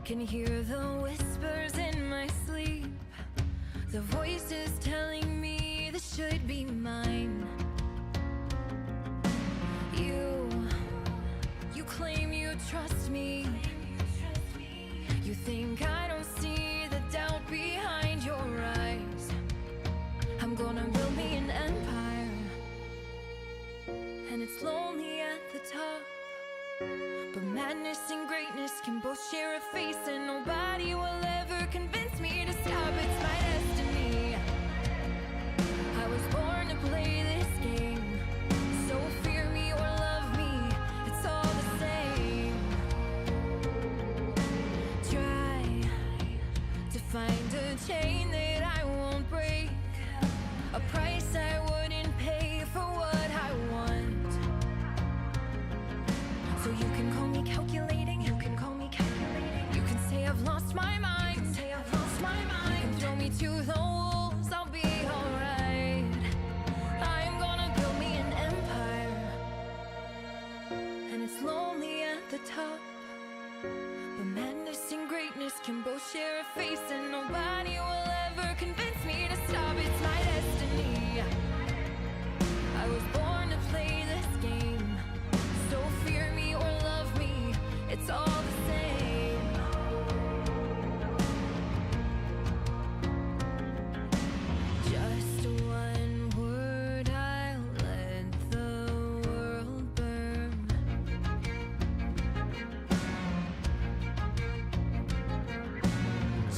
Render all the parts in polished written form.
Can hear the whispers in my sleep, the voices telling me this should be mine. You claim you trust me. You think I don't see the doubt behind your eyes. I'm gonna build me an empire, and it's lonely at the top, but madness and greatness can both share a face, and nobody will ever convince me to stop. It's my destiny. I was born to play this game, so fear me or love me, it's all the same. Try to find a chain that I won't break, a price I wouldn't pay for what I want. So you can call me calculating, you can call me calculating. You can say I've lost my mind, you can say I've lost my mind. You can throw me to the wolves, I'll be alright. I'm gonna build me an empire, and it's lonely at the top, but madness and greatness can both share a face, and nobody will ever convince me to stop. It's my destiny. I was born to play this game, so fear me or love me, it's all the same. Just one word, I'll let the world burn.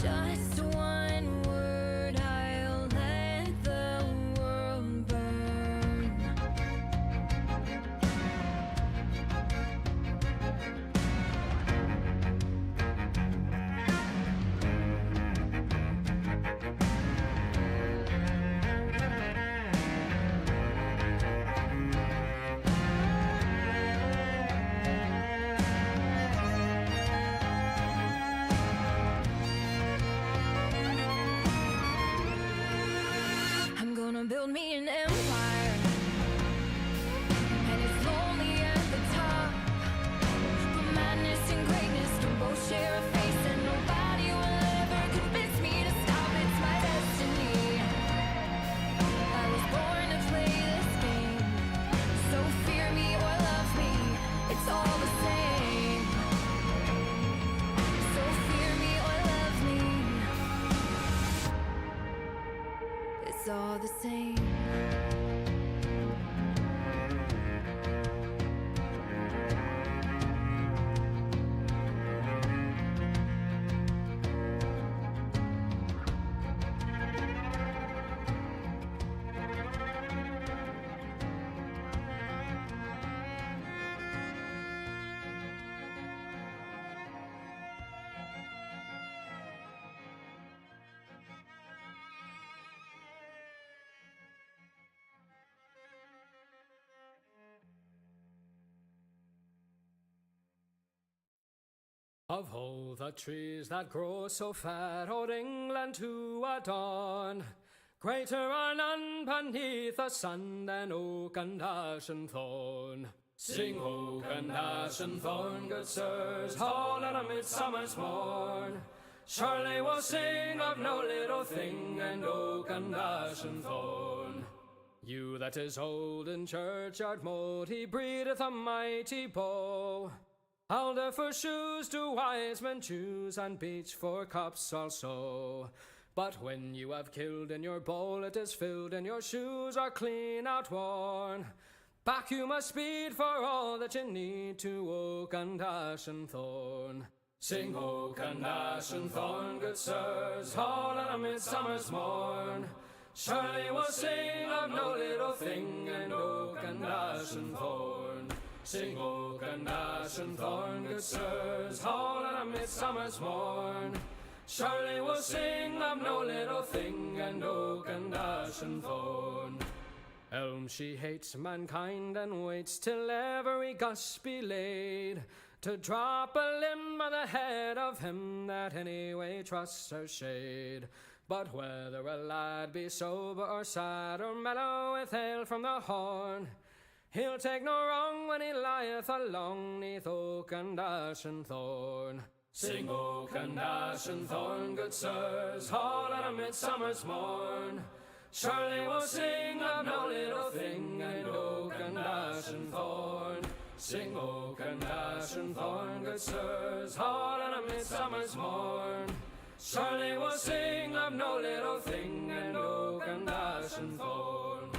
Just one word, I'll let the world burn. I'm gonna build me an empire, and it's lonely at the top, but madness and greatness can both share a face, and nobody will ever convince me to stop. It's my destiny. I was born to play this game, so fear me or love me, it's all the same. So fear me or love me, it's all the same. Of all the trees that grow so fat, o'er England to adorn, greater are none beneath the sun than oak and ash and thorn. Sing oak and ash and thorn, good sirs, all on a midsummer's morn. Surely we'll sing of no little thing, and oak and ash and thorn. You that is old in churchyard mold, he breedeth a mighty bow. Alder for shoes do wise men choose, and beech for cups also. But when you have killed in your bowl, it is filled, and your shoes are clean outworn. Back you must speed for all that you need to oak and ash and thorn. Sing oak and ash and thorn, good sirs, all on a midsummer's morn. Surely we'll sing of no little thing, and oak and ash and thorn. Sing oak and ash and thorn, good sirs, all on a midsummer's morn. Surely we'll sing of no little thing, and oak and ash and thorn. Elm she hates mankind, and waits till every gust be laid, to drop a limb on the head of him that anyway trusts her shade. But whether a lad be sober or sad, or mellow with ale from the horn, he'll take no wrong when he lieth along 'neath oak and ash and thorn. Sing oak and ash and thorn, good sirs, all on a midsummer's morn. Surely we'll sing of no little thing, and oak and ash and thorn. Sing oak and ash and thorn, good sirs, all on a midsummer's morn. Surely we'll sing of no little thing, and oak and ash and thorn.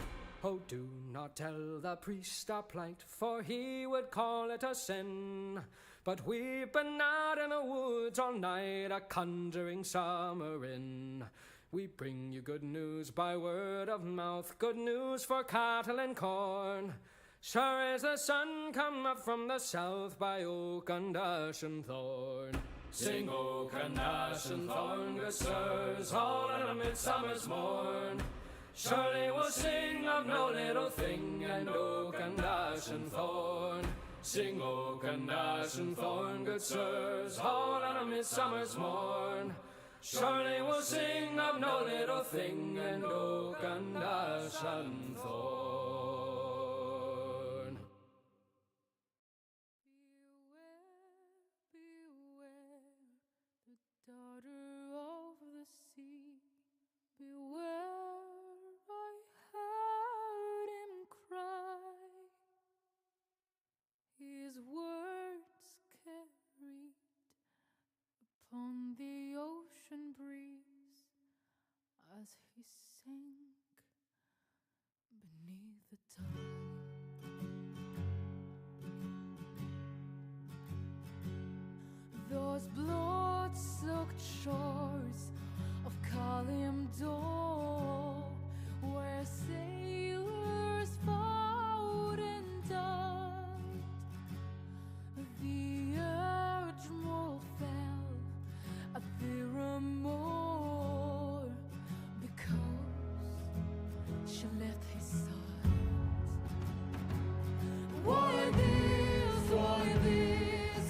Oh, do not tell the priest our plight, for he would call it a sin. But we've been out in the woods all night, a conjuring summer in. We bring you good news by word of mouth, good news for cattle and corn. Sure as the sun come up from the south by oak and ash and thorn. Sing oak and ash and thorn, good sirs, all on a midsummer's morn. Surely we'll sing of no little thing, and oak and ash and thorn. Sing oak and ash and thorn, good sirs, all on a midsummer's morn. Surely we'll sing of no little thing, and oak and ash and thorn. Beware, beware, the daughter of the sea. Beware, I heard him cry. His words carried upon the ocean breeze as he sank beneath the tide. Those blood-soaked shores of Kalimdor, where sailors fought and died, the Erdmore fell at Theramore because she left his side. Why this,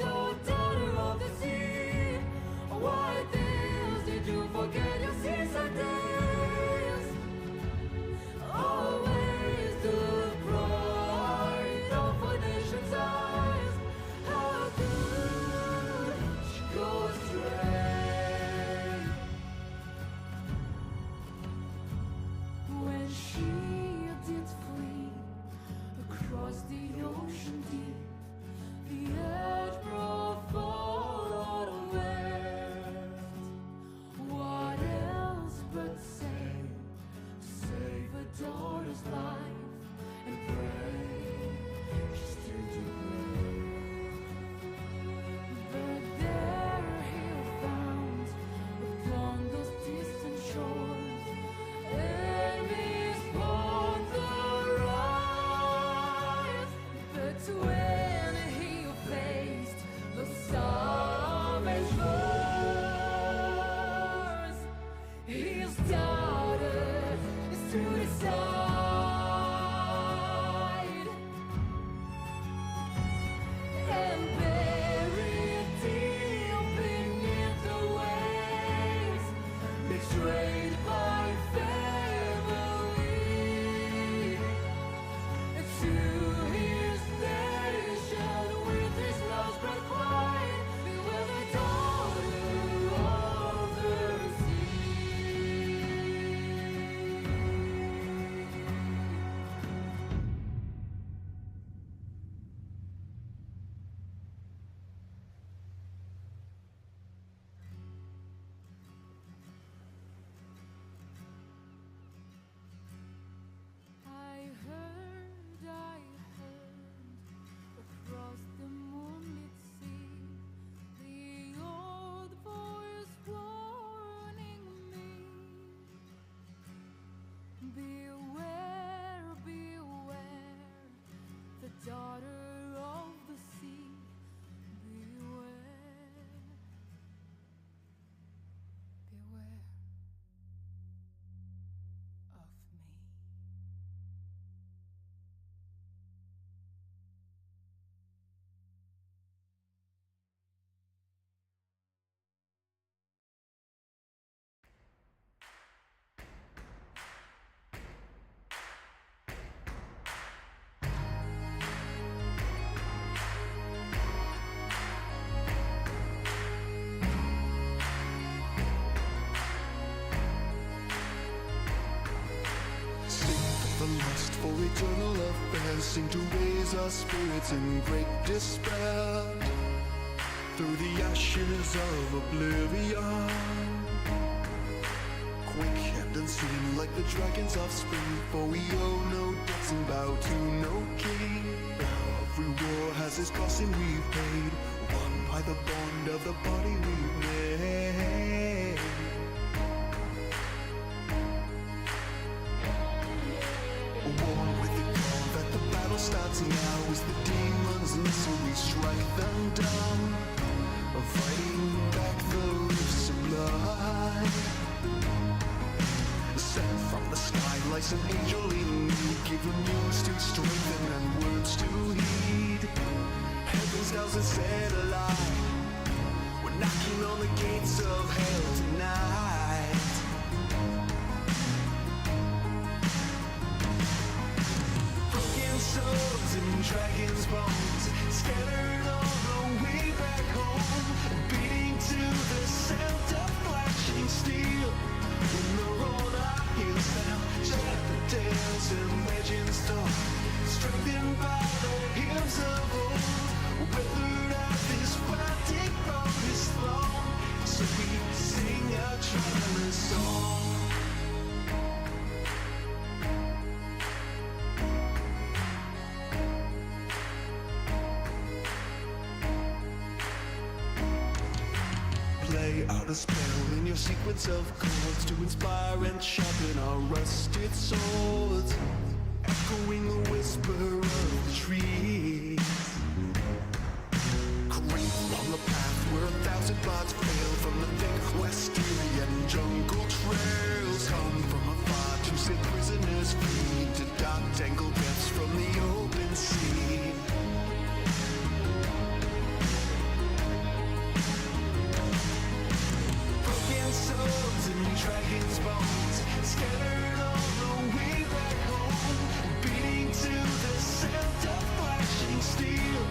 oh daughter of the sea? Why this, did you forget your seas are dead? for eternal affairs, sing to raise our spirits in great despair. Through the ashes of oblivion, quick and unseen like the dragons of spring, for we owe no debts and bow to no king. Every war has its cost and we've paid, won by the bond of the body we've made. War with the dawn that the battle starts now, as the demons listen we strike them down, fighting back the rifts of blood. Sent from the sky like an angel in need, giving news to strengthen and words to heed. Heaven's down and set alight, we're knocking on the gates of hell tonight. Broken souls and dragons' bones scattered all the way back home, beating to the sound of flashing steel. When the roll our heels down, shut the tales and legends told, strengthened by the hymns of old. Weathered out this fighting road is long, so we sing a traveler's song. Play out a spell in your sequence of chords to inspire and sharpen our rusted swords, echoing the whisper of the trees. Creep along the path where 1,000 paths fail, from the thick Western jungle trails. Come from afar to set prisoners free, to dark tangled depths from the open sea. Souls and dragons' bones scattered all the way back home, beating to the sound of flashing steel.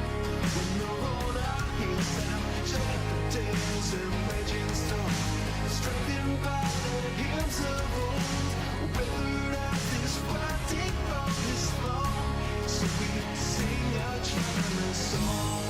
When the road our heels down, shut the tales and legends told, strengthened by the hymns of old. Weathered out this fighting road is long, so we sing our traveler's song.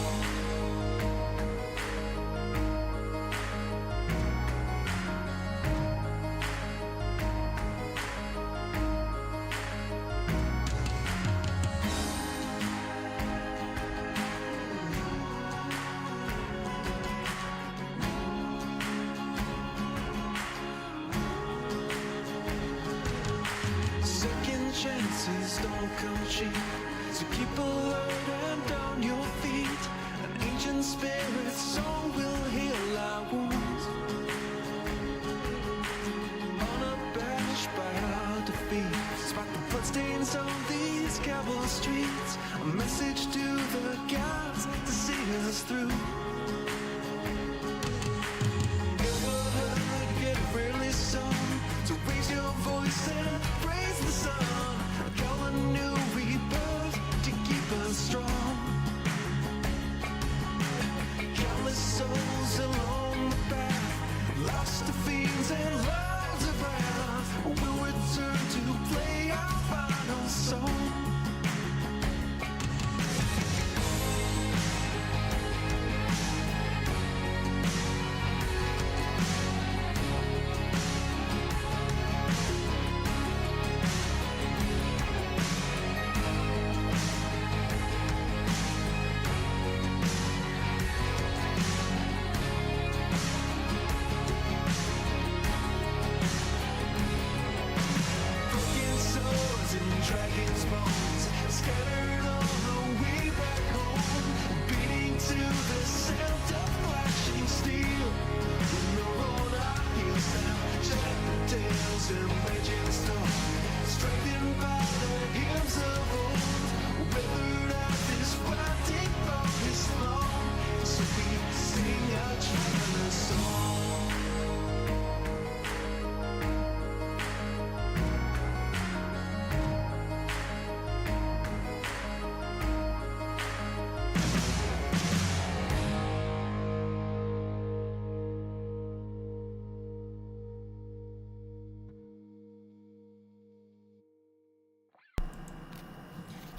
Chances don't come cheap, so keep alert and on your feet. An ancient spirit song will heal our wounds, unabashed by our defeat. Spot the bloodstains on these cobble streets, a message to the gods to see us through. Ever heard, get rarely sung, so raise your voice and praise the sun. Call a new rebirth to keep us strong. Countless souls along the path, lost to fiends and lives of wrath, will return to play our final song.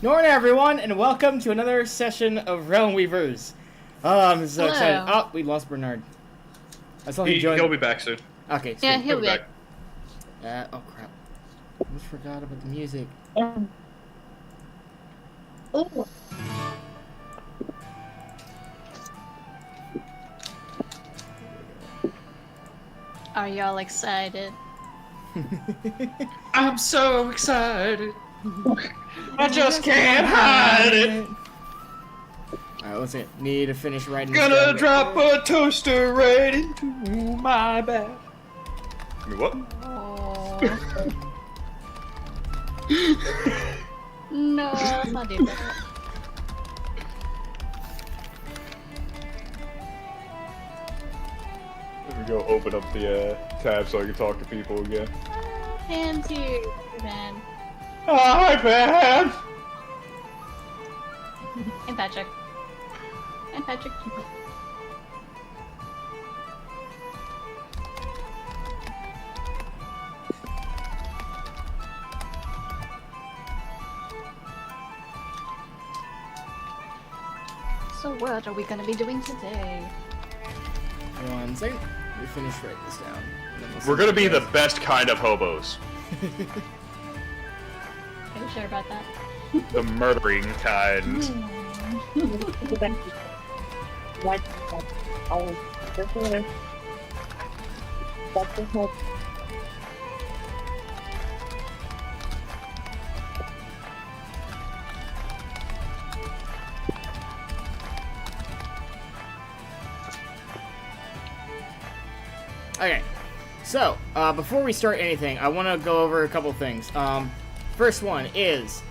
Morning, everyone, and welcome to another session of Realm Weavers. Oh, I'm so excited. Oh, we lost Bernard. I saw he joined. He'll be back soon. Okay, Yeah, sweet. he'll be back. Oh, crap. I almost forgot about the music. Oh. Are y'all excited? I'm so excited. I just can't hide it. Alright, let's see. Need to finish writing this Gonna down. drop a toaster right into my bag. I mean, what? Oh. No, let's not do that. Let me go open up the tab so I can talk to people again. Hands here, man. Hi, man. And Patrick. And Patrick. So what are we gonna be doing today? 1 second. Let me finish writing this down. and then we'll We're see. gonna be the best kind of hobos. Are you sure about that? The murdering kind. Okay, so before we start anything, I want to go over a couple things. First one is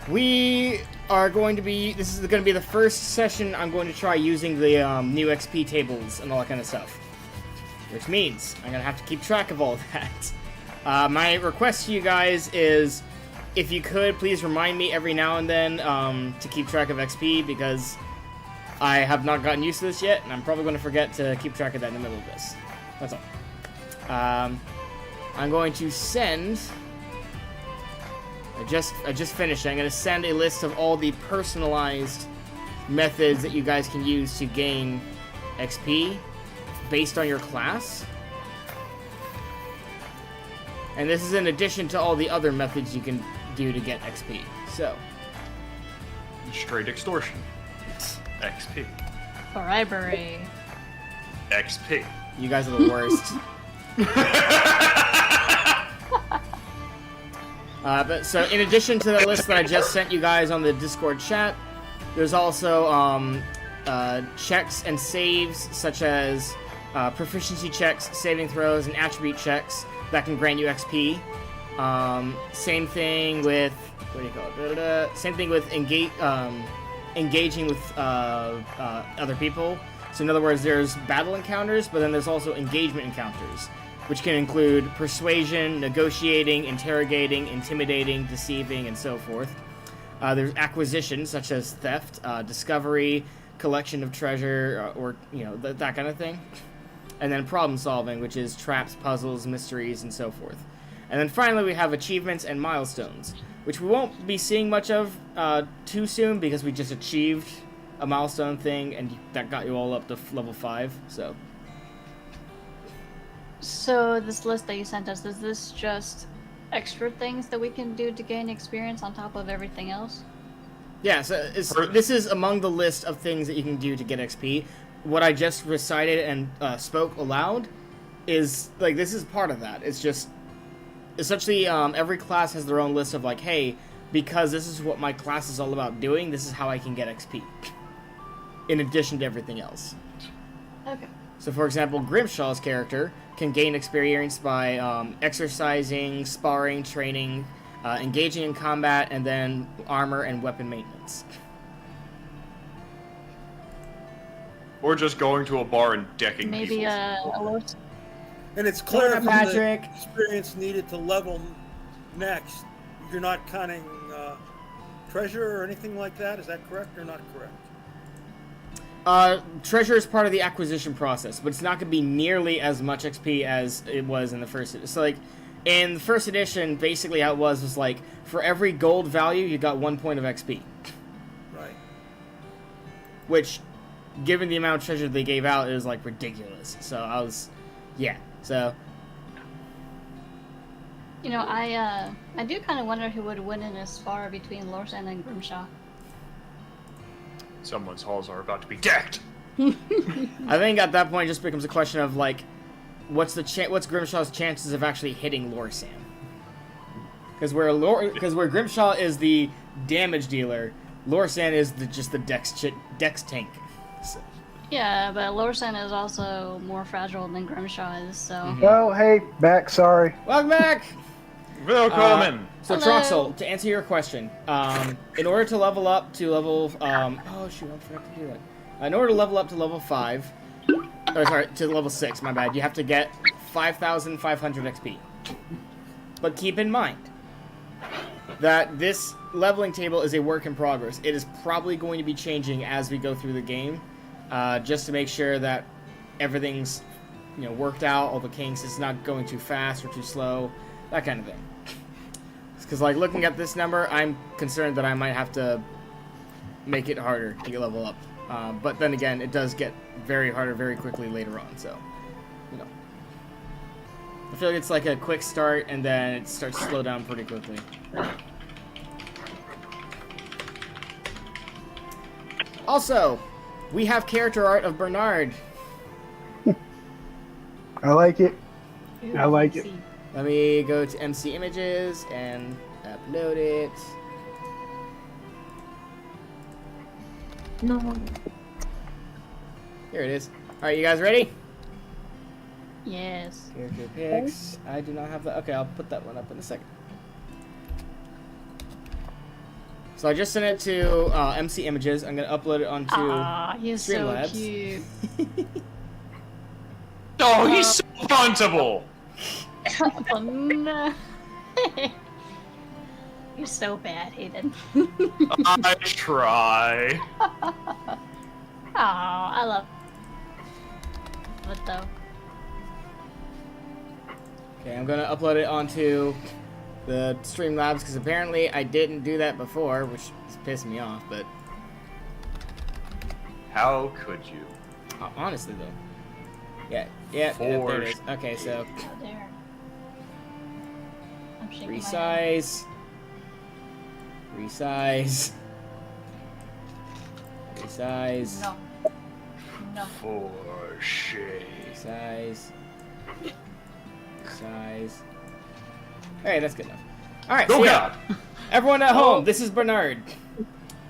we are going to be. This is going to be the first session I'm going to try using the new XP tables and all that kind of stuff, which means I'm gonna have to keep track of all of that. My request to you guys is, if you could, please remind me every now and then to keep track of XP, because I have not gotten used to this yet, and I'm probably going to forget to keep track of that in the middle of this. That's all. I'm going to send. I just finished. I'm going to send a list of all the personalized methods that you guys can use to gain XP based on your class. And this is in addition to all the other methods you can do to get XP. So, Straight extortion. XP. Bribery. XP. you guys are the worst. But so, in addition to the list that I just sent you guys on the Discord chat, there's also checks and saves, such as proficiency checks, saving throws, and attribute checks that can grant you XP. Same thing with what do you call it? Same thing with engaging with other people. So in other words, there's battle encounters, but then there's also engagement encounters, which can include persuasion, negotiating, interrogating, intimidating, deceiving, and so forth. There's acquisitions such as theft, discovery, collection of treasure, or that kind of thing. And then problem solving, which is traps, puzzles, mysteries, and so forth. And then finally we have achievements and milestones, which we won't be seeing much of too soon, because we just achieved a milestone thing, and that got you all up to level 5, so. So this list that you sent us, is this just extra things that we can do to gain experience on top of everything else? Yeah, so this is among the list of things that you can do to get XP. What I just recited and spoke aloud is, like, this is part of that. It's just, essentially, every class has their own list of, like, hey, because this is what my class is all about doing, this is how I can get XP. In addition to everything else. Okay. So, for example, Grimshaw's character can gain experience by exercising, sparring, training, engaging in combat, and then armor and weapon maintenance. Or just going to a bar and decking Maybe people. a low. And it's clear Morning, from the Patrick. experience needed to level next. You're not counting treasure or anything like that. Is that correct or not correct? Treasure is part of the acquisition process, but it's not going to be nearly as much XP as it was in the first. So, like, in the first edition, basically how it was like, for every gold value, you got 1 point of XP. Right. Which, given the amount of treasure they gave out, it was, like, ridiculous. So, yeah, so... You know, I do kind of wonder who would win in this spar between Lorsan and Grimshaw. Someone's halls are about to be decked. I think at that point it just becomes a question of, like, what's Grimshaw's chances of actually hitting Lorsan? Because where Grimshaw is the damage dealer, Lorsan is just the dex tank. So. Yeah, but Lorsan is also more fragile than Grimshaw is, so... Oh, hey, back, sorry. Welcome back! Welcome. So Hello. Troxel, to answer your question, in order to level up to level, oh shoot, I forgot to do that. In order to level up to level 5, or sorry, to level 6, my bad, you have to get 5,500 XP. But keep in mind that this leveling table is a work in progress. It is probably going to be changing as we go through the game, just to make sure that everything's, worked out, all the kinks, it's not going too fast or too slow, that kind of thing. Because, like, looking at this number, I'm concerned that I might have to make it harder to get level up. But then again, it does get very harder very quickly later on, so, I feel like it's like a quick start, and then it starts to slow down pretty quickly. Also, we have character art of Bernard. I like it. I like it. Let me go to MC Images and upload it. No. Here it is. Alright, you guys ready? Yes. Character pics. I do not have that. Okay, I'll put that one up in a second. So I just sent it to MC Images. I'm going to upload it onto Aw, he's so Streamlabs. cute. Oh, he's so puntable. Oh, no. You're so bad, Hayden. I try. Oh, I love it though. Okay, I'm going to upload it onto the Streamlabs because apparently I didn't do that before, which is pissing me off, but How could you? honestly though. Yeah, there it is. Okay, so Oh, there. I'm shaking my head. resize. No. No. For shame. Size. Alright, that's good enough. Alright, so Oh yeah, God! everyone at home, this is Bernard.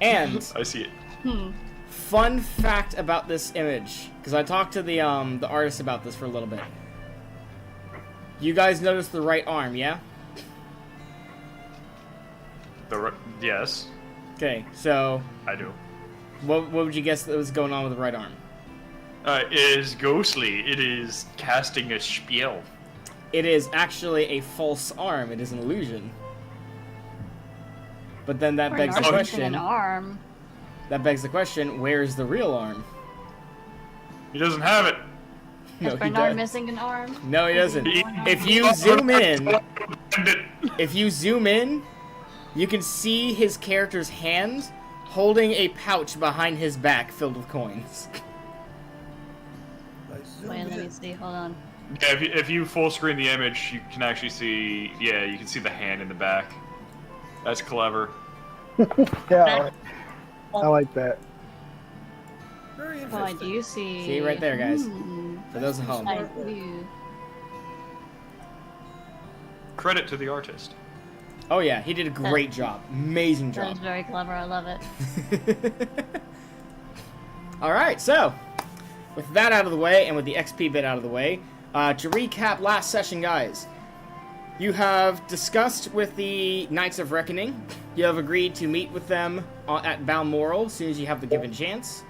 And I see it. fun fact about this image, because I talked to the artist about this for a little bit. You guys noticed the right arm, yeah? Yes, Okay, so I do. what would you guess that was going on with the right arm? It is ghostly. It is casting a spell. It is actually a false arm. It is an illusion. But then that begs the Bernard's missing question. an arm. That begs the question: where's the real arm? He doesn't have it. No, Is he Bernard does. missing an arm? No, he doesn't. He- If you zoom in, you can see his character's hand holding a pouch behind his back filled with coins. I zoomed Wait, let me in. see. Hold on. Yeah, if you full screen the image, you can actually see. Yeah, you can see the hand in the back. That's clever. Yeah, I like that. Very Oh, I interesting. do see. See right there, guys. Hmm. For those at home. I do. Credit to the artist. Oh yeah, he did a great job. Amazing That job. is very clever. I love it. Alright, so, with that out of the way, and with the XP bit out of the way, to recap last session, guys, you have discussed with the Knights of Reckoning. You have agreed to meet with them at Balmoral as soon as you have the given chance.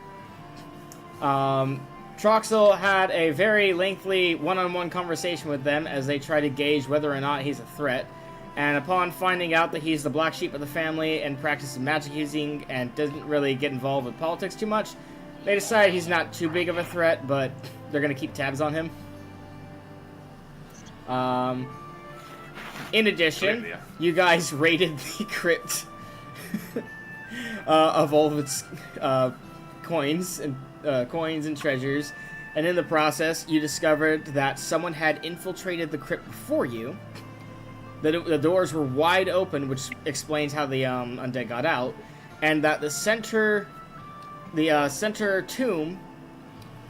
Troxel had a very lengthy one-on-one conversation with them as they try to gauge whether or not he's a threat. And upon finding out that he's the black sheep of the family and practices magic using and doesn't really get involved with politics too much, they decide he's not too big of a threat, but they're going to keep tabs on him. In addition, Yeah. you guys raided the crypt of all of its coins and treasures, and in the process, you discovered that someone had infiltrated the crypt before you. The doors were wide open, which explains how the undead got out, and that the center tomb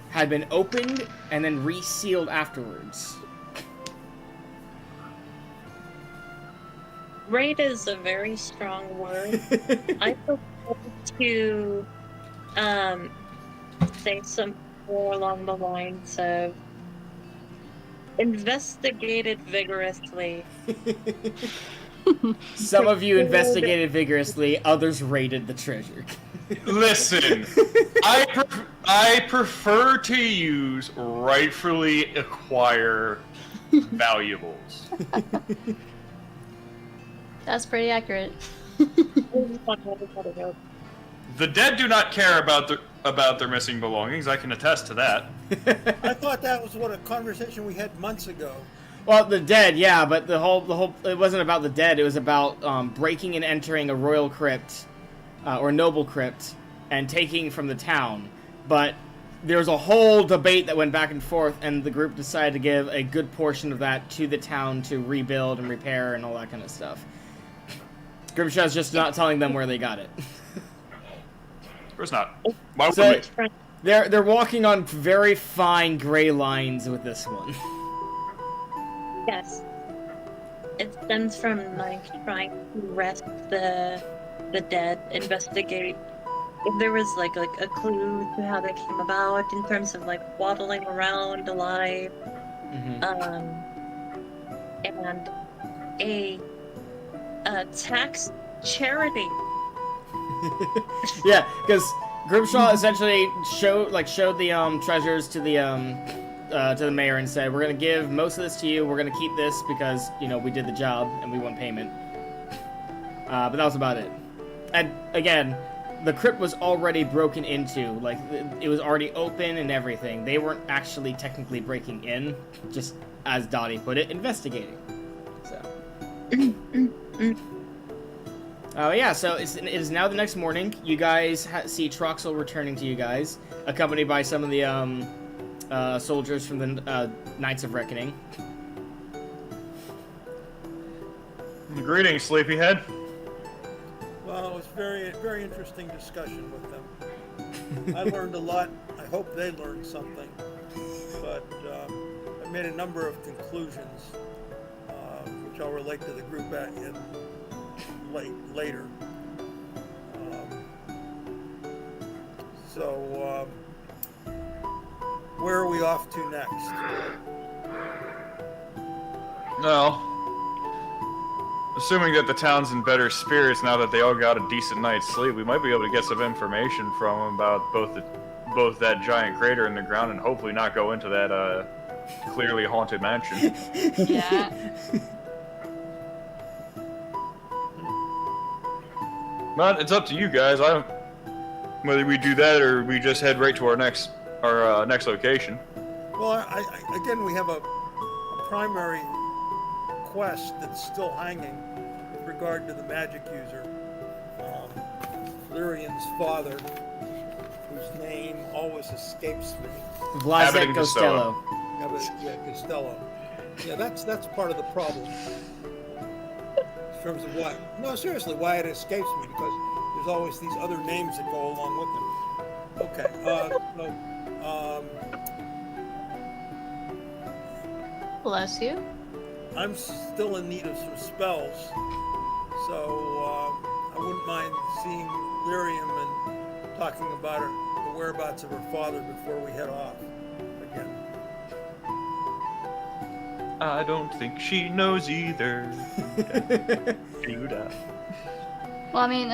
had been opened and then resealed afterwards. Raid is a very strong word. I prefer to say something more along the lines of investigated vigorously. Some of you investigated vigorously, others raided the treasure. Listen, I prefer to use rightfully acquire valuables. That's pretty accurate. The dead do not care about their missing belongings. I can attest to that. I thought that was what a conversation we had months ago. Well, the dead, yeah, but the whole it wasn't about the dead. It was about breaking and entering a royal crypt or noble crypt and taking from the town. But there was a whole debate that went back and forth, and the group decided to give a good portion of that to the town to rebuild and repair and all that kind of stuff. Grimshaw's just not telling them where they got it. Of course not. Why would So we? they're walking on very fine gray lines with this one. Yes. It stems from like trying to rest the dead, investigate if there was like a clue to how they came about in terms of like waddling around alive, and a tax charity. Yeah, because Grimshaw essentially showed the treasures to the mayor and said, "We're gonna give most of this to you. We're gonna keep this because we did the job and we want payment." But that was about it. And again, the crypt was already broken into. Like it was already open and everything. They weren't actually technically breaking in, just as Dottie put it, investigating. So. Yeah, so it is now the next morning. You guys see Troxel returning to you guys, accompanied by some of the soldiers from the Knights of Reckoning. Greetings, sleepyhead. Well, it was very, very interesting discussion with them. I learned a lot. I hope they learned something. But I made a number of conclusions, which I'll relate to the group later. So, where are we off to next? Well, assuming that the town's in better spirits now that they all got a decent night's sleep, we might be able to get some information from them about both that giant crater in the ground and hopefully not go into that clearly haunted mansion. Yeah. But it's up to you guys. Whether we do that or we just head right to our next location. Well, again, we have a primary quest that's still hanging with regard to the magic user, Lyrian's father, whose name always escapes me. Vlasic Costello. Yeah, Costello. Yeah, that's part of the problem. In terms of why? No, seriously, why it escapes me, because there's always these other names that go along with them. Okay, Bless you. I'm still in need of some spells, so I wouldn't mind seeing Lyrium and talking about the whereabouts of her father before we head off again. I don't think she knows either. Well, I mean,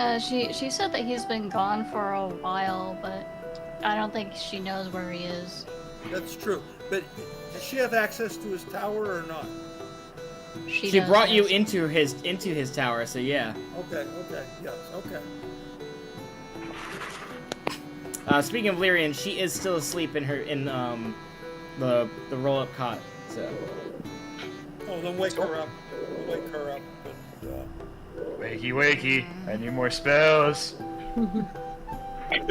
she said that he's been gone for a while, but I don't think she knows where he is. That's true, but does she have access to his tower or not? She brought you into his tower, so yeah. Okay, yes, okay. Speaking of Lyrian, she is still asleep in the roll-up cot. So. Oh, then wake her up. Wake her up and. Wakey, wakey. I need more spells. She kind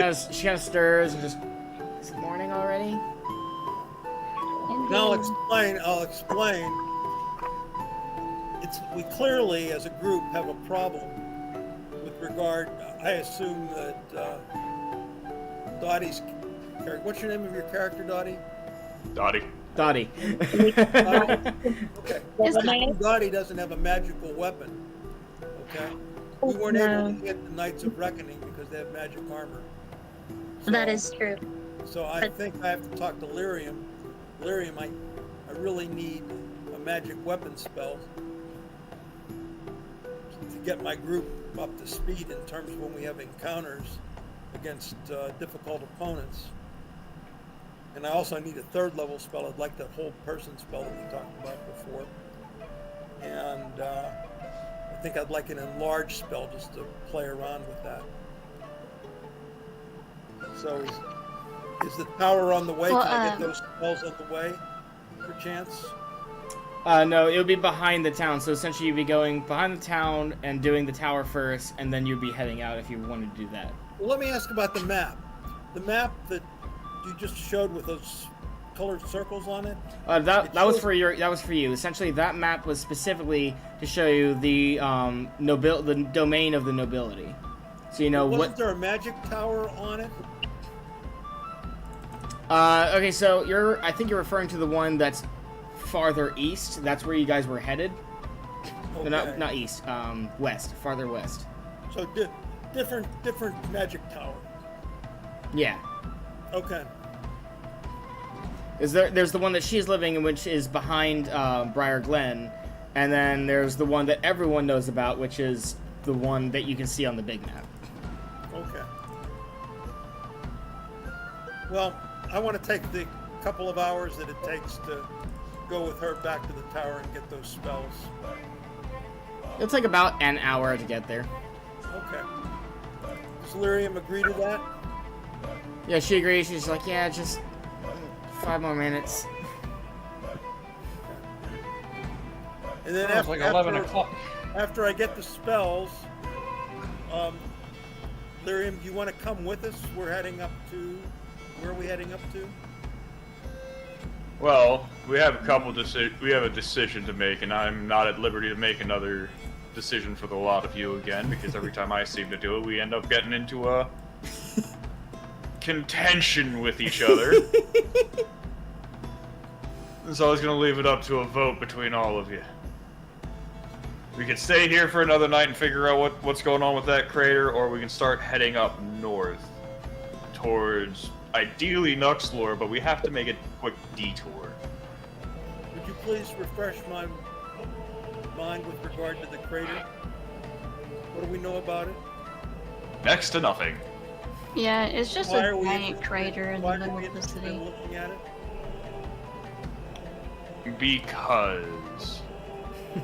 of stirs and just. Is it morning already? Now I'll explain. We clearly, as a group, have a problem with regard. I assume that Dottie's character. What's your name of your character, Dottie? Dottie. Dottie. Okay. Dottie doesn't have a magical weapon. Okay. We weren't able to hit the Knights of Reckoning because they have magic armor. So, That is true. So I think I have to talk to Lyrium. Lyrium, I really need a magic weapon spell to get my group up to speed in terms of when we have encounters against difficult opponents. And I also need a 3rd level spell. I'd like that whole person spell that we talked about before. And I think I'd like an enlarged spell just to play around with that. So is the tower on the way? Well, Can I get those spells on the way, perchance? No, it would be behind the town. So essentially, you'd be going behind the town and doing the tower first, and then you'd be heading out if you wanted to do that. Well, let me ask about the map. The map that you just showed with those colored circles on it. That was for you. Essentially, that map was specifically to show you the the domain of the nobility. So you know Wasn't there a magic tower on it? Okay, so I think you're referring to the one that's farther east. That's where you guys were headed. Okay. No, not east. West. Farther west. So different magic tower. Yeah. Okay. There's the one that she's living in, which is behind Briar Glen, and then there's the one that everyone knows about, which is the one that you can see on the big map. Okay. Well, I want to take the couple of hours that it takes to go with her back to the tower and get those spells. It'll take about an hour to get there. Okay. Does Lyrium agree to that? Yeah, she agrees. She's like, yeah, just 5 more minutes. And then It's like 11 o'clock. after I get the spells, Lyrium, do you want to come with us? Where are we heading up to? Well, we have a decision to make, and I'm not at liberty to make another decision for the lot of you again, because every time I seem to do it, we end up getting into a contention with each other. So I was gonna leave it up to a vote between all of you. We can stay here for another night and figure out what's going on with that crater, or we can start heading up north towards ideally Nuxlore, but we have to make a quick detour. Would you please refresh my mind with regard to the crater? What do we know about it? Next to nothing. Yeah, it's just Why a are we giant interested- crater in the why are middle we of the interested city. in looking at it? Because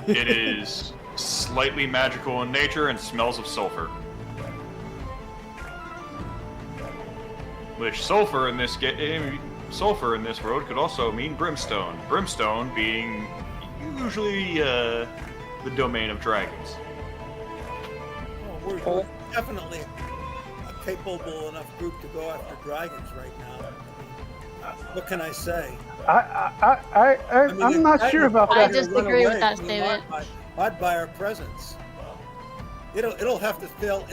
it is slightly magical in nature and smells of sulfur. Which sulfur in this road could also mean brimstone. Brimstone being usually the domain of dragons. Oh, we're definitely a capable enough group to go after dragons right now. What can I say? I'm not sure about I that. disagree with that statement. I'd buy our presence. It'll have to fail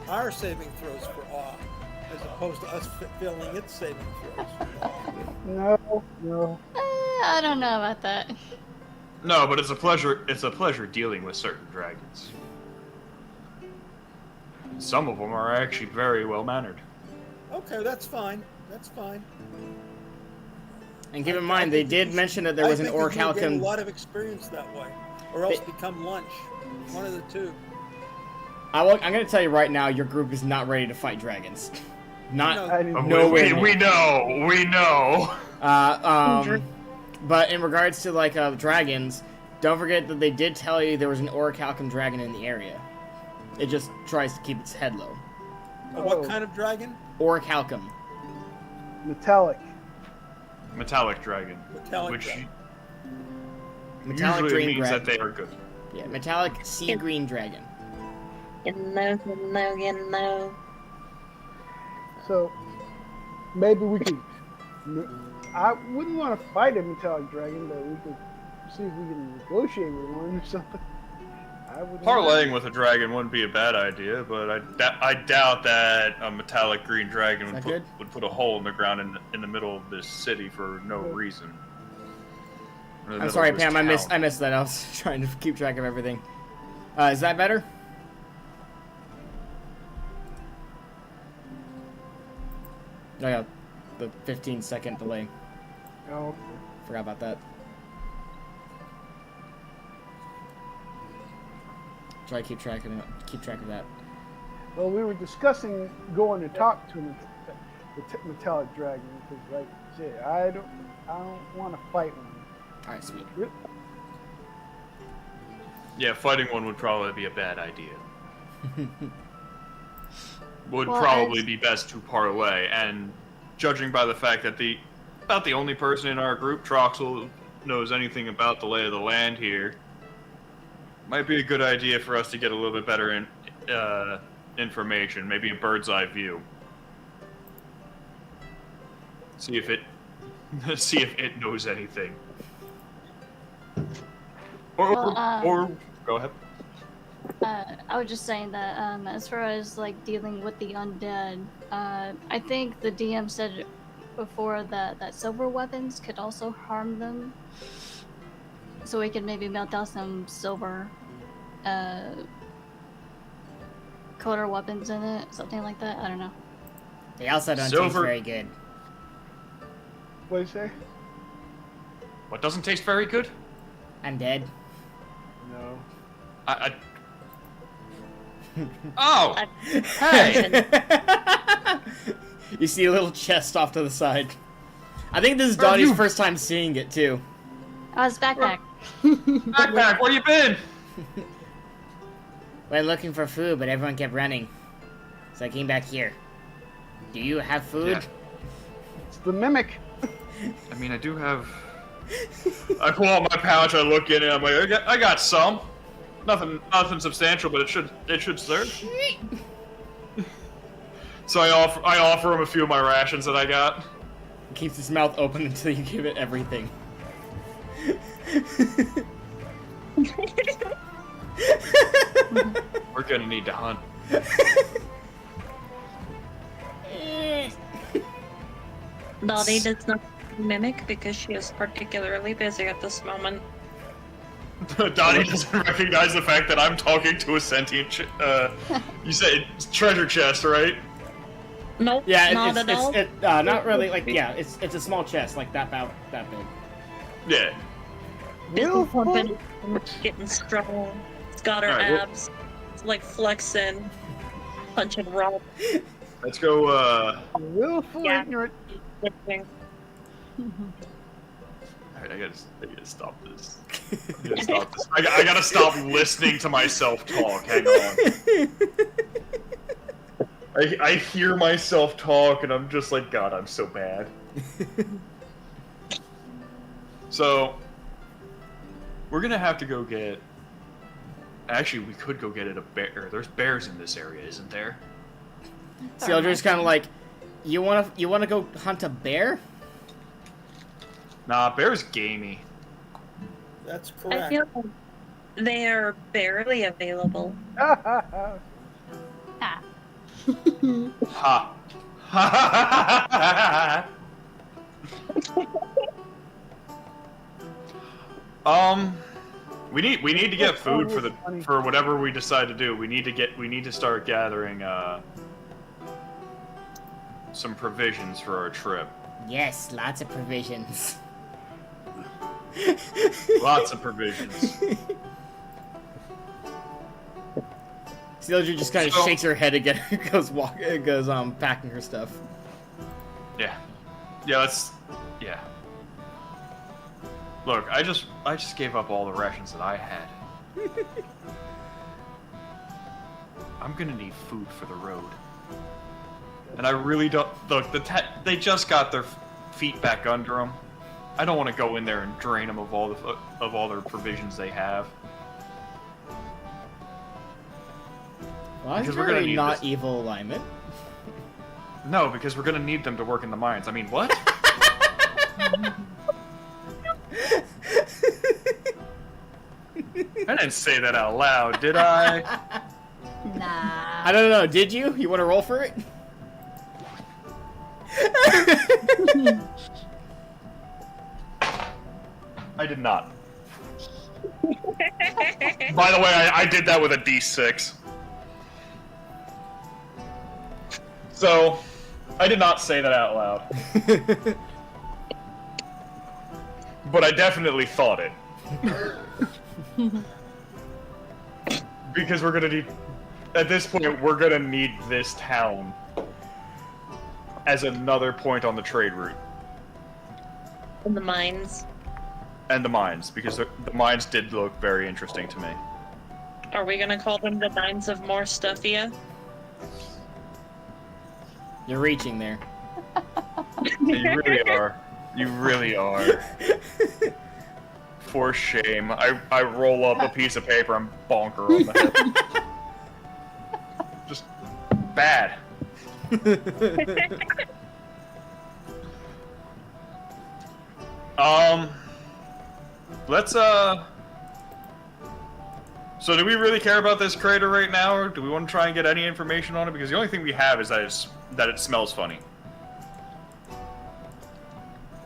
our saving throws for awe, as opposed to us failing its saving throws for awe. No. I don't know about that. No, but it's a pleasure. It's a pleasure dealing with certain dragons. Some of them are actually very well mannered. Okay, that's fine. That's fine. And keep in mind, they did mention that there was an I think that you'll gain orichalcum. a lot of experience that way, or else become lunch. One of the two. I'm going to tell you right now, your group is not ready to fight dragons. Not No. nowhere near. We know. But in regards to like dragons, don't forget that they did tell you there was an orichalcum dragon in the area. It just tries to keep its head low. What kind of dragon? Orichalcum. Metallic. Metallic dragon. Metallic Which dragon. Metallic usually green it means dragon. that they are good. Yeah, metallic sea green dragon. No. So maybe we could. I wouldn't want to fight a metallic dragon, but we could see if we can negotiate with one or something. Parlaying with a dragon wouldn't be a bad idea, but I doubt that a metallic green dragon would put a hole in the ground in the middle of this city for no reason. I'm sorry, Pam. I missed that. I was trying to keep track of everything. Is that better? Oh yeah, the 15-second delay. Oh, Forgot about that. Try to keep track of that. well, we were discussing going to talk to the metallic dragon because, like I said, I don't want to fight one. All right, sweet. Yeah, fighting one would probably be a bad idea. Would Well, probably be best to parlay, and judging by the fact that about the only person in our group, Troxel, knows anything about the lay of the land here, might be a good idea for us to get a little bit better information, maybe a bird's eye view. See if it knows anything. Or go ahead. I was just saying that as far as like dealing with the undead, I think the DM said before that silver weapons could also harm them. So we could maybe melt down some silver coater weapons in it, something like that. I don't know. They also don't taste very good. What do you say? What doesn't taste very good? Undead. No. Oh! Hey! You see a little chest off to the side. I think this is Dottie's first time seeing it too. Oh, it's backpack. Backpack, where you been? Went looking for food, but everyone kept running. So I came back here. Do you have food? Yeah. It's the mimic. I mean, I do have... I pull out my pouch, I look in it, I'm like, I got some. Nothing substantial, but it should serve. So I offer him a few of my rations that I got. He keeps his mouth open until you give it everything. We're gonna need to hunt. Dottie does not mimic because she is particularly busy at this moment. Dottie doesn't recognize the fact that I'm talking to a sentient. You said treasure chest, right? Nope. Yeah, not at all. not really. Like, yeah, it's a small chest, like that big. Yeah. It's pumping, getting strong. It's got her abs. It's like flexing, punching rock. Let's go. Willful ignorant. Lifting. Alright, I gotta stop this. I gotta stop listening to myself talk. Hang on. I hear myself talk and I'm just like, God, I'm so bad. So, we're gonna have to go get... Actually, we could go get it a bear. There's bears in this area, isn't there? Sealdrid's kind of like, you wanna go hunt a bear? Nah, bear's gamey. That's I correct. feel like they are barely available. Ah. Ha. Ha. We need to get food for whatever we decide to do. We need to start gathering some provisions for our trip. Yes, lots of provisions. Lots of provisions. Sealdrid just kind of shakes her head again, goes packing her stuff. Yeah. Yeah. Look, I just gave up all the rations that I had. I'm gonna need food for the road. And I really don't... Look, they just got their feet back under them. I don't want to go in there and drain them of all their provisions they have. Well, Because that's we're gonna really need not this. evil alignment. No, because we're gonna need them to work in the mines. I mean, what? I didn't say that out loud, did I? Nah. I don't know. Did you? You want to roll for it? I did not. By the way, I did that with a D6. So, I did not say that out loud. But I definitely thought it. Because we're gonna need... At this point, we're gonna need this town as another point on the trade route. In the mines. And the mines, because the mines did look very interesting to me. Are we gonna call them the Mines of More Stuffia? You're reaching there. You really are. You really are. For shame. I roll up a piece of paper and bonk her on the head. Just bad. Let's So do we really care about this crater right now, or do we want to try and get any information on it? Because the only thing we have is that it smells funny.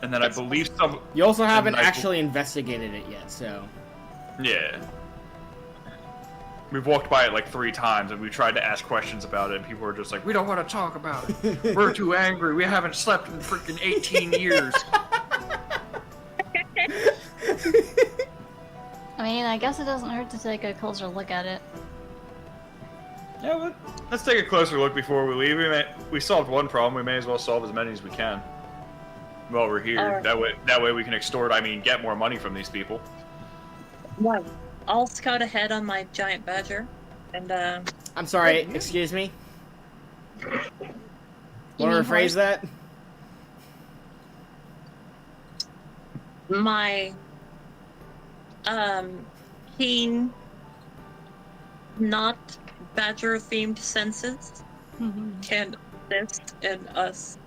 And then I believe some... You also haven't and I- actually investigated it yet, so... Yeah. We've walked by it like 3 times, and we tried to ask questions about it, and people were just like, we don't want to talk about it. We're too angry. We haven't slept in freaking 18 years. I mean, I guess it doesn't hurt to take a closer look at it. Yeah, but let's take a closer look before we leave. We solved one problem. We may as well solve as many as we can. While we're here. Alright. That way we can extort, get more money from these people. Right. I'll scout ahead on my giant badger, and I'm sorry, excuse me? You Want to mean rephrase horse? that? my keen, not badger-themed senses can assist in us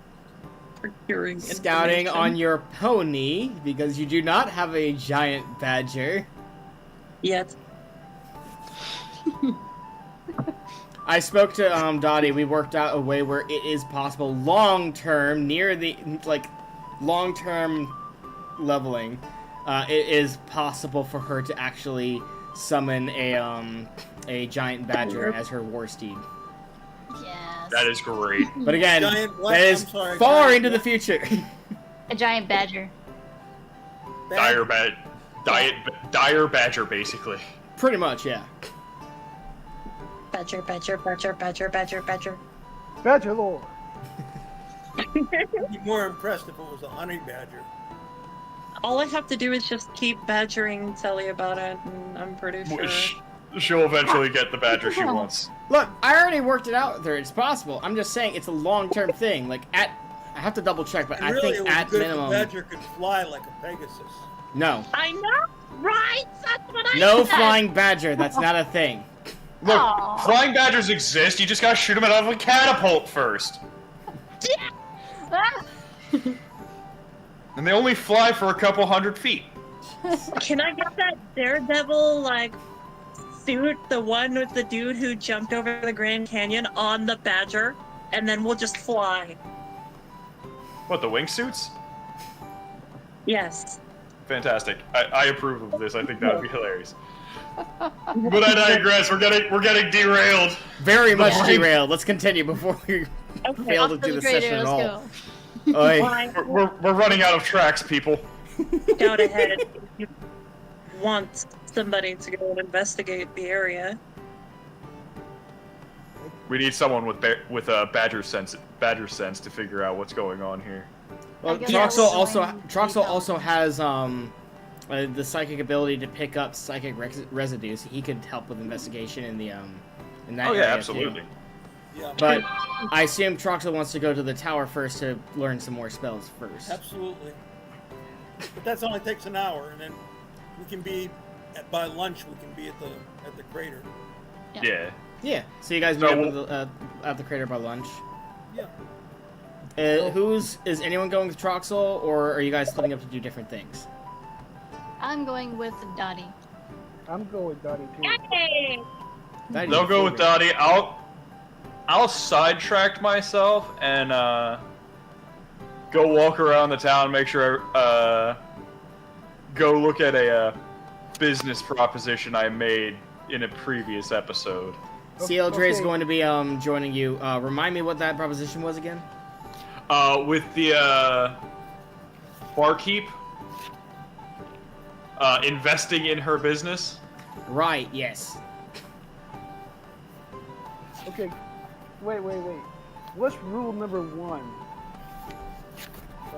procuring Scouting information. on your pony, because you do not have a giant badger. Yet. I spoke to Dottie. We worked out a way where it is possible long-term, near the, long-term leveling, it is possible for her to actually summon a giant badger as her war steed. Yes. That is great. But again, Giant what? that is I'm sorry, far giant into the what? future. A giant badger. Dire badger, basically. Pretty much, yeah. Badger, badger, badger, badger, badger, badger. Badger lore. I'd be more impressed if it was a honey badger. All I have to do is just keep badgering Telly about it, and I'm pretty sure. She'll eventually get the badger she wants. Look, I already worked it out there. It's possible. I'm just saying it's a long-term thing. Like, I have to double-check, but And I really, think it was at good minimum... if the badger could fly like a Pegasus. No. I know, right? That's what I No said. flying badger. That's not a thing. Look, Aw. flying badgers exist. You just gotta shoot them out of a catapult first. Ah! And they only fly for a couple 100 feet. Can I get that Daredevil, like, suit, the one with the dude who jumped over the Grand Canyon on the badger, and then we'll just fly? What, the wingsuits? Yes. Fantastic. I approve of this. I think that would be hilarious. But I digress. We're getting derailed. Very much Yeah. derailed. Let's continue before we Okay. fail to Off to do the the crater, session at let's all. go. Oi. Fine. We're running out of tracks, people. Scout ahead if you want somebody to go and investigate the area. We need someone with badger sense to figure out what's going on here. Well, I guess Troxel that's also has the psychic ability to pick up psychic residues. He could help with investigation in the in that Oh yeah, area, too. absolutely. Yeah, But I assume Troxel wants to go to the tower first to learn some more spells first. absolutely. But that only takes an hour, and then we can be by lunch. We can be at the crater. Yeah. Yeah. So you guys meet up at the crater by lunch. Yeah. Is anyone going with Troxel, or are you guys splitting up to do different things? I'm going with Dottie. I'm going with Dottie too. Yay! Dottie's They'll your go with favorite. Dottie. I'll sidetrack myself and go walk around the town, make sure go look at a business proposition I made in a previous episode. CLJ is Okay. going to be joining you. Remind me what that proposition was again? With the barkeep investing in her business. Right. Yes. Okay. Wait. What's rule number 1?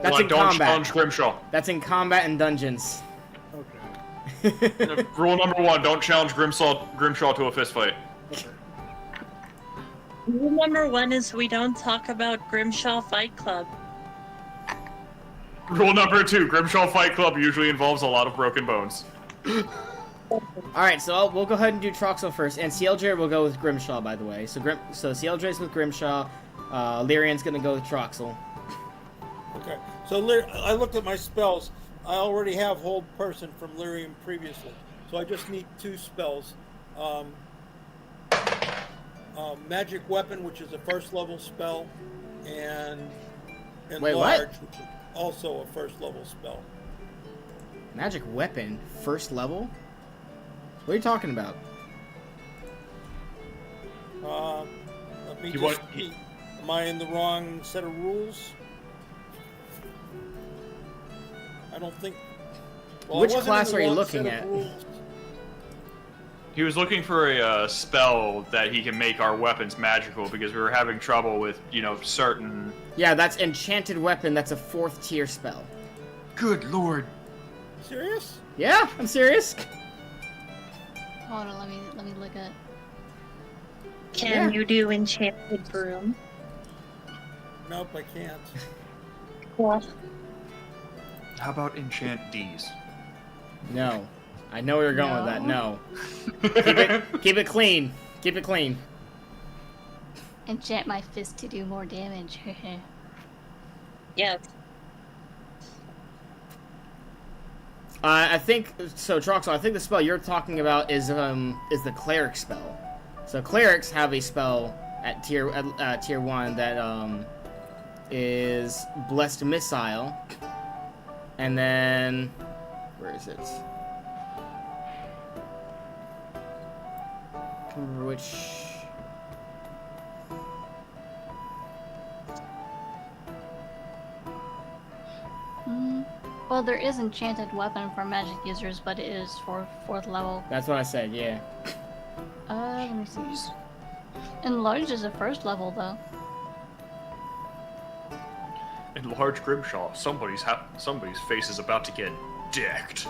That's in don't combat. challenge Grimshaw. That's in combat and dungeons. Okay. Rule number 1: don't challenge Grimshaw to a fist fight. Rule number 1 is we don't talk about Grimshaw Fight Club. Rule number 2: Grimshaw Fight Club usually involves a lot of broken bones. All right. So we'll go ahead and do Troxel first, and CLJ will go with Grimshaw. By the way, so CLJ's with Grimshaw. Lyrian's gonna go with Troxel. Okay. So I looked at my spells. I already have Hold Person from Lyrium previously, so I just need 2 spells. Magic Weapon, which is a 1st level spell, and Wait, what? Enlarge, which is also a 1st level spell. Magic weapon, 1st level. What are you talking about? Let me You just want- see. Am I in the wrong set of rules? I don't think. Well, I Which wasn't in class the are you wrong looking set of at? rules. He was looking for a spell that he can make our weapons magical because we were having trouble with, certain... Yeah, that's enchanted weapon. That's a 4th tier spell. Good lord. Serious? Yeah, I'm serious. Hold on, let me look at. Can Yeah. you do Enchanted Broom? Nope, I can't. Well, How about enchant D's? No, I know where you're going with that. No, keep it clean. Keep it clean. Enchant my fist to do more damage. yes. I think so, Troxel. I think the spell you're talking about is the cleric spell. So clerics have a spell at tier 1 that is blessed missile, and then where is it? I can't remember which. Well, there is enchanted weapon for magic users, but it is for 4th level. That's what I said. Yeah. Let me see. Enlarge is a 1st level though. Enlarge Grimshaw. Somebody's face is about to get decked.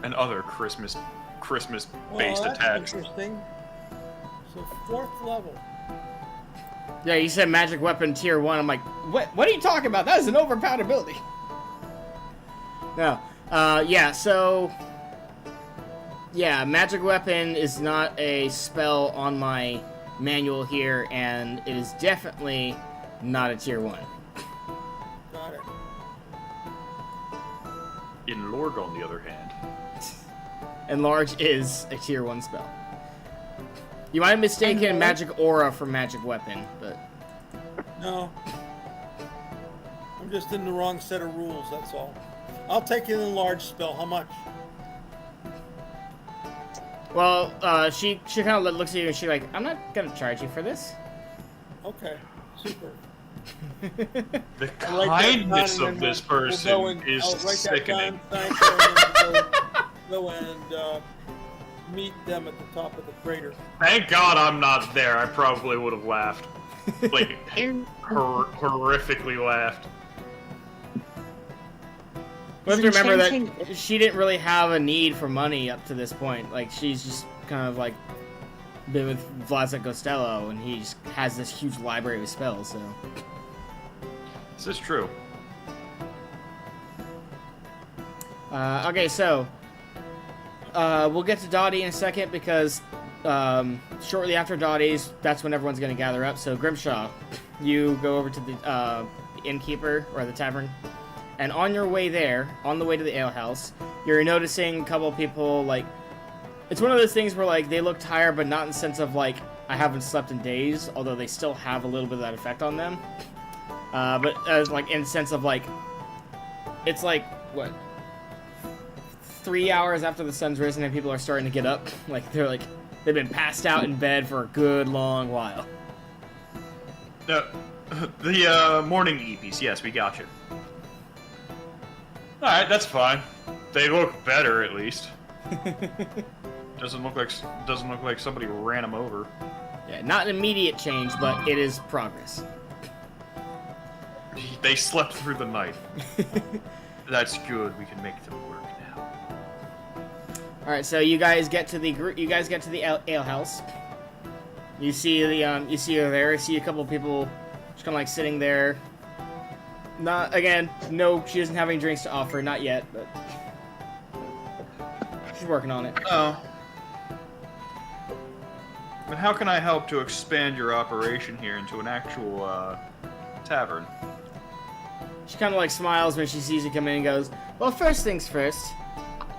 And other Christmas-based Well, that's attacks. interesting. So 4th level. Yeah, you said magic weapon tier 1. I'm like, what are you talking about? That is an overpowered ability. No. Yeah, so... Yeah, magic weapon is not a spell on my manual here, and it is definitely not a tier 1. Got it. In Lorg, on the other hand. Enlarge is a tier 1 spell. You might have mistaken magic aura for magic weapon, but... No. I'm just in the wrong set of rules, that's all. I'll take an enlarged spell. How much? Well, she kind of looks at you and she's like, I'm not gonna charge you for this. Okay. Super. The I'll write that kindness down, and of then this we'll person go and- is I'll write that sickening. down, thank you, and then go and meet them at the top of the crater. Thank God I'm not there. I probably would have laughed. Like, In- horrifically laughed. We have to remember that Enchanting- she didn't really have a need for money up to this point. Like, she's just kind of like been with Vlad Costello, and he just has this huge library of spells, so. This is true. Okay, so we'll get to Dottie in a second because shortly after Dottie's, that's when everyone's going to gather up. So Grimshaw, you go over to the innkeeper or the tavern, and on your way there, on the way to the alehouse, you're noticing a couple of people, like, it's one of those things where, like, they look tired, but not in the sense of, like, I haven't slept in days, although they still have a little bit of that effect on them. But as, like, in the sense of, like, it's like, what, 3 hours after the sun's risen and people are starting to get up. Like, they've been passed out in bed for a good long while. The morning EPs, yes, we got you. Alright, that's fine. They look better, at least. Doesn't look like somebody ran them over. Yeah, not an immediate change, but it is progress. They slept through the night. That's good. We can make them work now. All right, so you guys get to the alehouse. You see you see her there. You see a couple of people just kind of like sitting there. Not again. No, she doesn't have any drinks to offer, not yet, but she's working on it. Oh. But how can I help to expand your operation here into an actual tavern? She kind of like smiles when she sees you come in and goes, "Well, first things first.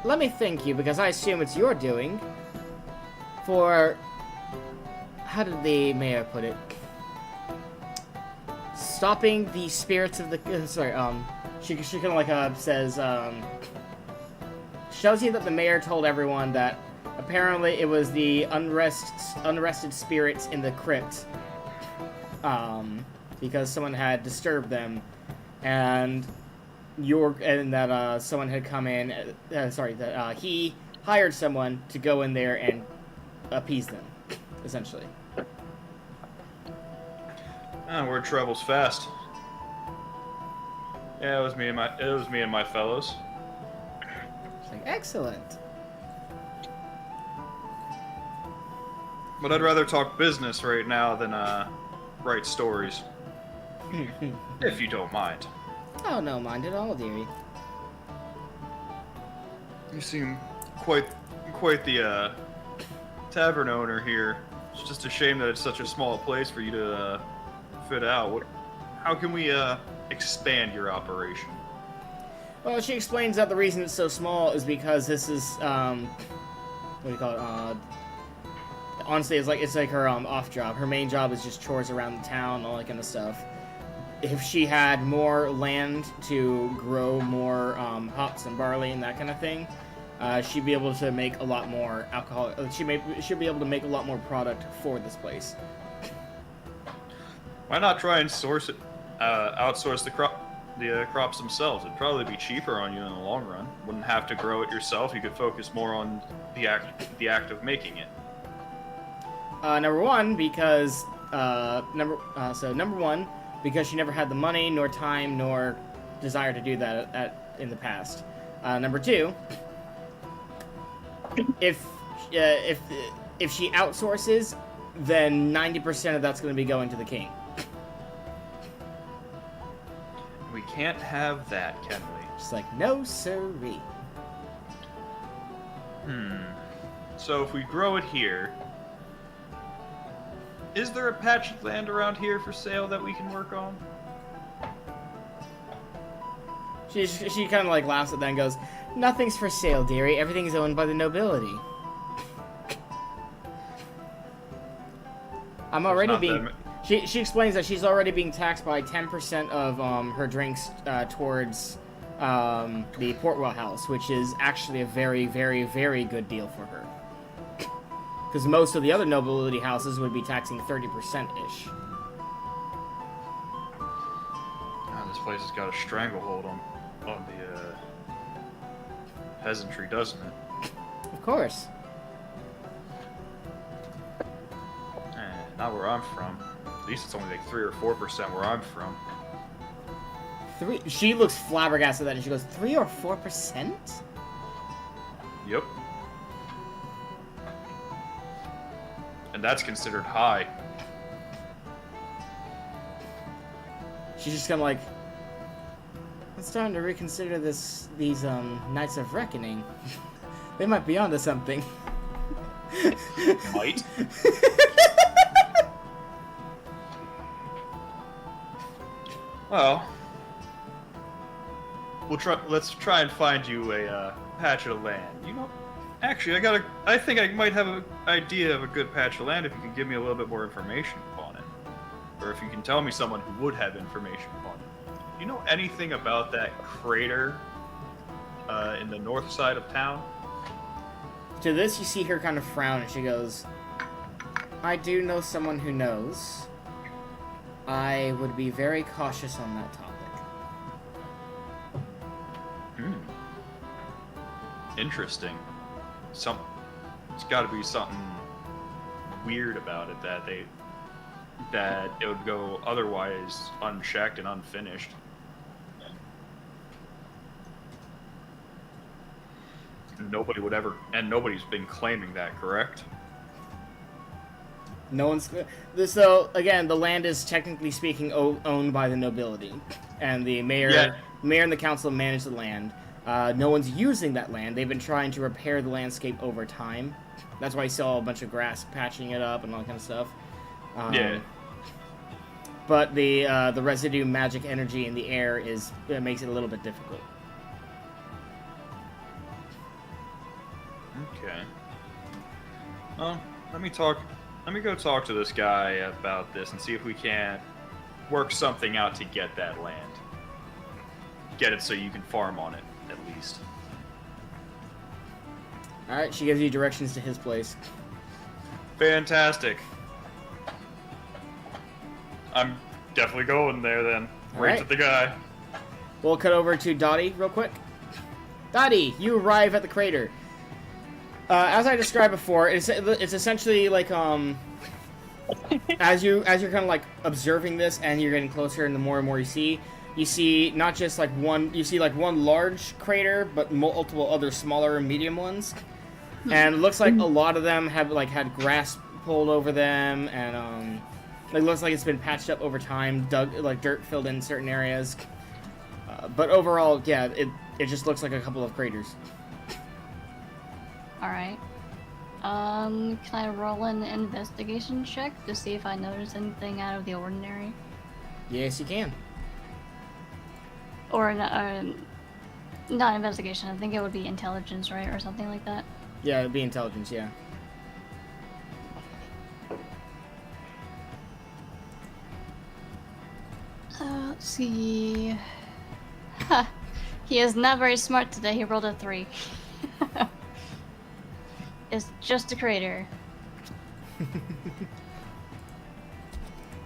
Let me thank you because I assume it's your doing for, how did the mayor put it? Stopping the spirits of the, she kind of like says, shows you that the mayor told everyone that apparently it was the unrested spirits in the crypt, because someone had disturbed them, and that someone had come in, that he hired someone to go in there and appease them, essentially. Word travels fast. Yeah, it was me and my fellows. It's like, excellent. But I'd rather talk business right now than write stories. If you don't mind. Oh, no, mind at all, dearie. You seem quite the tavern owner here. It's just a shame that it's such a small place for you to fit out. How can we expand your operation? Well, she explains that the reason it's so small is because this is what do you call it? Honestly, it's like her off job. Her main job is just chores around the town, all that kind of stuff. If she had more land to grow more hops and barley and that kind of thing, she'd be able to make a lot more alcohol. She'd be able to make a lot more product for this place. Why not try and outsource the crops themselves? It'd probably be cheaper on you in the long run. Wouldn't have to grow it yourself. You could focus more on the act of making it. Number one, because because she never had the money, nor time, nor desire to do that in the past. Number two, if she outsources, then 90% of that's going to be going to the king. We can't have that, can we? Just like, no sirree. So if we grow it here, is there a patch of land around here for sale that we can work on? She kind of like laughs at that and goes, "Nothing's for sale, dearie. Everything's owned by the nobility." I'm already being... She explains that she's already being taxed by 10% of her drinks towards the Portwell house, which is actually a very, very, very good deal for her. Because most of the other nobility houses would be taxing 30%-ish. This place has got a stranglehold on the peasantry, doesn't it? Of course. Not where I'm from. At least it's only like 3 or 4% where I'm from. She looks flabbergasted at that and she goes, 3 or 4%? Yep. And that's considered high. She's just kind of like, It's time to reconsider these Knights of Reckoning. They might be onto something. Might. Well, let's try and find you a patch of land. You know, actually, I think I might have an idea of a good patch of land if you can give me a little bit more information upon it, or if you can tell me someone who would have information upon it. Do you know anything about that crater in the north side of town? To this, you see her kind of frown, and she goes, "I do know someone who knows. I would be very cautious on that topic." Interesting. It's got to be something weird about it that it would go otherwise unchecked and unfinished. Nobody would ever, and nobody's been claiming that, correct? No one's. So again, the land is technically speaking owned by the nobility, and the mayor and the council manage the land. No one's using that land. They've been trying to repair the landscape over time. That's why you saw a bunch of grass patching it up and all that kind of stuff. But the residue magic energy in the air makes it a little bit difficult. Okay. Well, let me go talk to this guy about this and see if we can work something out to get that land. Get it so you can farm on it, at least. Alright, she gives you directions to his place. Fantastic. I'm definitely going there then. Right at the guy. We'll cut over to Dottie real quick. Dottie, you arrive at the crater. As I described before, it's essentially like as you're kind of like observing this and you're getting closer, and the more and more you see not just like one large crater, but multiple other smaller and medium ones, and it looks like a lot of them have like had grass pulled over them, and it looks like it's been patched up over time, dirt filled in certain areas, but overall, yeah, it just looks like a couple of craters. Alright. Can I roll an investigation check to see if I notice anything out of the ordinary? Yes, you can. Or, not investigation, I think it would be intelligence, right? Or something like that? Yeah, it'd be intelligence, yeah. Let's see... Ha! He is not very smart today, he rolled a 3. It's just a crater.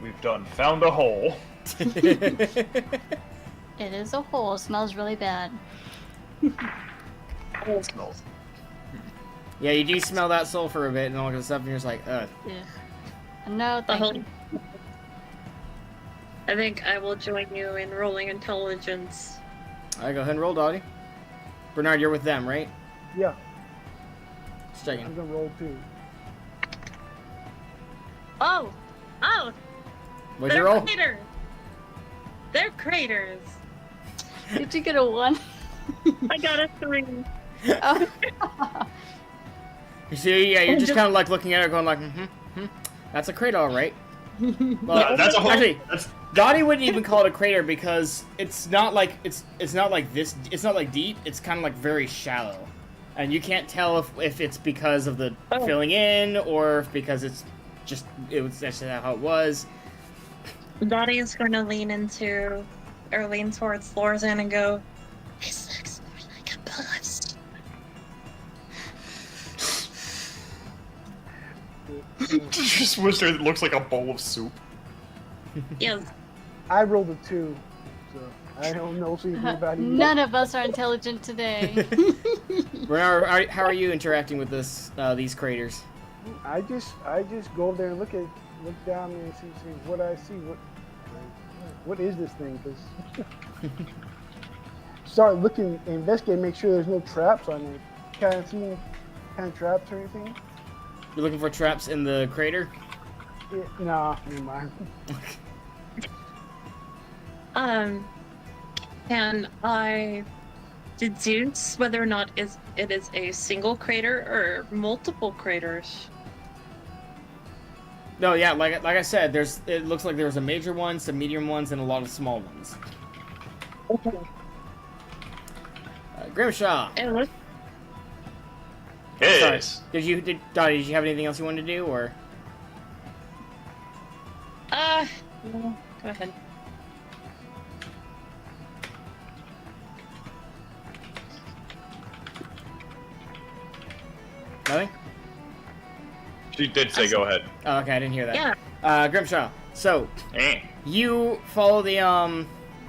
We've found a hole. It is a hole, it smells really bad. Hole smells. Yeah, you do smell that sulfur a bit and all that stuff, and you're just like, ugh. Yeah. No, thank you. I think I will join you in rolling intelligence. Alright, go ahead and roll, Dottie. Bernard, you're with them, right? Yeah, Just checking. I'm gonna roll 2. Oh! What'd They're you roll? craters! They're craters! Did you get a 1? I got a 3. Oh. You see, yeah, you're just kind of like looking at it going like, that's a crater, all right. Well, That's a hole. Actually, Dottie wouldn't even call it a crater because it's not like it's not like this. It's not like deep. It's kind of like very shallow, and you can't tell if it's because of the filling in or if because it was actually how it was. Dottie is going to lean towards Florzan and go, "This looks more like a bust." Just wish it looks like a bowl of soup. Yes. I rolled a 2, so I don't know anything about it. None of us are intelligent today. Bernard, how are you interacting with these craters? I just go over there and look down and see what I see. What is this thing? Cause start looking, investigate, make sure there's no traps on it. Can't see any kind of traps or anything. You're looking for traps in the crater? Yeah, nah, never mind. Can I deduce whether or not it is a single crater or multiple craters? No, yeah, like I said, it looks like there was a major one, some medium ones, and a lot of small ones. Okay. Grimshaw. It looks Yes. Sorry, Dottie, did you have anything else you wanted to do, or? no, go ahead. Nothing? She did say go ahead. Oh, okay, I didn't hear that. Yeah. Grimshaw. So Eh. you follow the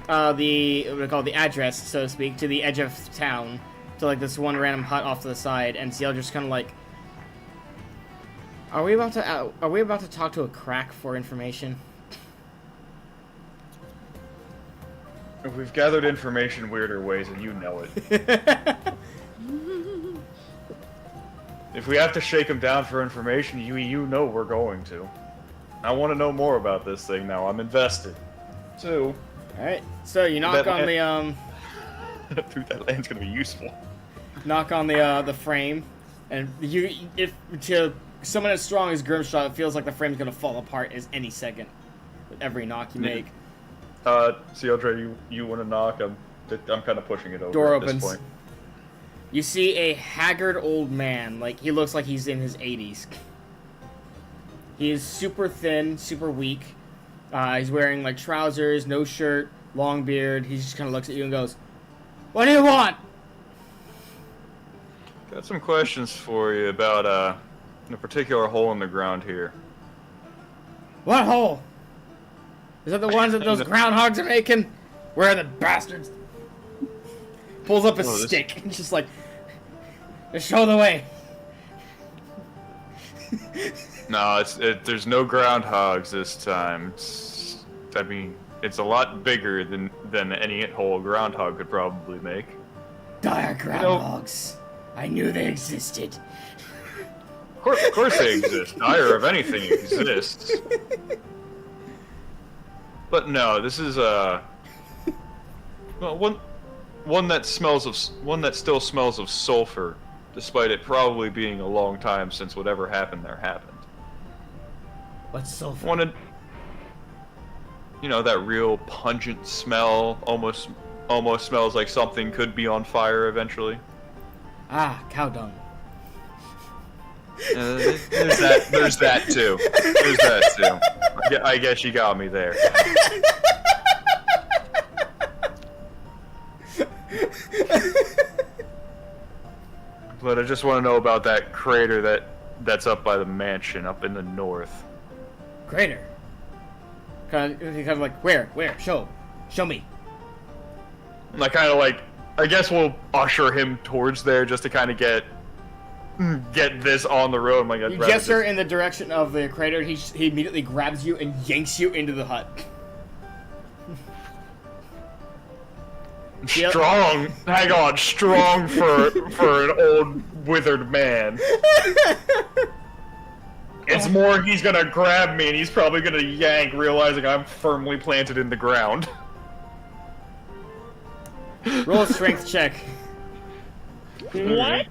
what do you call it, the address, so to speak, to the edge of town, to like this one random hut off to the side, and Ciel just kind of like, are we about to talk to a crack for information? We've gathered information weirder ways, and you know it. If we have to shake him down for information, you know we're going to. I want to know more about this thing now. I'm invested. So, All right. So you knock on the dude, that land's gonna be useful. knock on the frame, and if to someone as strong as Grimshaw, it feels like the frame's gonna fall apart as any second with every knock you make. Ciel, you want to knock? I'm kind of pushing it over. Door at opens. This point. You see a haggard old man, like he looks like he's in his 80s. He is super thin, super weak. He's wearing like trousers, no shirt, long beard. He just kind of looks at you and goes, "What do you want?" Got some questions for you about a particular hole in the ground here. What hole? Is that the ones that those groundhogs are making? Where are the bastards? Pulls up a stick and just like, just show the way. No, there's no groundhogs this time. I mean, it's a lot bigger than any hole a groundhog could probably make. Dire groundhogs. I knew they existed. Of course they exist. Dire of anything exists. But no, this is well, one that still smells of sulfur, despite it probably being a long time since whatever happened there happened. What's sulfur? That real pungent smell, almost smells like something could be on fire eventually. Ah, cow dung. There's that too. I guess you got me there. But I just want to know about that crater that's up by the mansion, up in the north. Crater. Kind of like, where? Show me. I kind of like, I guess we'll usher him towards there just to kind of get this on the road. Like, You gesture in the direction of the crater. He immediately grabs you and yanks you into the hut. Strong. Hang on, strong for an old withered man. It's more he's gonna grab me and he's probably gonna yank, realizing I'm firmly planted in the ground. Roll a strength check. What?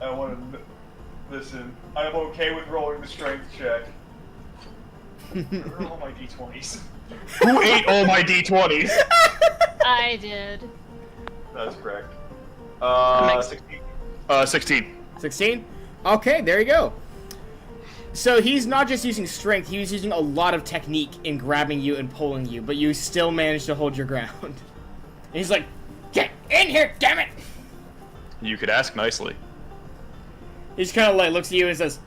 I want to listen. I'm okay with rolling the strength check. Where are all my d20s? Who ate all my d20s? I did. That's correct. 16. 16. 16? Okay, there you go. So he's not just using strength, he was using a lot of technique in grabbing you and pulling you, but you still managed to hold your ground. And he's like, "Get in here, damn it!" You could ask nicely. He just kind of like looks at you and says,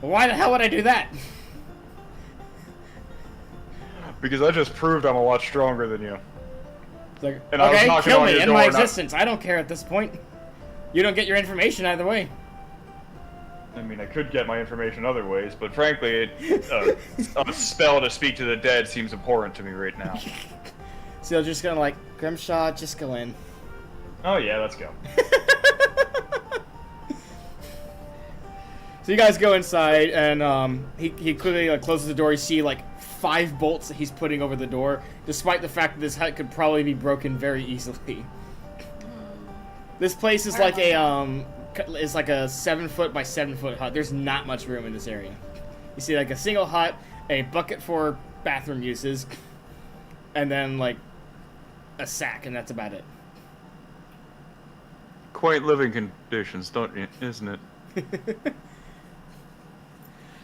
"Well, why the hell would I do that?" Because I just proved I'm a lot stronger than you. It's like, And I was okay, knocking kill on me, your end my door, not- existence. I don't care at this point. You don't get your information either way. I mean, I could get my information other ways, but frankly, a spell to speak to the dead seems abhorrent to me right now. So you're just gonna like, Grimshaw, just go in. Oh yeah, let's go. So you guys go inside, and he clearly like closes the door. You see like 5 bolts that he's putting over the door, despite the fact that this hut could probably be broken very easily. This place is like a 7-foot by 7-foot hut. There's not much room in this area. You see like a single hut, a bucket for bathroom uses, and then like a sack, and that's about it. Quite living conditions, isn't it?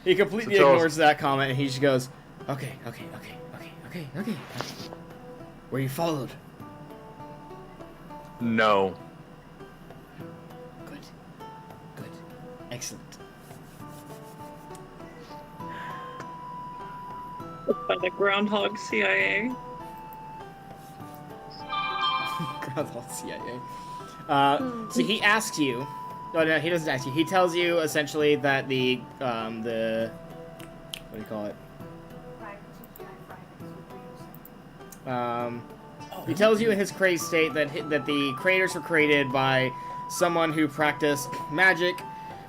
He completely ignores that comment, and he just goes, okay. Were you followed? No. Good. Excellent. By the Groundhog CIA. Groundhog CIA. So he asks you. No, he doesn't ask you. He tells you essentially that the what do you call it? He tells you in his crazed state that the craters were created by someone who practiced magic,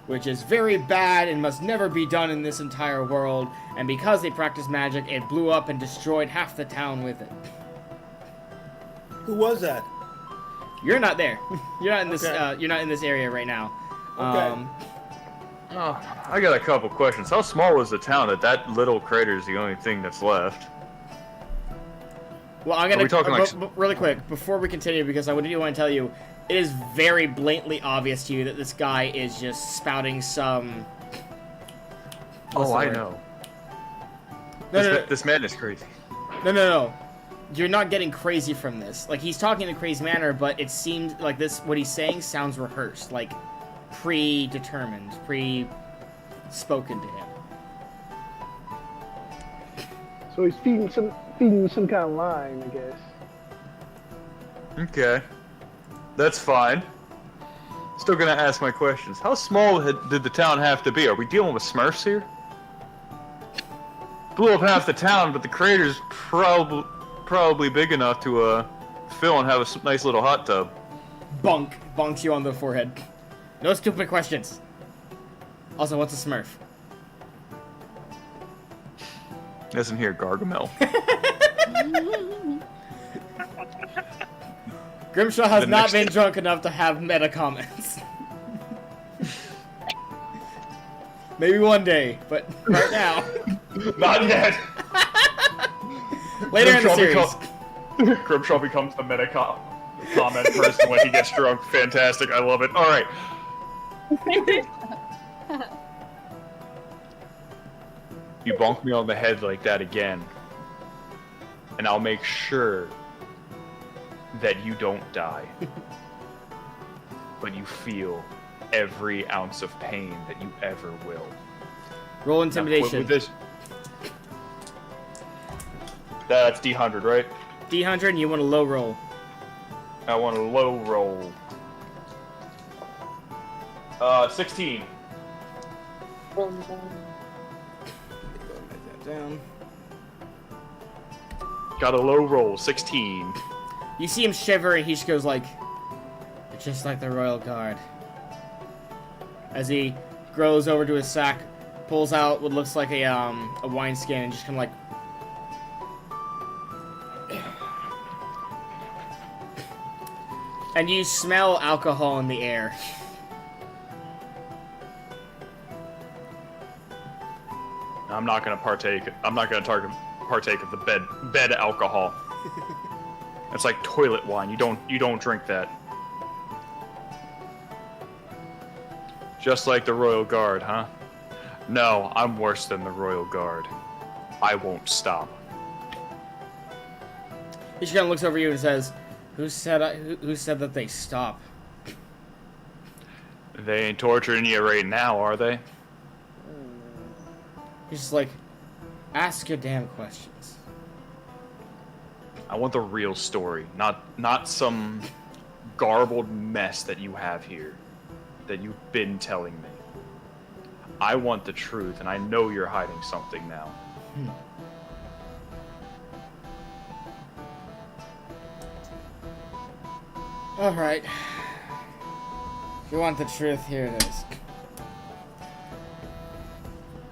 which is very bad and must never be done in this entire world. And because they practiced magic, it blew up and destroyed half the town with it. Who was that? You're not there. You're not in this. Okay. You're not in this area right now. Okay. I got a couple questions. How small was the town that little crater is the only thing that's left? Well, I'm gonna Are we talking like... really quick before we continue, because I do want to tell you, it is very blatantly obvious to you that this guy is just spouting some. Oh, I know. This man is crazy. No. You're not getting crazy from this. Like, he's talking in a crazy manner, but it seems like what he's saying sounds rehearsed, like predetermined, pre-spoken to him. So he's feeding some kind of line, I guess. Okay. That's fine. Still gonna ask my questions. How small did the town have to be? Are we dealing with Smurfs here? Blew up half the town, but the crater's probably big enough to fill and have a nice little hot tub. Bonks you on the forehead. No stupid questions. Also, what's a Smurf? Isn't here Gargamel? Grimshaw has not been drunk enough to have meta comments. Maybe one day, but right now. Not yet. Later in the series. Grimshaw becomes the meta comment person when he gets drunk. Fantastic. I love it. All right. You bonk me on the head like that again, and I'll make sure that you don't die. But you feel every ounce of pain that you ever will. Roll intimidation. With this, that's D100, right? D100, and you want a low roll. I want a low roll. 16. Down. Got a low roll, 16. You see him shiver, and he just goes like, "It's just like the Royal Guard." As he goes over to his sack, pulls out what looks like a wineskin, and just kind of like. And you smell alcohol in the air. I'm not gonna partake. I'm not gonna partake of the bed alcohol. It's like toilet wine. You don't drink that. Just like the Royal Guard, huh? No, I'm worse than the Royal Guard. I won't stop. He just kind of looks over you and says, "Who said that they stop?" They ain't torturing you right now, are they? He's just like, "Ask your damn questions." I want the real story, not some garbled mess that you have here, that you've been telling me. I want the truth, and I know you're hiding something now. All right. If you want the truth, here it is.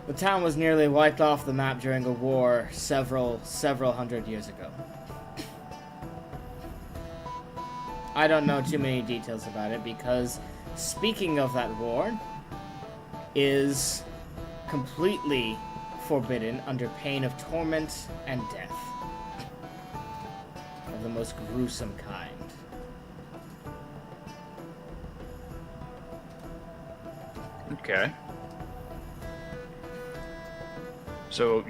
The The town was nearly wiped off the map during a war several hundred years ago. I don't know too many details about it because speaking of that war is completely forbidden under pain of torment and death of the most gruesome kind. Okay. So,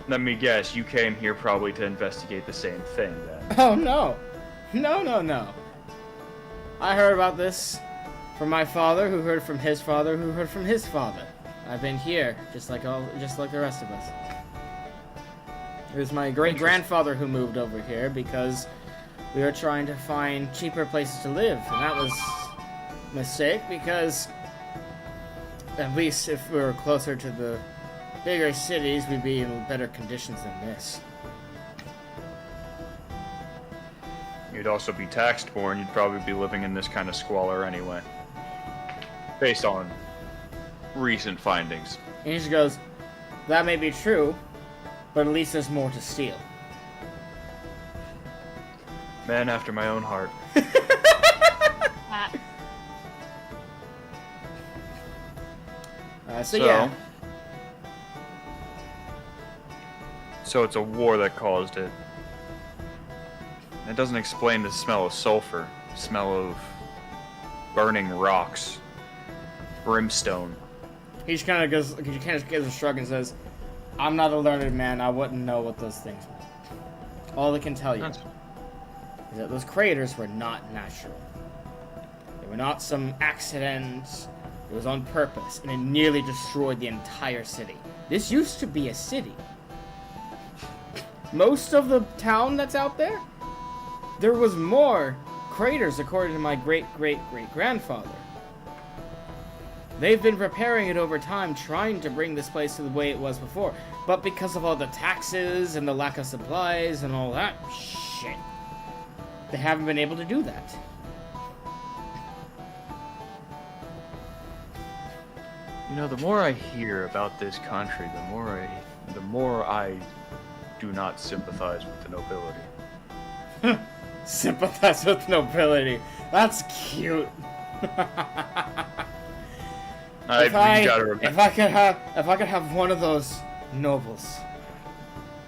let me guess, you came here probably to investigate the same thing, then. Oh, no. No. I heard about this from my father, who heard from his father, who heard from his father. I've been here, just like the rest of us. It was my great-grandfather who moved over here because we were trying to find cheaper places to live, and that was a mistake because at least if we were closer to the bigger cities, we'd be in better conditions than this. You'd also be taxed more, and you'd probably be living in this kind of squalor anyway. Based on recent findings. And he just goes, that may be true, but at least there's more to steal. Man after my own heart. So yeah. So it's a war that caused it. It doesn't explain the smell of sulfur, smell of burning rocks, brimstone. He just kind of gives a shrug and says, I'm not a learned man, I wouldn't know what those things mean. All I can tell you is that those craters were not natural. They were not some accident. It was on purpose, and it nearly destroyed the entire city. This used to be a city. Most of the town that's out there, there was more craters according to my great-great-great-grandfather. They've been repairing it over time, trying to bring this place to the way it was before. But because of all the taxes and the lack of supplies and all that shit, they haven't been able to do that. You know, the more I hear about this country, the more I do not sympathize with the nobility. Sympathize with nobility. That's cute. If I could have one of those nobles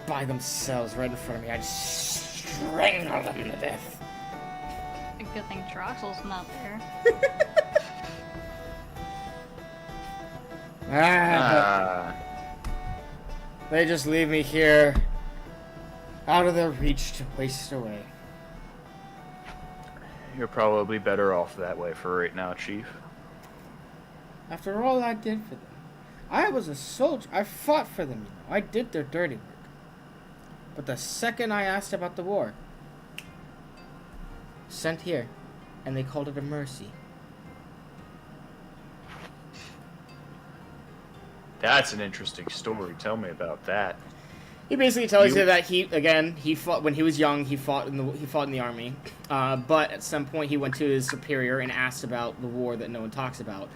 by themselves right in front of me, I'd strangle them to death. A good thing Troxel's not there. They just leave me here, out of their reach to waste away. You're probably better off that way for right now, Chief. After all I did for them, I was a soldier. I fought for them, you know. I did their dirty work. But the second I asked about the war, sent here, and they called it a mercy. That's an interesting story. Tell me about that. He basically tells you that he fought when he was young. He fought in the army, but at some point he went to his superior and asked about the war that no one talks about,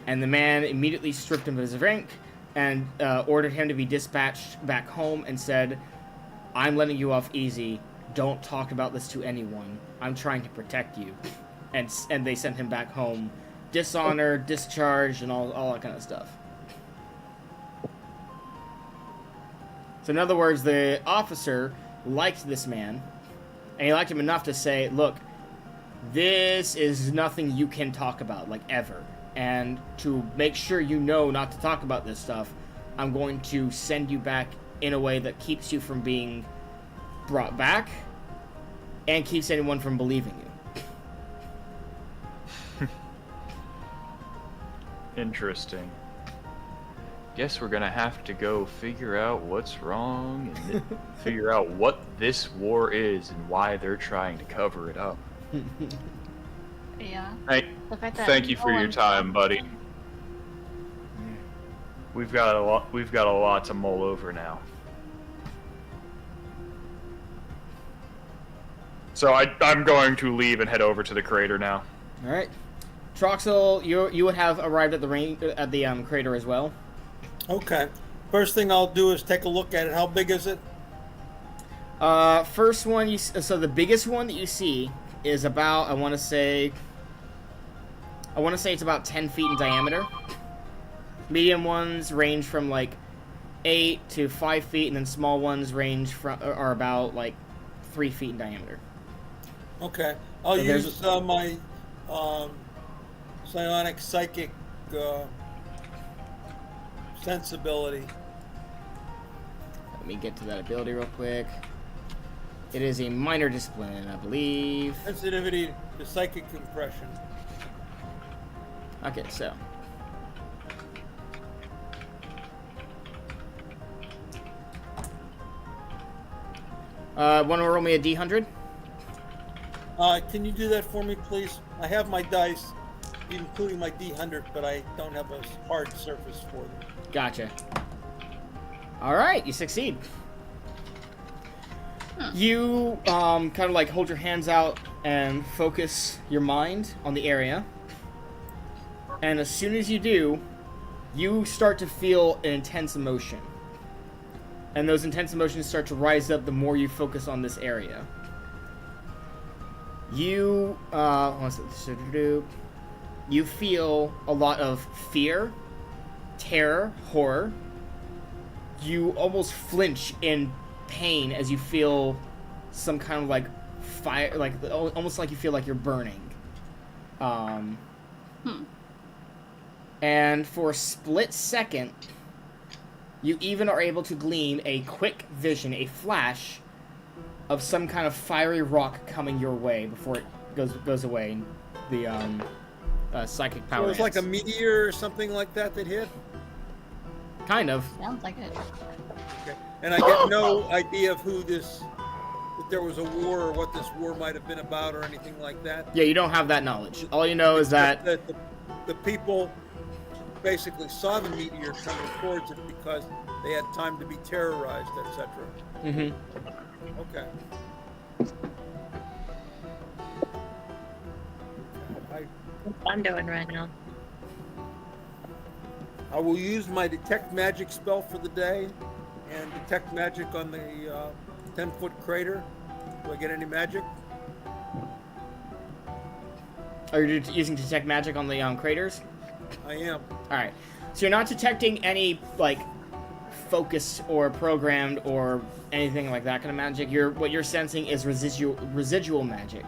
and the man immediately stripped him of his rank and ordered him to be dispatched back home and said, "I'm letting you off easy. Don't talk about this to anyone. I'm trying to protect you," and they sent him back home, dishonored, discharged, and all that kind of stuff. So in other words, the officer liked this man, and he liked him enough to say, look, this is nothing you can talk about, like, ever. And to make sure you know not to talk about this stuff, I'm going to send you back in a way that keeps you from being brought back and keeps anyone from believing you. Interesting. Guess we're gonna have to go figure out what's wrong and figure out what this war is and why they're trying to cover it up. Yeah. Thank you for your time, buddy. We've got a lot to mull over now. So I'm going to leave and head over to the crater now. All right, Troxel, you would have arrived at the crater as well. Okay. First thing I'll do is take a look at it. How big is it? First one so the biggest one that you see is about, I want to say it's about 10 feet in diameter. Medium ones range from like 8 to 5 feet, and then small ones are about like 3 feet in diameter. Okay. I'll So use my psionic psychic sensibility. Let me get to that ability real quick. It is a minor discipline, I believe. Sensitivity to psychic compression. Okay, so. Want to roll me a D100? Can you do that for me, please? I have my dice, including my D100, but I don't have a hard surface for them. Gotcha. Alright, you succeed. You kind of like hold your hands out and focus your mind on the area. And as soon as you do, you start to feel an intense emotion. And those intense emotions start to rise up the more you focus on this area. You feel a lot of fear, terror, horror. You almost flinch in pain as you feel some kind of like fire, like almost like you feel like you're burning. And for a split second, you even are able to glean a quick vision, a flash of some kind of fiery rock coming your way before it goes away. The psychic power. So it's like a meteor or something like that hit? Kind of. Sounds like it. Okay. And I get no idea of that there was a war or what this war might have been about or anything like that. Yeah, you don't have that knowledge. All you know is that the people basically saw the meteor coming towards it because they had time to be terrorized, etc. Mm-hmm. Okay. What I'm doing right now. I will use my detect magic spell for the day and detect magic on the 10-foot crater. Do I get any magic? Are you using detect magic on the craters? I am. Alright. So you're not detecting any, like, focused or programmed or anything like that kind of magic. What you're sensing is residual magic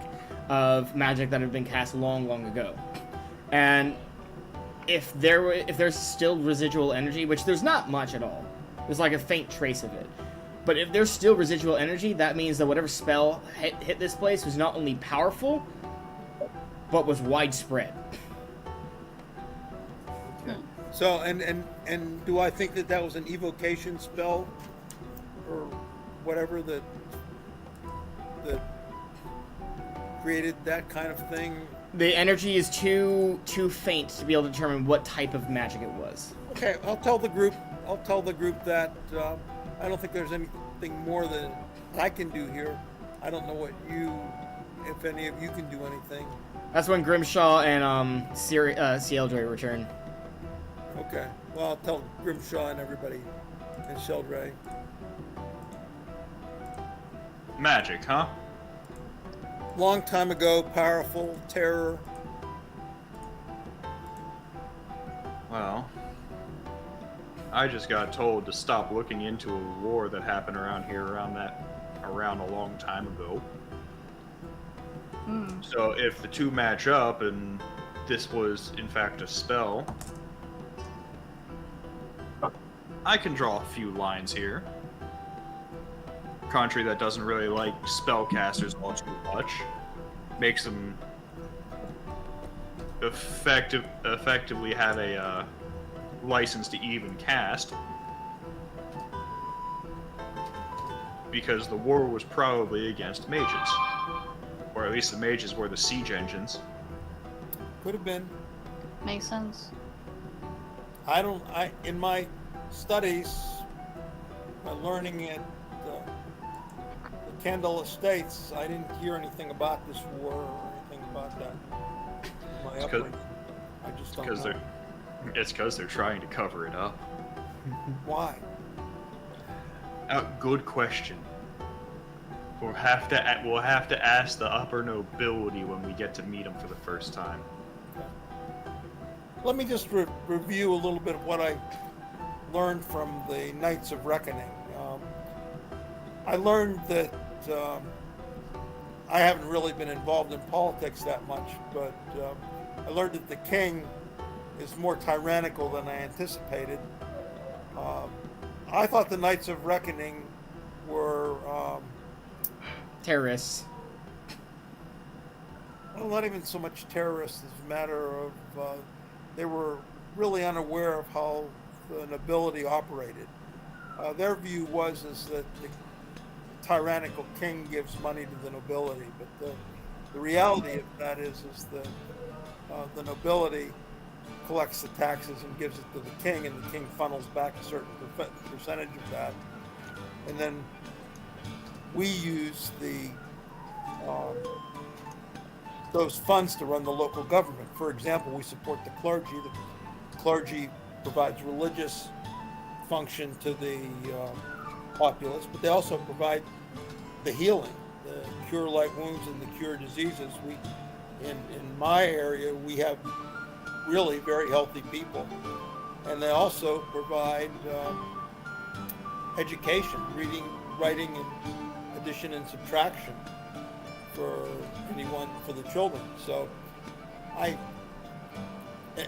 of magic that had been cast long ago. And if there's still residual energy, which there's not much at all. There's like a faint trace of it. But if there's still residual energy, that means that whatever spell hit this place was not only powerful, but was widespread. So, and do I think that was an evocation spell, or whatever that created that kind of thing? The energy is too faint to be able to determine what type of magic it was. Okay, I'll tell the group that I don't think there's anything more that I can do here. I don't know if any of you can do anything. That's when Grimshaw and Cieldre return. Okay. Well, I'll tell Grimshaw and everybody and Sheldray. Magic, huh? Long time ago, powerful, terror. Well, I just got told to stop looking into a war that happened around here around a long time ago. So if the two match up and this was in fact a spell, I can draw a few lines here. Country that doesn't really like spellcasters all too much makes them effectively have a license to even cast, because the war was probably against mages, or at least the mages were the siege engines. Could have been. Makes sense. In my studies, my learning at the Kendall Estates, I didn't hear anything about this war or anything about that. In my upbringing. I just don't know. It's because they're trying to cover it up. Why? Good question. We'll have to ask the upper nobility when we get to meet them for the first time. Let me just review a little bit of what I learned from the Knights of Reckoning. I learned that I haven't really been involved in politics that much, but I learned that the king is more tyrannical than I anticipated. I thought the Knights of Reckoning were Terrorists. well, not even so much terrorists as a matter of they were really unaware of how the nobility operated. Their view was that the tyrannical king gives money to the nobility, but the reality of that is that the nobility collects the taxes and gives it to the king, and the king funnels back a certain percentage of that, and then we use those funds to run the local government. For example, we support the clergy. The clergy provides religious function to the populace, but they also provide the healing, the cure light wounds and the cure diseases. In my area, we have really very healthy people, and they also provide education, reading, writing, and addition and subtraction for the children. So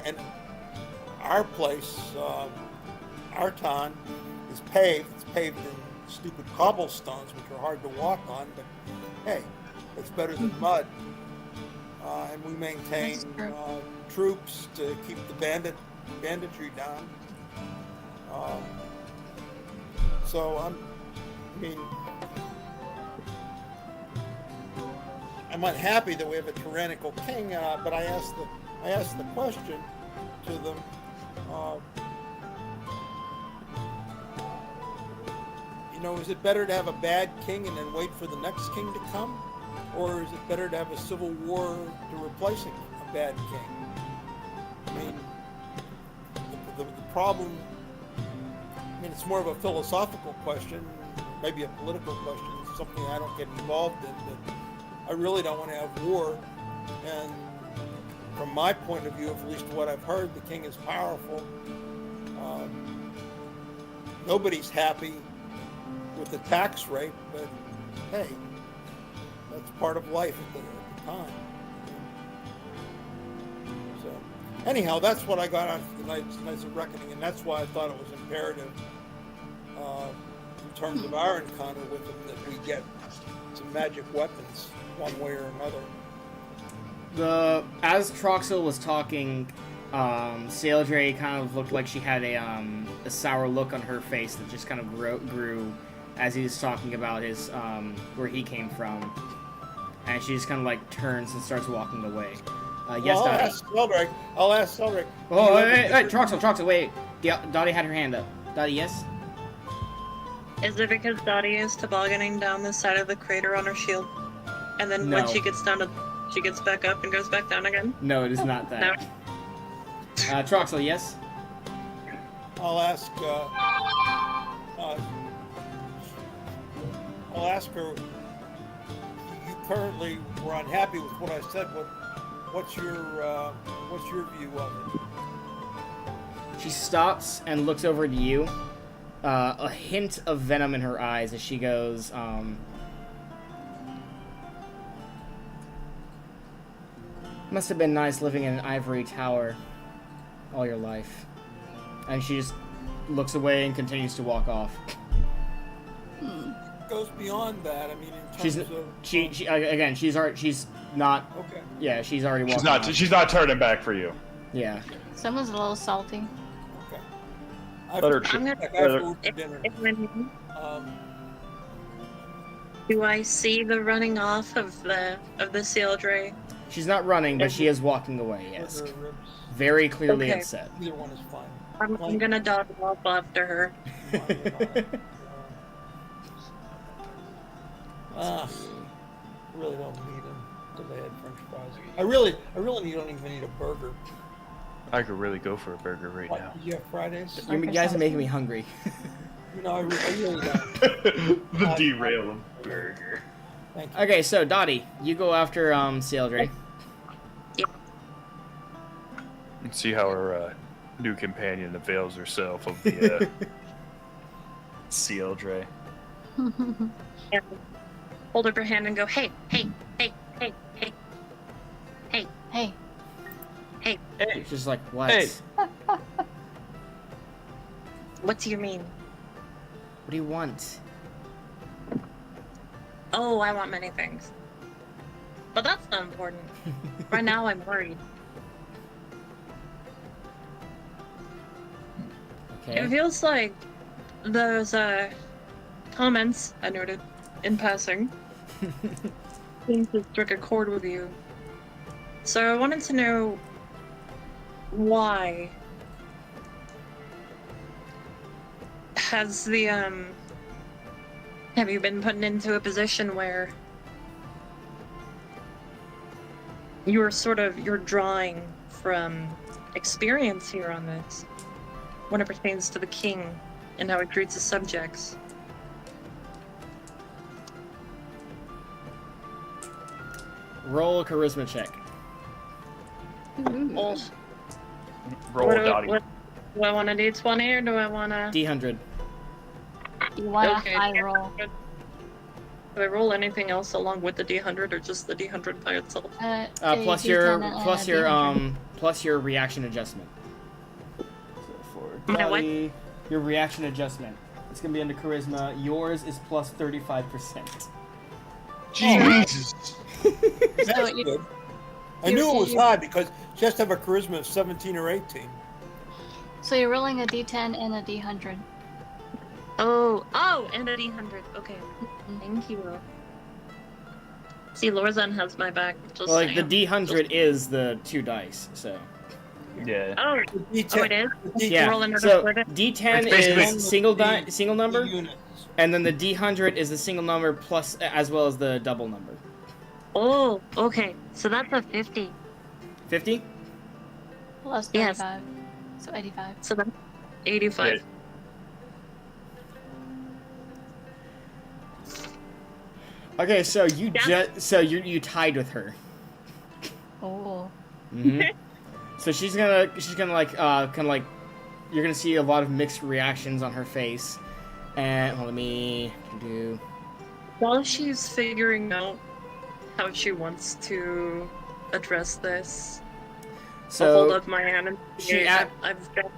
and our place, our town is paved. It's paved in stupid cobblestones, which are hard to walk on, but hey, it's better than mud. And we maintain troops to keep the banditry down. I'm unhappy that we have a tyrannical king, but I asked the question to them. Is it better to have a bad king and then wait for the next king to come? Or is it better to have a civil war to replace a bad king? The problem, it's more of a philosophical question, maybe a political question. It's something I don't get involved in, but I really don't want to have war. And from my point of view, at least what I've heard, the king is powerful. Nobody's happy with the tax rate, but hey, that's part of life at the time. So anyhow, that's what I got out of the Knights of Reckoning, and that's why I thought it was imperative in terms of our encounter with them that we get some magic weapons one way or another. As Troxel was talking, Saildre kind of looked like she had a sour look on her face that just kind of grew as he was talking about his where he came from, and she just kind of like turns and starts walking away. Yes, Dottie. I'll ask Seldrick. Oh, wait, Troxel, wait. Dottie had her hand up. Dottie, yes? Is it because Dottie is tobogganing down the side of the crater on her shield? And then when she gets down she gets back up and goes back down again? No, it is not that. No. Troxel, yes? I'll ask her. You currently were unhappy with what I said. What's your view of it? She stops and looks over to you. A hint of venom in her eyes as she goes, must have been nice living in an ivory tower all your life. And she just looks away and continues to walk off. Goes beyond that. In She's not. Okay. Yeah, she's already walking off. She's not turning back for you. Yeah. Someone's a little salty. Okay. Do I see the running off of the Saildre? She's not running, but she is walking away, yes. Very clearly upset. Either one is fine. I'm gonna dodge off after her. Really don't need them because I had French fries. I really don't even need a burger. I could really go for a burger right now. What, you have Fridays? You guys are making me hungry. You know, I really don't. The derail of burger. Thank you. Okay, so Dottie, you go after Sealdre. And see how our new companion avails herself of the Sealdre. And hold up her hand and go, hey, hey, hey, hey, hey, hey, Hey, hey. Hey, She's like, what? Hey. What do you mean? What do you want? Oh, I want many things. But that's not important. Right now, I'm worried. Okay. It feels like those comments I noted in passing seem to strike a chord with you. So I wanted to know why has the have you been put into a position where you're drawing from experience here on this when it pertains to the king and how he treats his subjects? Roll a charisma check. Oh, roll what Dottie. do I want to do 20 or do I want to? D100. you want Okay. a high roll. Do I roll anything else along with the D100 or just the D100 by itself? A Plus D10 your and a plus your D100. plus your reaction adjustment. So for My what? Dottie, your reaction adjustment. It's gonna be under charisma. Yours is plus 35%. Jesus. That's you- good. I knew it was high because she has to have a charisma of 17 or 18. So you're rolling a D10 and a D100. Oh, and a D100. Okay, thank you. See, Lorzan has my back. Just Well, like the saying. D100 is the 2 dice, so. Yeah. Oh, D10, it is? Yeah. Roll another So quarter? D10 It's basically- is single number, units. and then the D100 is the single number plus as well as the double number. Oh, okay. So that's a 50. 50? Plus Yes. 35. So 85. So that's 85. Yeah. Okay, so you Yeah. you tied with her. Oh. hmm So she's gonna like kind of like you're gonna see a lot of mixed reactions on her face, and let me do. While she's figuring out how she wants to address this, I'll hold So up my hand and she say, a- I've got.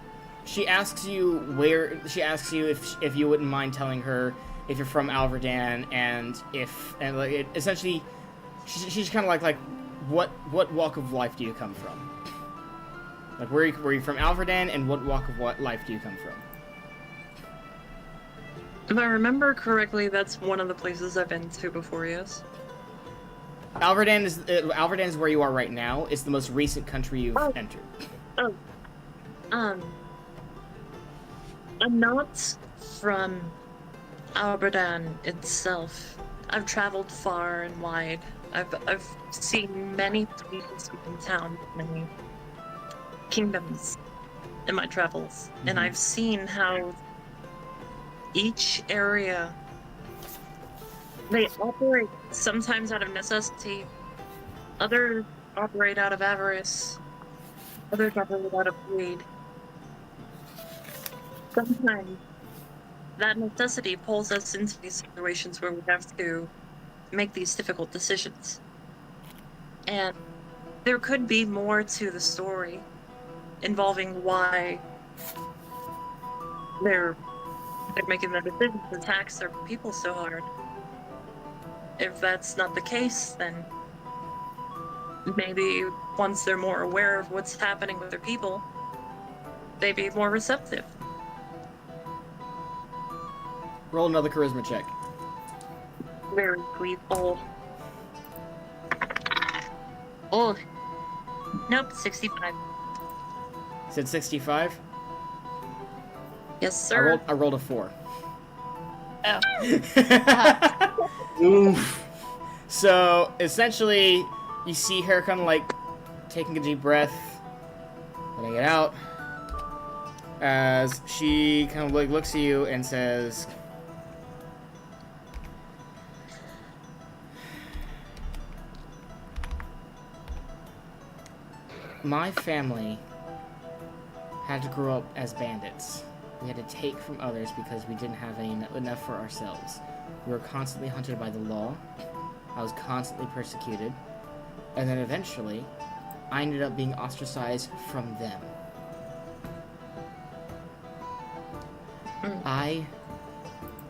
she asks you where. She asks you if you wouldn't mind telling her if you're from Alverdan and like it, essentially, she's kind of like what walk of life do you come from? Like where you from Alverdan and what walk of life do you come from? If I remember correctly, that's one of the places I've been to before, yes? Alverdan is where you are right now. It's the most recent country you've entered. Oh. I'm not from Alberdan itself. I've traveled far and wide. I've seen many places in town, many kingdoms in my travels, and I've seen how each area they operate sometimes out of necessity, others operate out of avarice, others operate out of greed. Sometimes that necessity pulls us into these situations where we have to make these difficult decisions. And there could be more to the story involving why they're making the decision to tax their people so hard. If that's not the case, then maybe once they're more aware of what's happening with their people, they'd be more receptive. Roll another charisma check. Very sweet. Oh. Nope, 65. Said 65. Yes, sir. I rolled a 4. Oh. Oof. So essentially, you see her kind of like taking a deep breath, letting it out. As she kind of like looks at you and says, my family had to grow up as bandits. We had to take from others because we didn't have enough for ourselves. We were constantly hunted by the law. I was constantly persecuted. And then eventually, I ended up being ostracized from them. I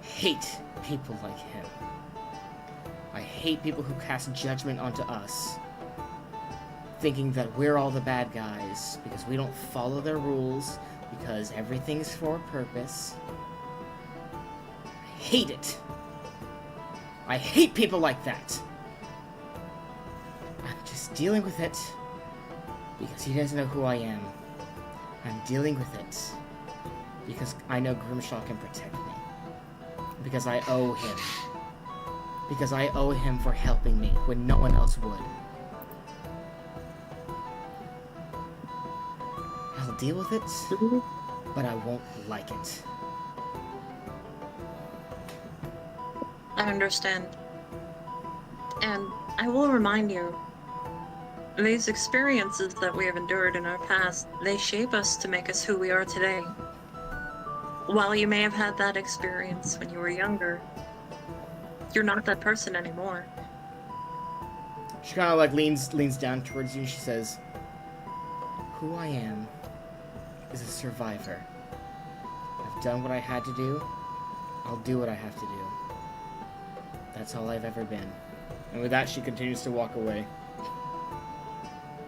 hate people like him. I hate people who cast judgment onto us, thinking that we're all the bad guys because we don't follow their rules, because everything's for a purpose. I hate it. I hate people like that. I'm just dealing with it because he doesn't know who I am. I'm dealing with it because I know Grimshaw can protect me. Because I owe him. Because I owe him for helping me when no one else would. I'll deal with it, but I won't like it. I understand. And I will remind you, these experiences that we have endured in our past, they shape us to make us who we are today. While you may have had that experience when you were younger, you're not that person anymore. She kind of like leans down towards you and she says, who I am is a survivor. I've done what I had to do. I'll do what I have to do. That's all I've ever been. And with that, she continues to walk away.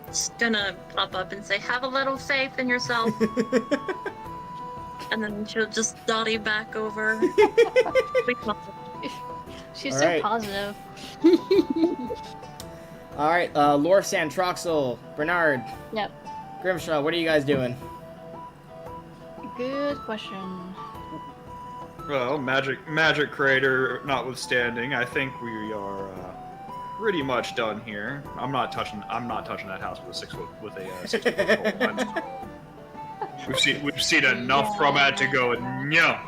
Just gonna pop up and say, have a little faith in yourself. And then she'll just dotty back over. She's All so right. positive. Alright, Lorsan, Troxel, Bernard, Yep. Grimshaw, what are you guys doing? Good question. Well, magic crater notwithstanding, I think we are pretty much done here. I'm not touching that house with a 6 foot pole. We've seen enough from it to go no.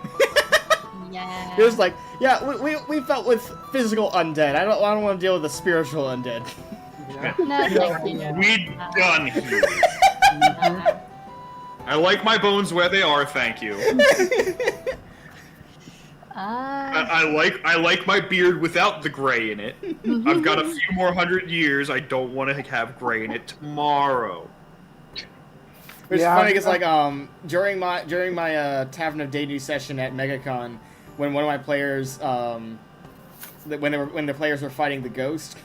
Yeah. It was like, yeah, we felt with physical undead. I don't want to deal with the spiritual undead. No, thank you. We done here. I like my bones where they are, thank you. I like my beard without the gray in it. I've got a few more 100 years. I don't want to have gray in it tomorrow. Which is funny because like during my Tavern of Deity session at MegaCon, when one of my players when the players were fighting the ghost,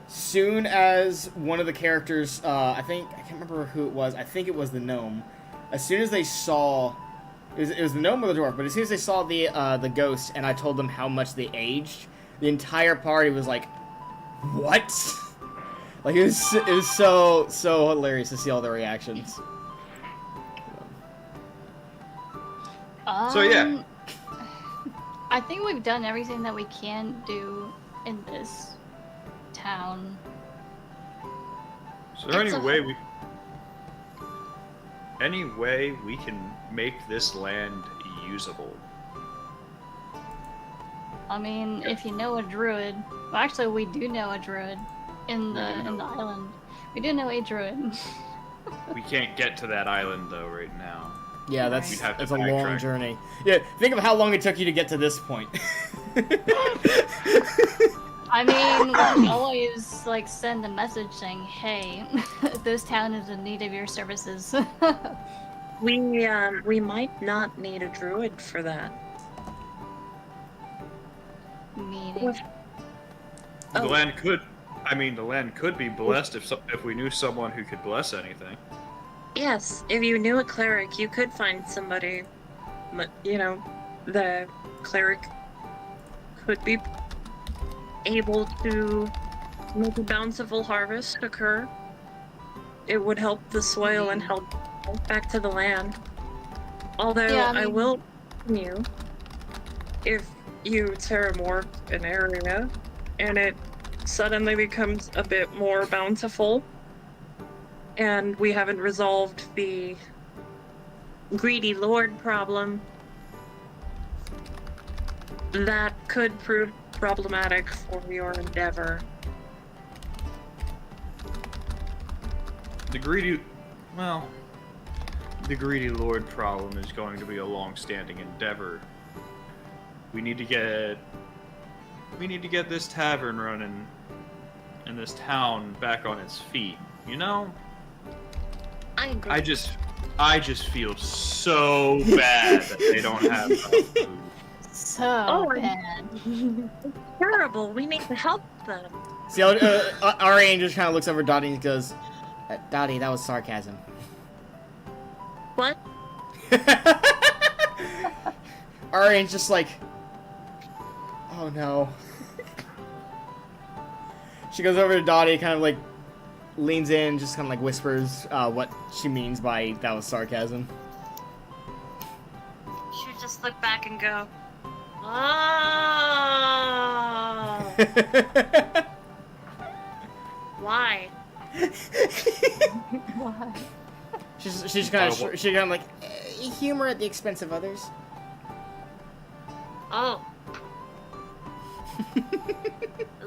soon as one of the characters I can't remember who it was. I think it was the gnome. As soon as they saw it was the gnome or the dwarf, but as soon as they saw the ghost and I told them how much they aged, the entire party was like, "What?" Like it was so hilarious to see all their reactions. So yeah. I think we've done everything that we can do in this town. Is there any way we can make this land usable? I mean, if you know a druid, well, actually, we do know a druid in the island. We do know a druid. We can't get to that island though right now. Yeah, We'd have to that's a long backtrack. journey. Yeah, think of how long it took you to get to this point. I mean, we can always like send a message saying, "Hey, this town is in need of your services." We might not need a druid for that. Meaning, The land could be blessed if we knew someone who could bless anything. Yes, if you knew a cleric, you could find somebody, but, the cleric could be able to make a bountiful harvest occur. It would help the soil and help back to the land. Although, Yeah, I I mean- will warn you, if you terramorph an area and it suddenly becomes a bit more bountiful, and we haven't resolved the greedy lord problem, that could prove problematic for your endeavor. The greedy lord problem is going to be a long-standing endeavor. We need to get this tavern running and this town back on its feet. You know? I agree. I just feel so bad that they don't have enough food. So bad. It's terrible. We need to help them. See, Ariane just kind of looks over at Dottie and goes, Dottie, that was sarcasm. What? Ariane's just like, oh no. She goes over to Dottie, kind of like leans in, just kind of like whispers what she means by that was sarcasm. She would just look back and go, oh. Why? Why? She's kind of like humor at the expense of others. Oh.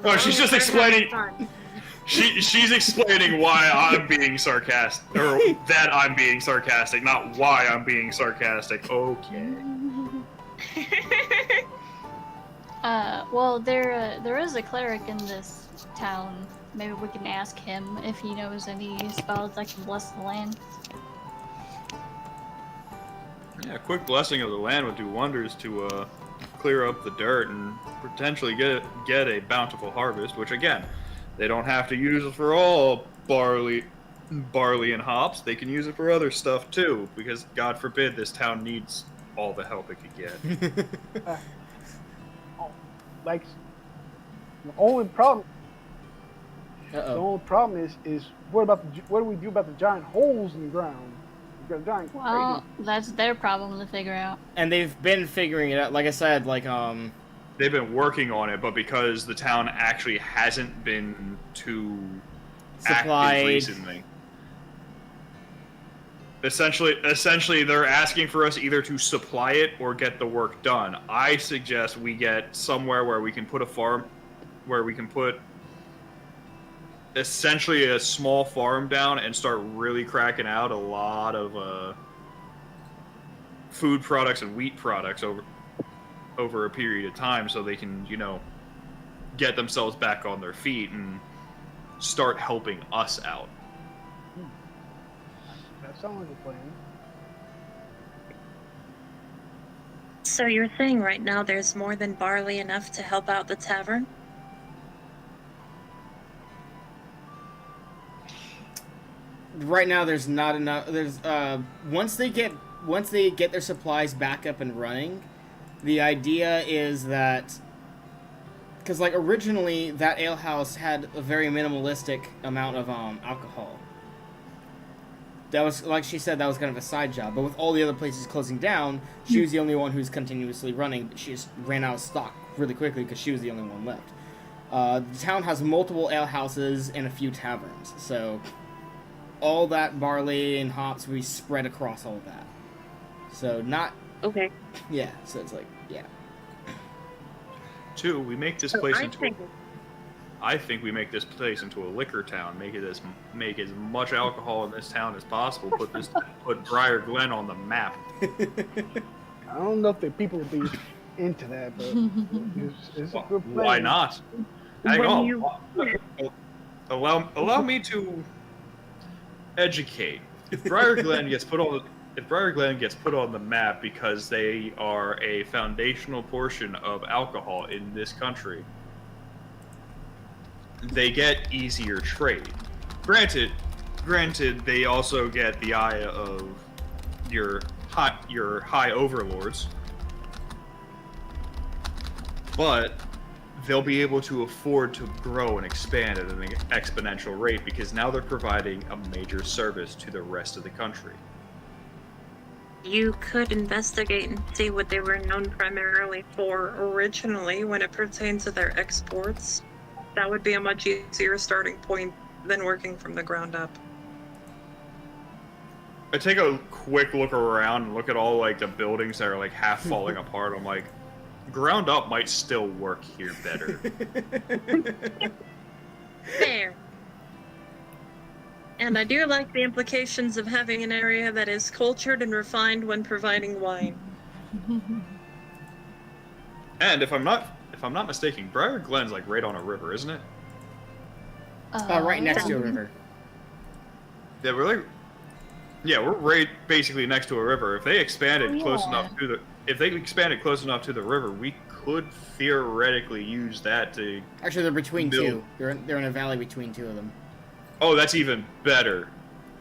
Oh, she's just explaining. She's explaining why I'm being sarcastic, or that I'm being sarcastic, not why I'm being sarcastic. Okay. Well, there is a cleric in this town. Maybe we can ask him if he knows any spells that can bless the land. Yeah, a quick blessing of the land would do wonders to clear up the dirt and potentially get a bountiful harvest, which again, they don't have to use it for all barley and hops. They can use it for other stuff too, because God forbid this town needs all the help it could get. Like, the only problem. Uh-oh. The only problem is what do we do about the giant holes in the ground? We've got a giant Well, crater. that's their problem to figure out. And they've been figuring it out. Like I said, like They've been working on it, but because the town actually hasn't been too supplied active recently. Essentially, they're asking for us either to supply it or get the work done. I suggest we get somewhere where we can put a farm, where we can put essentially a small farm down and start really cracking out a lot of food products and wheat products over a period of time, so they can, you know, get themselves back on their feet and start helping us out. That sounds like a plan. So you're saying right now there's more than barley enough to help out the tavern? right now there's not enough. There's once they get their supplies back up and running, the idea is that, because like originally that alehouse had a very minimalistic amount of alcohol. That was, like she said, that was kind of a side job. But with all the other places closing down, she was the only one who's continuously running. She just ran out of stock really quickly because she was the only one left. The town has multiple alehouses and a few taverns, so all that barley and hops we spread across all of that. So not... Okay. Yeah, so it's like, yeah. Two, we make this place into... I think we make this place into a liquor town. Make as much alcohol in this town as possible. Put Briar Glen on the map. I don't know if the people would be into that, but it's a good plan. Why not? Hang on. Allow me to educate. If Briar Glen gets put on the map because they are a foundational portion of alcohol in this country, they get easier trade. Granted, they also get the eye of your high overlords, but they'll be able to afford to grow and expand at an exponential rate because now they're providing a major service to the rest of the country. You could investigate and see what they were known primarily for originally when it pertains to their exports. That would be a much easier starting point than working from the ground up. I take a quick look around and look at all like the buildings that are like half falling apart. I'm like, ground up might still work here better. Fair. And I do like the implications of having an area that is cultured and refined when providing wine. And if I'm not mistaken, Briar Glen's like right on a river, isn't it? Right next to a river. Yeah, we're right basically next to a river. If they expanded close enough to the river, we could theoretically use that to. Actually, they're between two. They're in a valley between two of them. Oh, that's even better.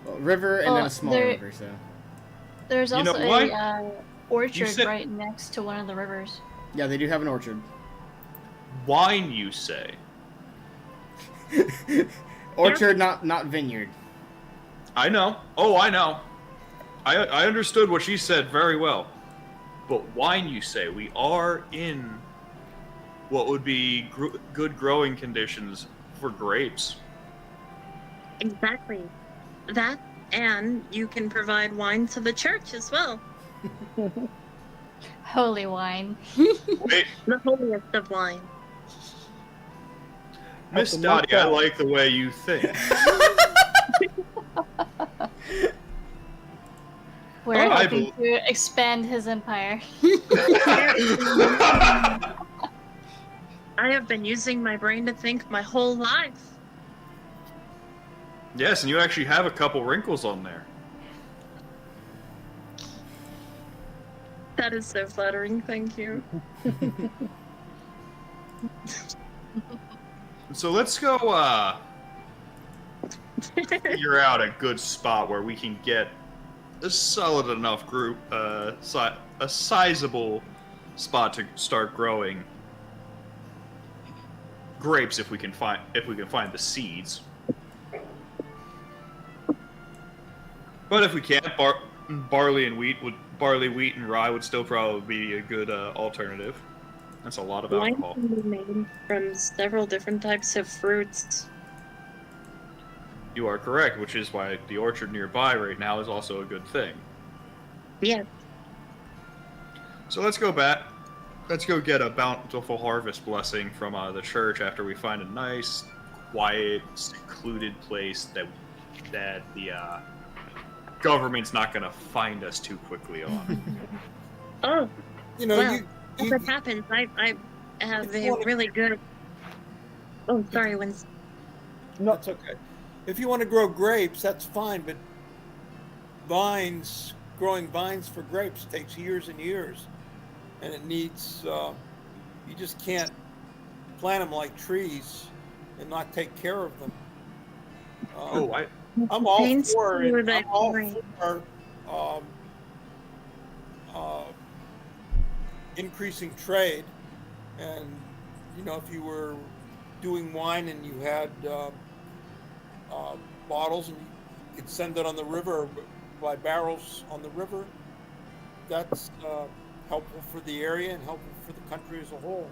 Well, river and then a small river. So. There's You know also what? a orchard said- right next to one of the rivers. Yeah, they do have an orchard. Wine, you say? Orchard, not vineyard. I know. Oh, I know. I understood what she said very well. But wine, you say? We are in what would be good growing conditions for grapes. Exactly. That, and you can provide wine to the church as well. Holy wine. Wait, The holiest of wine. Miss the Dottie, I motel. like the way you think. We're I hoping to expand his empire. I have been using my brain to think my whole life. Yes, and you actually have a couple wrinkles on there. That is so flattering, thank you. So let's go figure out a good spot where we can get a solid enough group, a sizable spot to start growing grapes if we can find the seeds. But if we can't, barley, wheat, and rye would still probably be a good alternative. That's a lot of Wine alcohol. can be made from several different types of fruits. You are correct, which is why the orchard nearby right now is also a good thing. Yes. So let's go back. Let's go get a bountiful harvest blessing from the church after we find a nice, quiet, secluded place that the government's not going to find us too quickly on. Oh, You know, well, you if it happens, I have a really good... Oh, sorry, Winston. No, it's okay. If you want to grow grapes, that's fine, but growing vines for grapes takes years and years, and it needs. You just can't plant them like trees and not take care of them. I'm all Paints for it. through the I'm all green. for increasing trade, and you know, if you were doing wine and you had bottles and you could send it on the river by barrels on the river, that's helpful for the area and helpful for the country as a whole.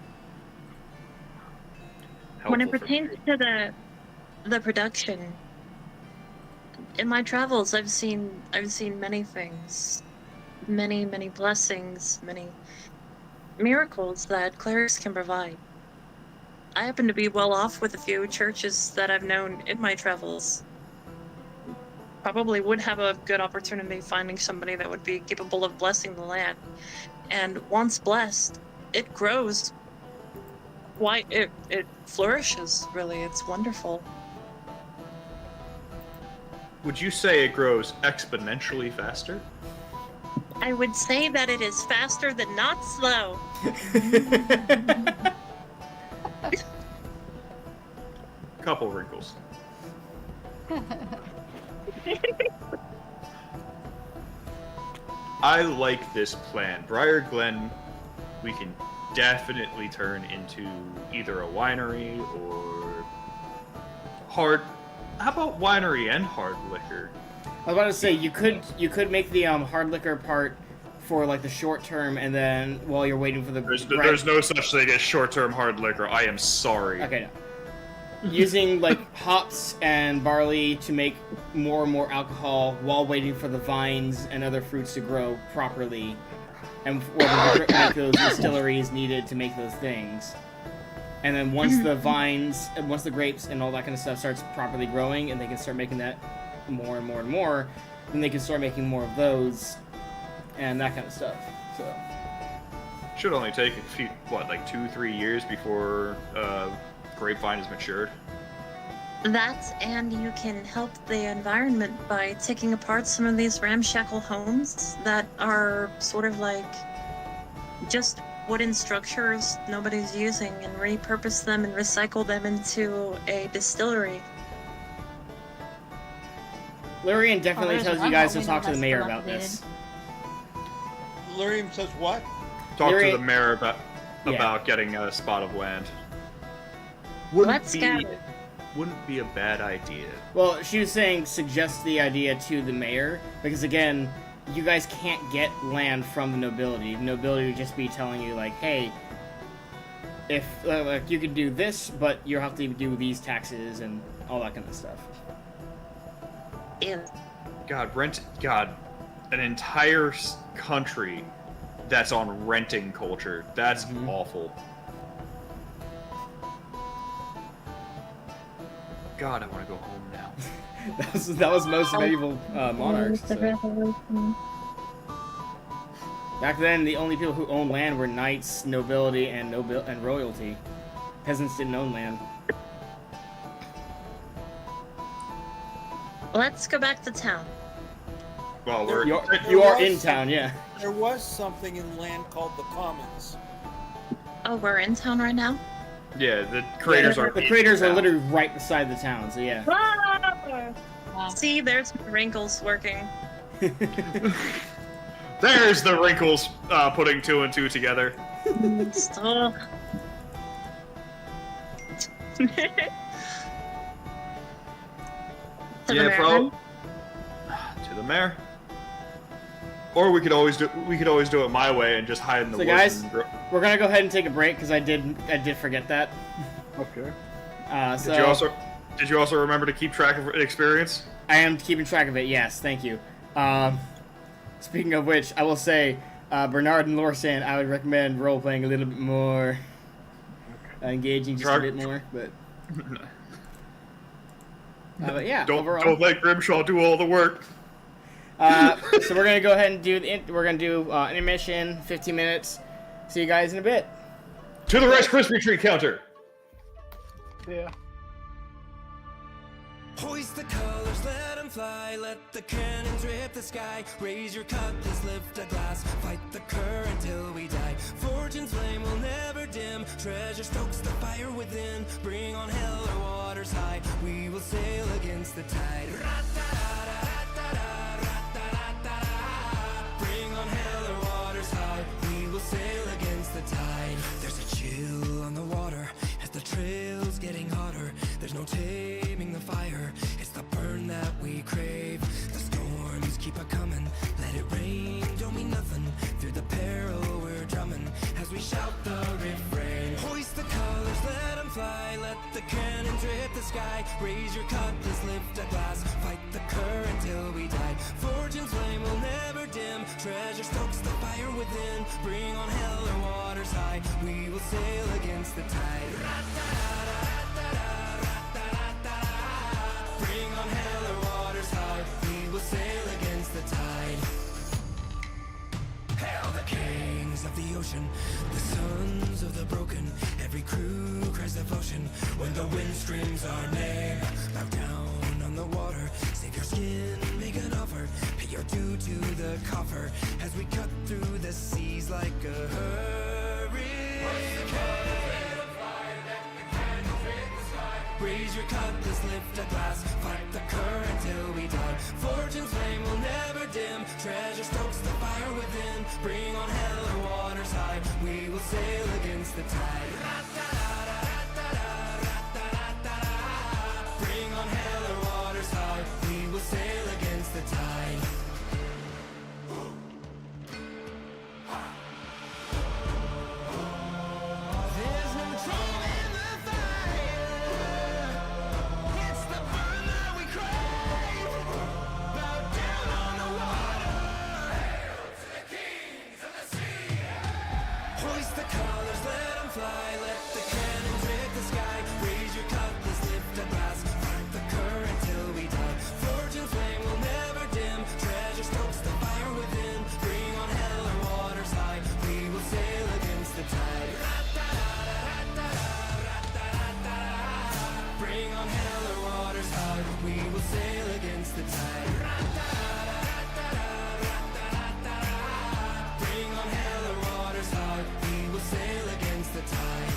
When it Helpful for pertains trade. to the production, in my travels, I've seen many things, many blessings, many miracles that clerics can provide. I happen to be well off with a few churches that I've known in my travels. Probably would have a good opportunity finding somebody that would be capable of blessing the land. And once blessed, it grows. Why it flourishes, really. It's wonderful. Would you say it grows exponentially faster? I would say that it is faster than not slow. Couple wrinkles. I like this plan. Briar Glen, we can definitely turn into either a winery or hard. How about winery and hard liquor? I was about to say you could make the hard liquor part for like the short term, and then while you're waiting for the There's no such thing as short-term hard liquor. I am sorry. Okay. using like hops and barley to make more and more alcohol while waiting for the vines and other fruits to grow properly, and make those distilleries needed to make those things. And then once the vines, once the grapes and all that kind of stuff starts properly growing, and they can start making that more and more and more, then they can start making more of those and that kind of stuff. So Should only take a few, like 2-3 years before grapevine is matured. That, and you can help the environment by taking apart some of these ramshackle homes that are sort of like just wooden structures nobody's using, and repurpose them and recycle them into a distillery. Lyrian definitely there's tells one you guys that to we know talk to the that's mayor about dilapidated. this. Lyrium says what? Talk Larry- to the mayor about Yeah. getting a spot of land. Let's gather. Wouldn't be a bad idea. Well, she was saying suggest the idea to the mayor, because again, you guys can't get land from the nobility. The nobility would just be telling you, like, hey, if like you could do this, but you'll have to do these taxes and all that kind of stuff. Ew. God, an entire country that's on renting culture. That's awful. God, I want to go home now. that was most medieval monarchs. So. Back then, the only people who owned land were knights, nobility, and royalty. Peasants didn't own land. Let's go back to town. Well, we're You are in town, yeah. There was something in land called the Commons. Oh, we're in town right now? yeah. The craters are. The craters are literally right beside the town, so yeah. See, there's wrinkles working. There's the wrinkles putting 2 and 2 together. Stop. Yeah, bro. To the mayor. Or we could always do it my way and just hide in the So woods. guys, and we're gonna go ahead and take a break because I did forget that. Okay. So did you also remember to keep track of experience? I am keeping track of it. Yes, thank you. Speaking of which, I will say, Bernard and Lorsan, I would recommend role playing a little bit more engaging, just a bit more. But yeah, overall. Don't let Grimshaw do all the work. So we're gonna go ahead and do intermission, 15 minutes. See you guys in a bit. To the Rice Krispie treat counter. Yeah. Hoist the colors, let them fly. Let the cannons rip the sky. Raise your cutlass, lift a glass. Fight the current till we die. Fortune's flame will never dim. Treasure stokes the fire within. Bring on hell or waters high. We will sail against the tide. Bring on hell or waters high. We will sail against the tide. There's a chill on the water as the trail's getting hotter. There's no taming the fire. It's the burn that we crave. The storms keep a coming. Let it rain, don't mean nothing. Through the peril we're drumming as we shout the refrain. Hoist the colors, let them fly. Let the cannons rip the sky. Raise your cutlass, lift a glass. Fight the current till we die. Fortune's flame will never dim. Treasure stokes the fire within. Bring on hell or waters high. We will sail against the tide. Bring on hell or waters high. We will sail against the tide. Hail the kings of the ocean, the sons of the broken. Every crew cries devotion when the wind screams our name. Bow down on the water, save your skin, make an offer. Pay your due to the coffer as we cut through the seas like a hurricane. Raise your cutlass, lift a glass. Fight the current till we die. Fortune's flame will never dim. Treasure stokes the fire within. Bring on hell or waters high. We will sail against the tide. Bring on hell or waters high. We will sail against the tide. There's no shame in the fire. on hell or water's hard, we will sail against the tide. Bring on hell or water's hard, we will sail against the tide.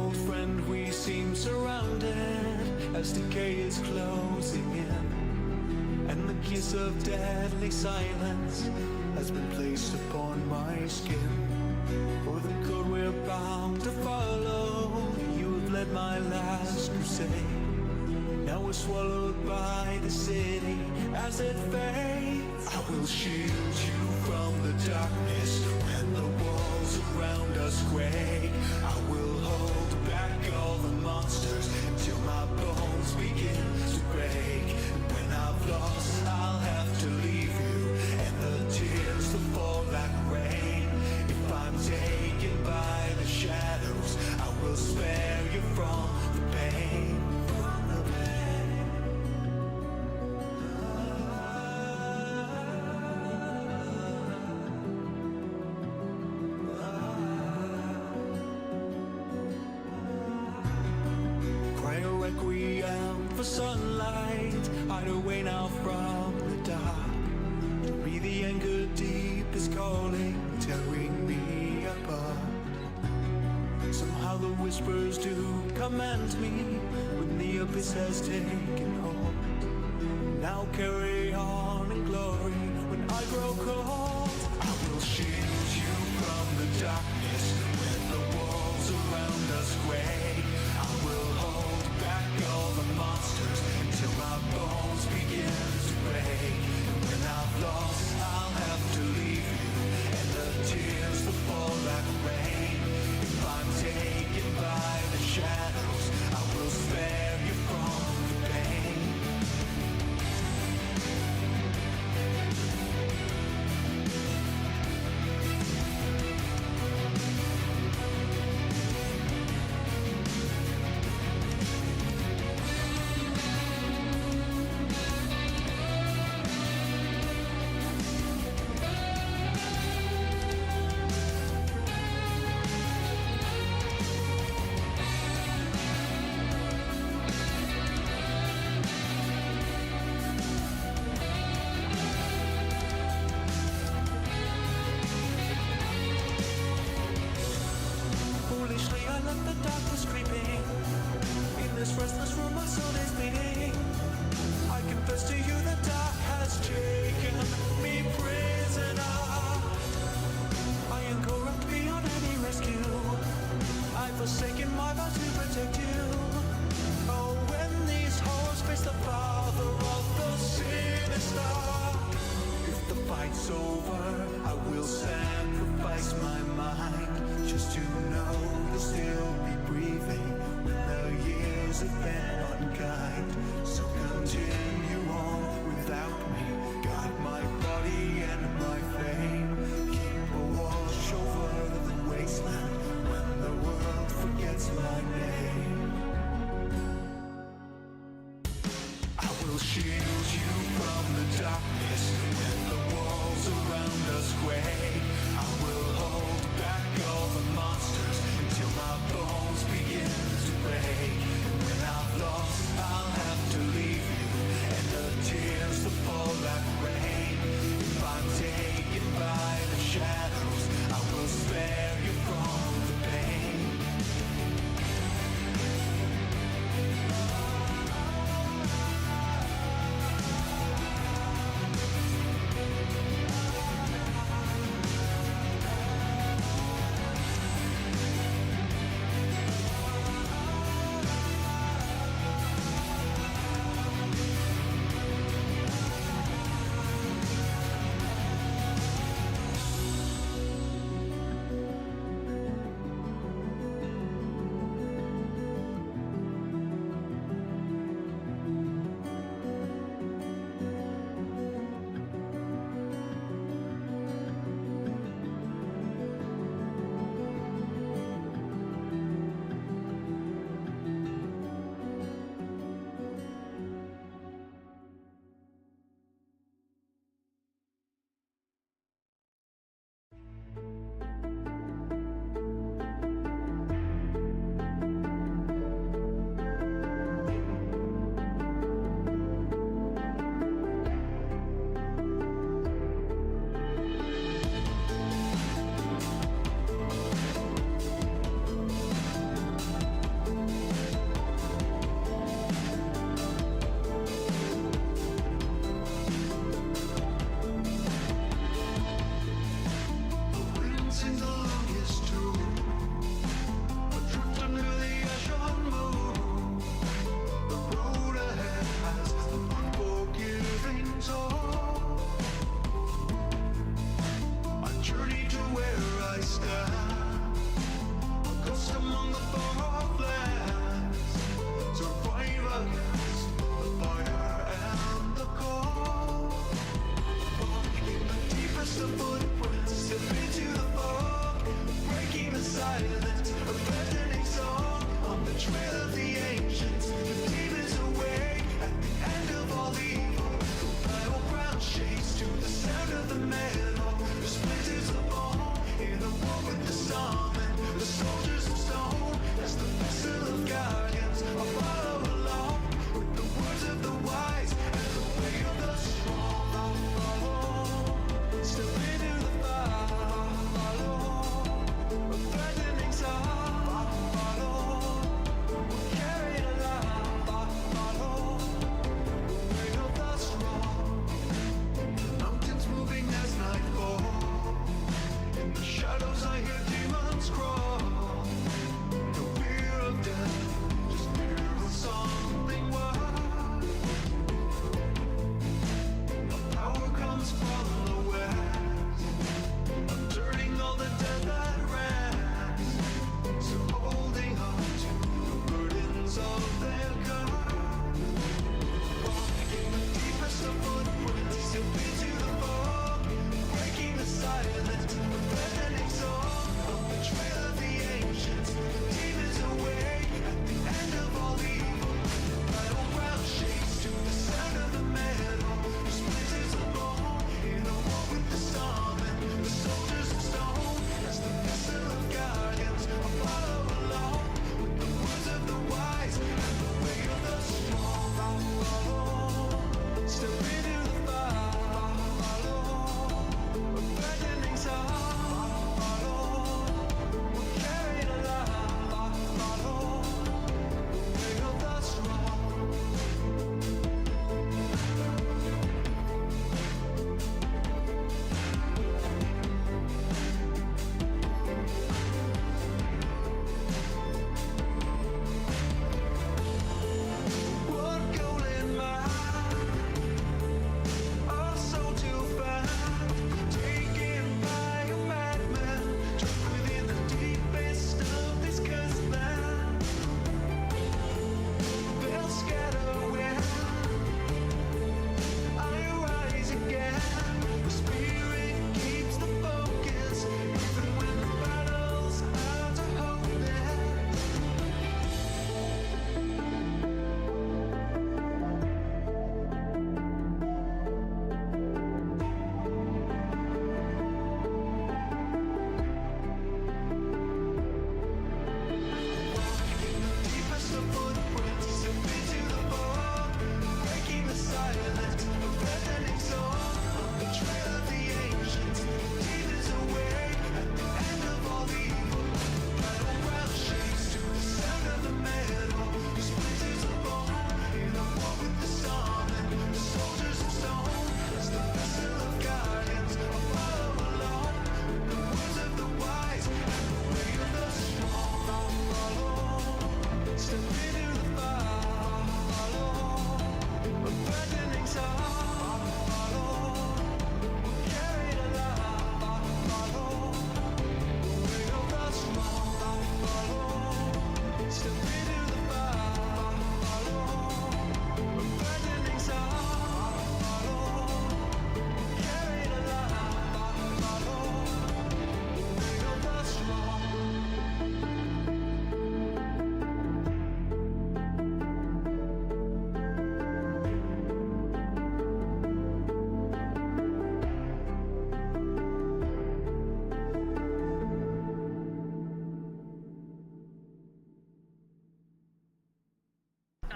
Old friend, we seem surrounded as decay is closing in, and the kiss of deadly silence has been placed upon my skin. For the code we're bound to follow, you have led my last crusade. Now we're swallowed by the city as it fades. I will shield you from the darkness when the walls around us quake. I will hold back all the monsters until my bones begin to break. When I've lost, I'll have to leave you, and the tears will fall like rain. If I'm taken by the shadows, I will spare you from the pain. Requiem for sunlight, hide away now from the dark. To me the anger deep is calling, tearing me apart. Somehow the whispers do command me when the abyss has taken hold. Now carry on in glory when I grow cold. I will shield you from the darkness when the walls around us quake. I will hold back all the monsters until my bones begin to break. When I've lost, I'll have to leave you, and the tears will fall like rain. this restless room my soul is bleeding. I confess to you the dark has taken me prisoner. I am corrupt beyond any rescue. I've forsaken my vow to protect you. Oh, when these horrors face the father of the sinister. If the fight's over, I will sacrifice my mind, just to know you'll still be breathing when the years have been unkind. So continue on without me, guard my body and my fame. Keep a watch over the wasteland when the world forgets my name. I will shield you from the darkness when the walls around us sway. I will hold back all the monsters until my bones begin to break. When I've lost, I'll have to leave you, and the tears that fall like rain. If I'm taken by the shadows, I will spare you from the pain.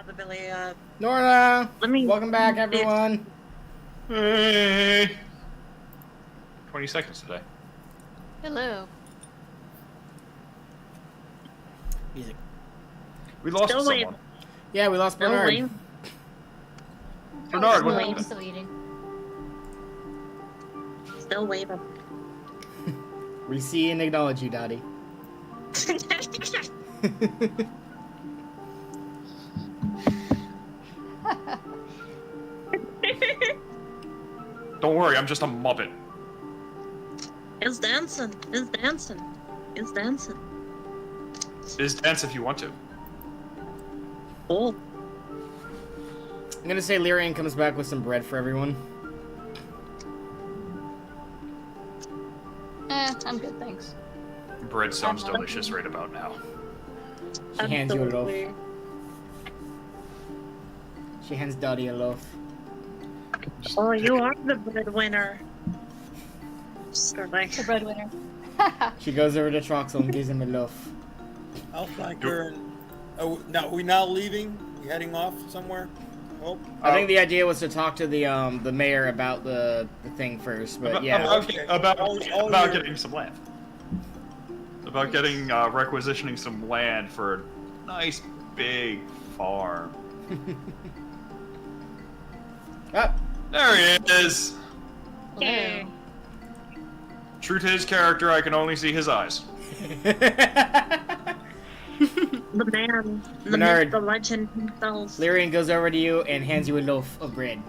the Billy. Norna! Let me- Welcome back, everyone. Hey. 20 seconds today. Hello. Music. We lost Still someone. waiting. Yeah, we lost Still Bernard. waiting. Bernard, what I'm happened? still eating. Still waiting. We see and acknowledge you, Dottie. Don't worry, I'm just a muppet. It's dancing. It's dancing. It's dancing. Is dance if you want to. Oh. I'm gonna say Lyrian comes back with some bread for everyone. I'm good, thanks. Bread sounds delicious right about now. She hands you a loaf. Absolutely. She hands Dottie a loaf. Oh, you are the breadwinner. Sorry. The breadwinner. She goes over to Troxel and gives him a loaf. I'll thank her. Now, are we now leaving? We heading off somewhere? Oh, I think the idea was to talk to the mayor about the thing first, but yeah. About your- getting some land. About getting requisitioning some land for a nice big farm. Ah, There he is. Yay. True to his character, I can only see his eyes. The man. The Bernard. myth, the legend himself. Lyrian goes over to you and hands you a loaf of bread.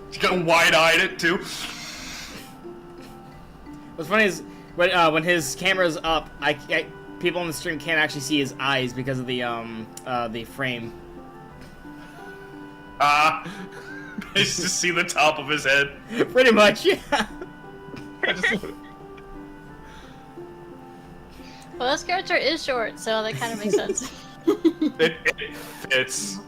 He's got wide-eyed it too. What's funny is when his camera's up, people on the stream can't actually see his eyes because of the frame. Nice to see the top of his head. Pretty much, yeah. Well, this character is short, so that kind of makes sense. It fits.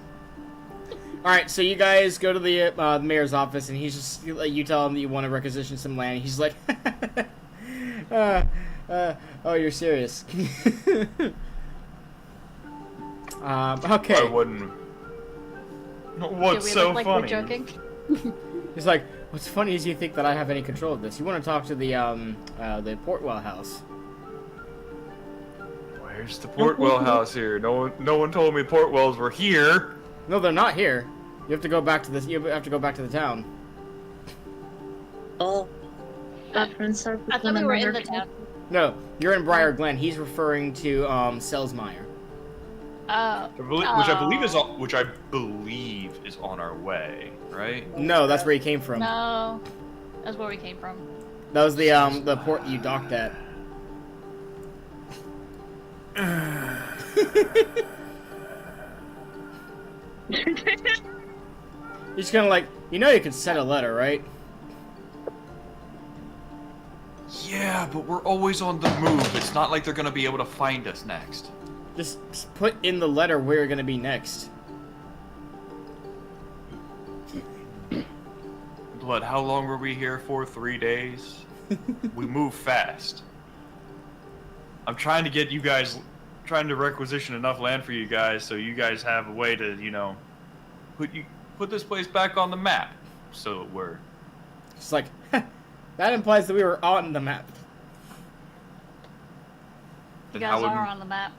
All right, so you guys go to the mayor's office, and he's just you tell him that you want to requisition some land. He's like, oh, you're serious? Okay. I wouldn't. What's we so look like funny? we're joking? He's like, what's funny is you think that I have any control of this. You want to talk to the Portwell house. Where's the Portwell house here? No one told me Portwells were here. No, they're not here. You have to go back to this. You have to go back to the town. Oh. I thought we were in the town. No, you're in Briar Glen. He's referring to Selsmeyer. Oh. Which I believe is on our way, right? No, that's where he came from. No. That's where we came from. That was the port you docked at. He's kind of like, you know, you could send a letter, right? Yeah, but we're always on the move. It's not like they're gonna be able to find us next. Just put in the letter where you're gonna be next. Blood, how long were we here for? 3 days? We move fast. I'm trying to get you guys, trying to requisition enough land for you guys so you guys have a way to, you know, put this place back on the map. So we're... It's like, that implies that we were on the map. You guys are on the map.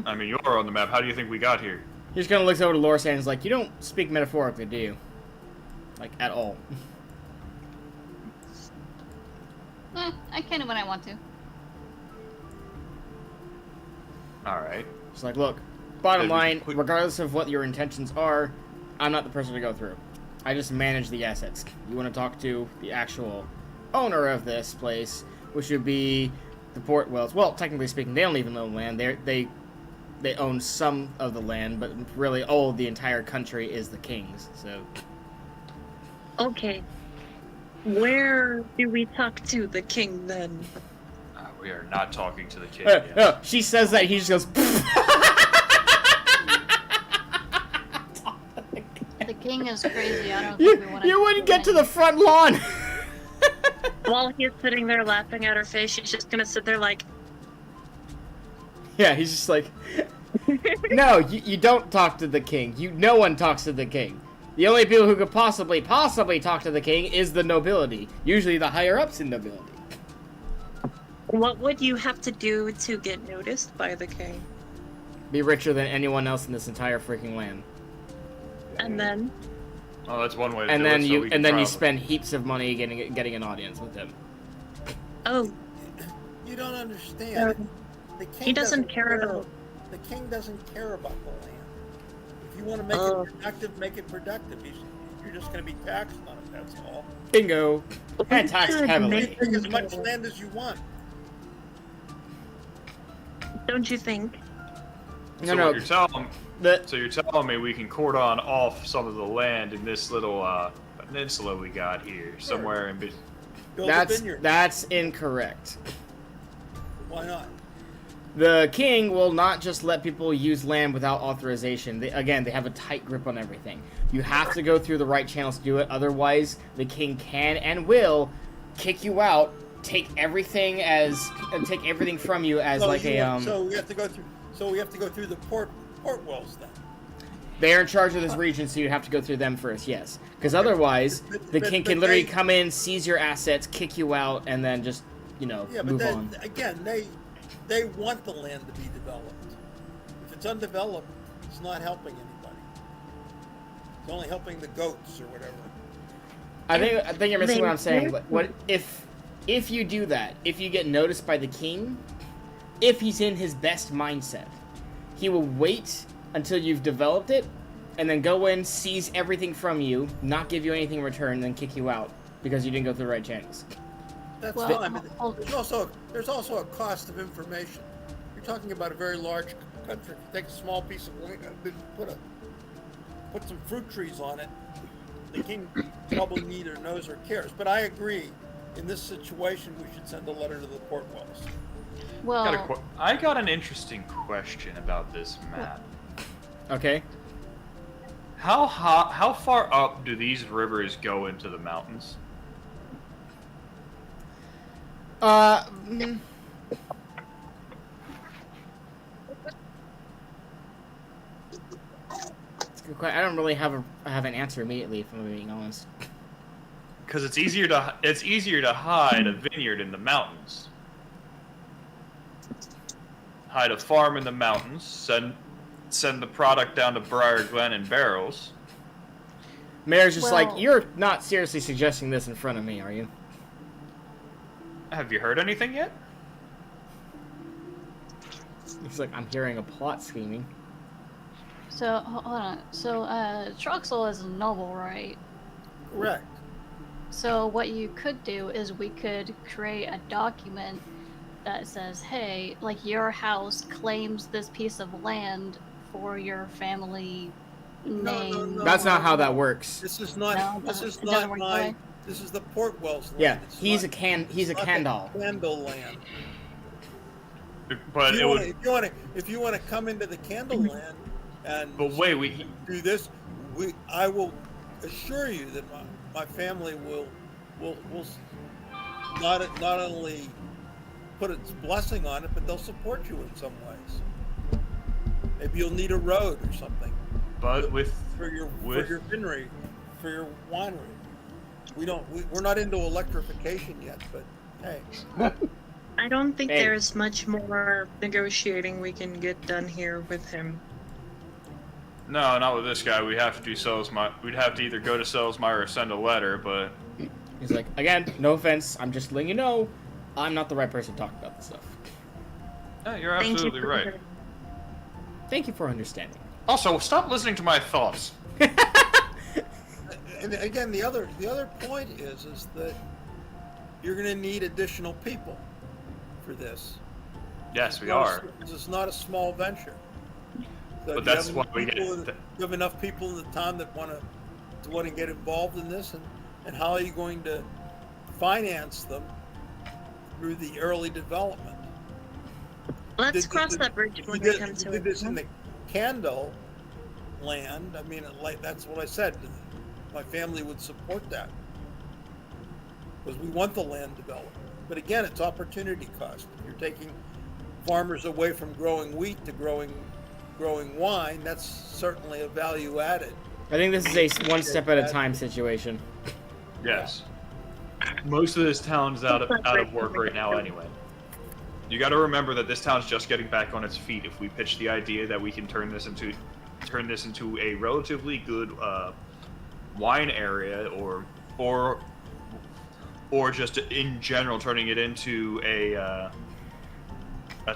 I mean, you're on the map. How do you think we got here? He just kind of looks over to Lorsan and is like, you don't speak metaphorically, do you? Like, at all. I can when I want to. Alright. It's like, look, bottom Then we line, can put- regardless of what your intentions are, I'm not the person to go through. I just manage the assets. You want to talk to the actual owner of this place, which would be the Portwells. Well, technically speaking, they don't even own land. They own some of the land, but really, the entire country is the king's. So, Okay. Where do we talk to the king then? We are not talking to the king yet. no, she says that he just goes. The king is crazy. I don't think we want to. You wouldn't get to the front lawn. While he's sitting there laughing at her face, she's just gonna sit there like, Yeah, he's just like, no, you don't talk to the king. No one talks to the king. The only people who could possibly talk to the king is the nobility. Usually the higher-ups in nobility. What would you have to do to get noticed by the king? Be richer than anyone else in this entire freaking land. And then? Oh, that's one way to And do then it. you spend heaps of money getting an audience with him. Oh. You don't understand. The king He doesn't care about... The king doesn't care about the land. If you want to make it productive, make it productive. You're just going to be taxed on it, that's all. Bingo. And taxed heavily. Take as much land as you want. Don't you think? So No. you're telling me we can cordon off some of the land in this little peninsula we got here, somewhere in between. Build a vineyard. That's incorrect. Why not? The king will not just let people use land without authorization. They have a tight grip on everything. You have to go through the right channels to do it. Otherwise, the king can and will kick you out, take everything from you as So like a So we have to go through. So we have to go through the port wells then. They're in charge of this region, so you have to go through them first. Yes, because otherwise, the king can literally come in, seize your assets, kick you out, and then just move on. Again, they want the land to be developed. If it's undeveloped, it's not helping anybody. It's only helping the goats or whatever. I think you're missing what I'm saying. What if you do that? If you get noticed by the king, if he's in his best mindset, he will wait until you've developed it, and then go in, seize everything from you, not give you anything in return, then kick you out because you didn't go through the right channels. That's fine, but there's also a cost of information. You're talking about a very large country. If you take a small piece of land, put some fruit trees on it, the king probably neither knows or cares. But I agree, in this situation, we should send a letter to the port wells. Well, I got an interesting question about this map. Okay. How far up do these rivers go into the mountains? That's a good question. I don't really have an answer immediately, if I'm being honest. Because it's easier to hide a vineyard in the mountains. Hide a farm in the mountains. Send the product down to Briar Glen in barrels. Mayor's just you're not seriously suggesting this in front of me, are you? Have you heard anything yet? He's like, I'm hearing a plot scheming. so hold on. So Truxel is a noble, right? Correct. So what you could do is we could create a document that says, hey, like your house claims this piece of land for your family name. No, That's not how that works. This is not. No, This is it doesn't not work my. that way? This is the port wells land. Yeah, It's he's not- a it's not Candle. the Candle land. But If you want to come into the Candle land and But wait, we do this, I will assure you that my family will not only put its blessing on it, but they'll support you in some ways. Maybe you'll need a road or something. But for your winery, for your winery. We're not into electrification yet, but hey. I don't think Hey. there's much more negotiating we can get done here with him. No, not with this guy. We'd have to either go to Selsmeyer or send a letter, but He's like, again, no offense, I'm just letting you know, I'm not the right person to talk about this stuff. yeah, you're Thank you absolutely for right. Thank you for understanding. Also, stop listening to my thoughts. And again, the other point is that you're going to need additional people for this. Yes, we are. This is not a small venture. So But do you that's have why enough we people get. you have enough people in the town that want to get involved in this, and how are you going to finance them through the early development? Let's cross that bridge when we come to did this in it. the Candle land. I mean, like that's what I said. My family would support that because we want the land developed. But again, it's opportunity cost. If you're taking farmers away from growing wheat to growing wine, that's certainly a value added. I think this is a one step at a time situation. Yes. Most of this town's out of work right now anyway. You got to remember that this town's just getting back on its feet. If we pitch the idea that we can turn this into a relatively good wine area, or just in general turning it into a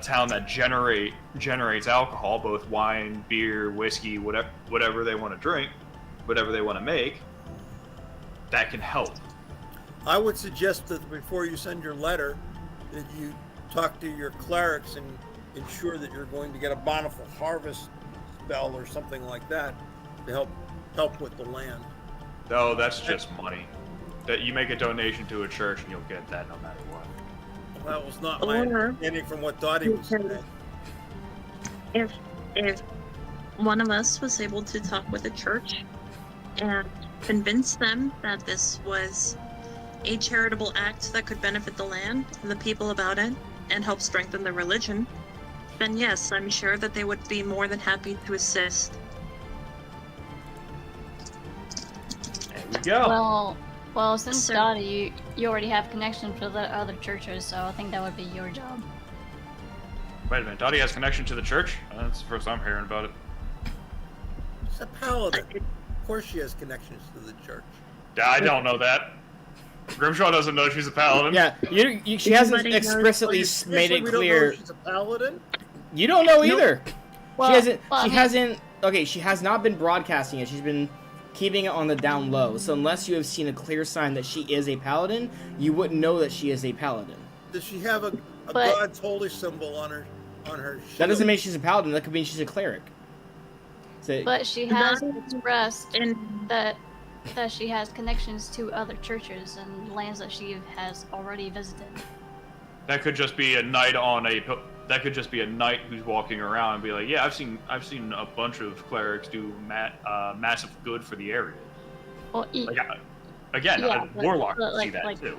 town that generates alcohol, both wine, beer, whiskey, whatever they want to drink, whatever they want to make, that can help. I would suggest that before you send your letter, that you talk to your clerics and ensure that you're going to get a bountiful harvest spell or something like that to help with the land. No, that's just money. That you make a donation to a church and you'll get that no matter what. That was not my understanding from what Dottie was saying. If one of us was able to talk with the church and convince them that this was a charitable act that could benefit the land and the people about it and help strengthen the religion, then yes, I'm sure that they would be more than happy to assist. There we go. Well, since So- Dottie, you already have connections to the other churches, so I think that would be your job. Wait a minute, Dottie has connection to the church? That's the first I'm hearing about it. She's a paladin. Of course she has connections to the church. I don't know that. Grimshaw doesn't know she's a paladin. Yeah, she hasn't Everybody knows explicitly made it We don't know clear. she's a paladin? You don't know either. Well, She hasn't. well, I She mean- hasn't. Okay, she has not been broadcasting it. She's been keeping it on the down low. So unless you have seen a clear sign that she is a paladin, you wouldn't know that she is a paladin. Does she have a But- god's holy symbol on her shield? That doesn't mean she's a paladin. That could mean she's a cleric. So, But she has That- expressed And that she has connections to other churches and lands that she has already visited. That could just be a knight that could just be a knight who's walking around and be like, yeah, I've seen a bunch of clerics do massive good for the area. Well, Again, Yeah, but- warlocks but see that too.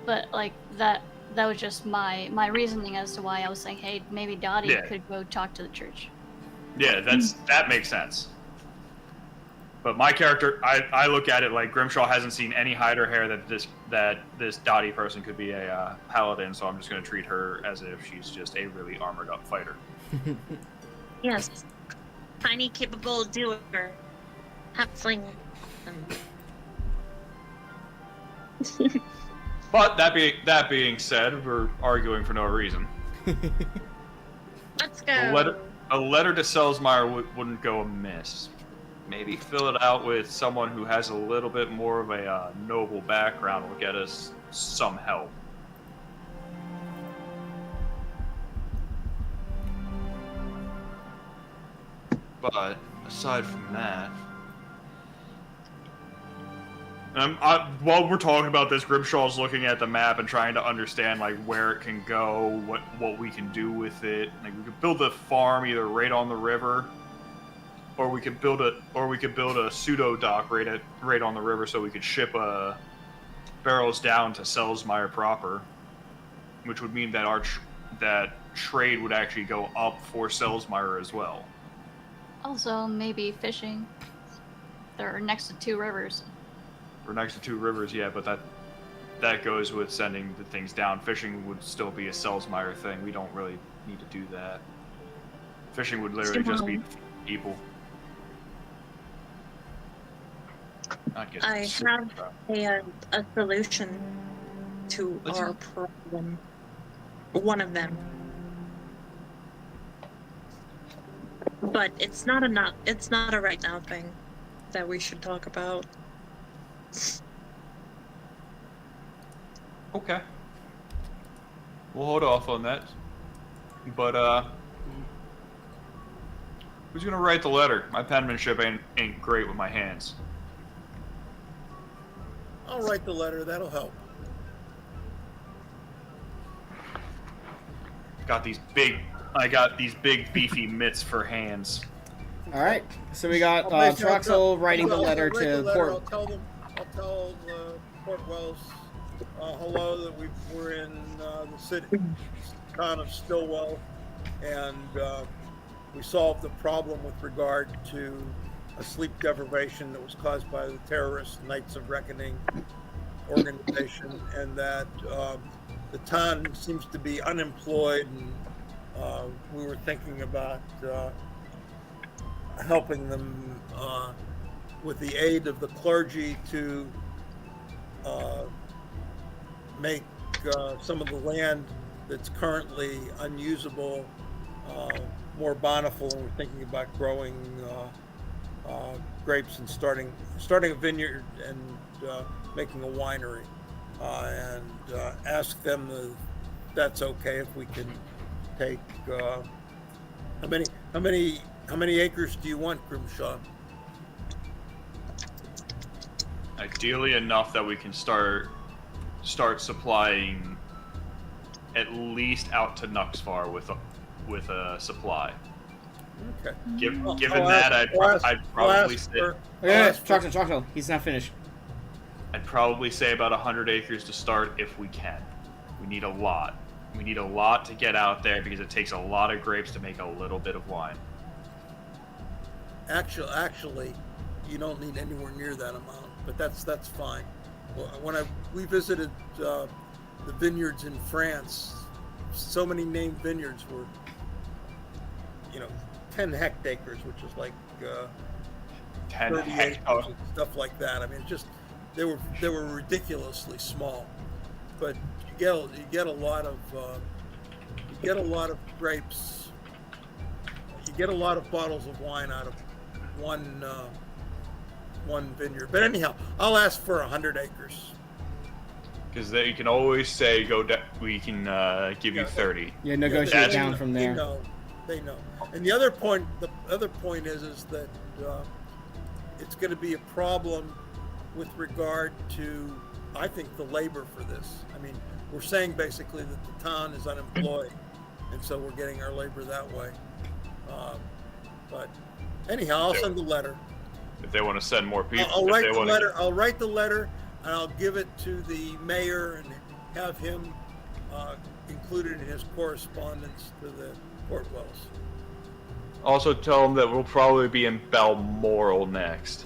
but like that was just my reasoning as to why I was saying, hey, maybe Dottie Yeah. could go talk to the church. Yeah, that makes sense. But my character, I look at it like Grimshaw hasn't seen any hide or hair that this Dottie person could be a paladin, so I'm just going to treat her as if she's just a really armored up fighter. yes, tiny capable doer, halfling. But that being said, we're arguing for no reason. Let's go. A letter to Selsmeyer wouldn't go amiss. Maybe fill it out with someone who has a little bit more of a noble background will get us some help. But aside from that, while we're talking about this, Grimshaw's looking at the map and trying to understand like where it can go, what we can do with it. Like we could build a farm either right on the river, or we could build a pseudo dock right on the river, so we could ship barrels down to Selsmeyer proper, which would mean that that trade would actually go up for Selsmeyer as well. Also, maybe fishing. They're next to two rivers. We're next to two rivers, yeah, but that goes with sending the things down. Fishing would still be a Selsmeyer thing. We don't really need to do that. Fishing would literally just be people. I have a solution to our problem. One of them. But it's not a right now thing that we should talk about. Okay. We'll hold off on that. But who's gonna write the letter? My penmanship ain't great with my hands. I'll write the letter, that'll help. I got these big beefy mitts for hands. all right. So we got Basically, Troxel writing the letter I'll write the to letter, Port. I'll tell Port Wells hello, that we're in the city town of Stillwell, and we solved the problem with regard to a sleep deprivation that was caused by the terrorist Knights of Reckoning organization, and that the town seems to be unemployed, and we were thinking about helping them with the aid of the clergy to make some of the land that's currently unusable more bountiful, and we're thinking about growing grapes and starting a vineyard and making a winery, and ask them if that's okay if we can take how many acres do you want, Grimshaw? Ideally enough that we can start supplying at least out to Nuxfar with a supply. Okay. Given that, I'd probably say Troxel, he's not finished. I'd probably say about 100 acres to start if we can. We need a lot. We need a lot to get out there because it takes a lot of grapes to make a little bit of wine. Actually, you don't need anywhere near that amount, but that's fine. When we visited the vineyards in France, so many named vineyards were, 10 hectares, which is like 10 30 hectares. acres and stuff like that. I mean, it's just they were ridiculously small, but you get a lot of grapes. You get a lot of bottles of wine out of one vineyard. But anyhow, I'll ask for 100 acres. Because you can always say we can give you 30. Yeah, negotiate That's- down from there. They know. And the other point is that it's going to be a problem with regard to, I think, the labor for this. I mean, we're saying basically that the town is unemployed, and so we're getting our labor that way. But anyhow, I'll send the letter. If they want to send more people, I'll write the letter. I'll write the letter, and I'll give it to the mayor and have him included in his correspondence to the Port Wells. Also tell them that we'll probably be in Balmoral next.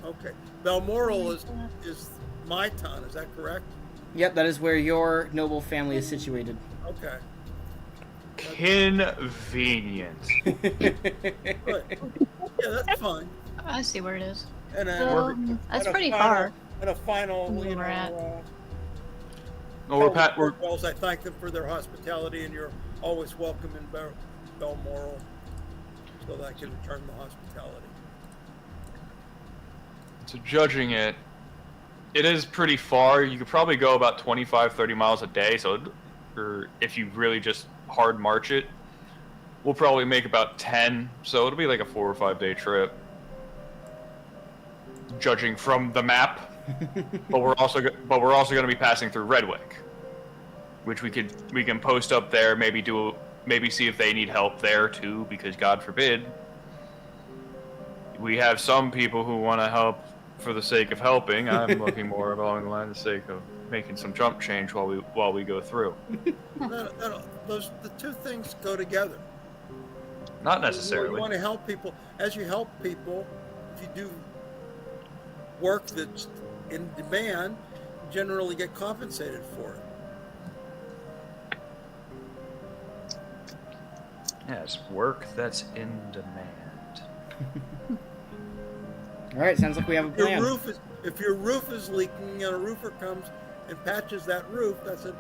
Okay, Balmoral is my town. Is that correct? Yep, that is where your noble family is situated. Okay. Convenient. Good. Yeah, that's fine. I see where it is. And That's pretty far. And a final, From where we're at. We're Wells, I thank them for their hospitality, and you're always welcome in Balmoral, so that I can return the hospitality. So judging it is pretty far. You could probably go about 25, 30 miles a day. So, or if you really just hard march it, we'll probably make about 10. So it'll be like a 4 or 5 day trip, judging from the map. but we're also going to be passing through Redwick, which we can post up there. Maybe see if they need help there too, because God forbid. We have some people who want to help for the sake of helping. I'm looking more along the line of the sake of making some jump change while we go through. No, the two things go together. Not necessarily. You want to help people. As you help people, if you do work that's in demand, you generally get compensated for it. Yes, work that's in demand. All right, sounds like we have a plan. If your roof is leaking and a roofer comes and patches that roof, that's a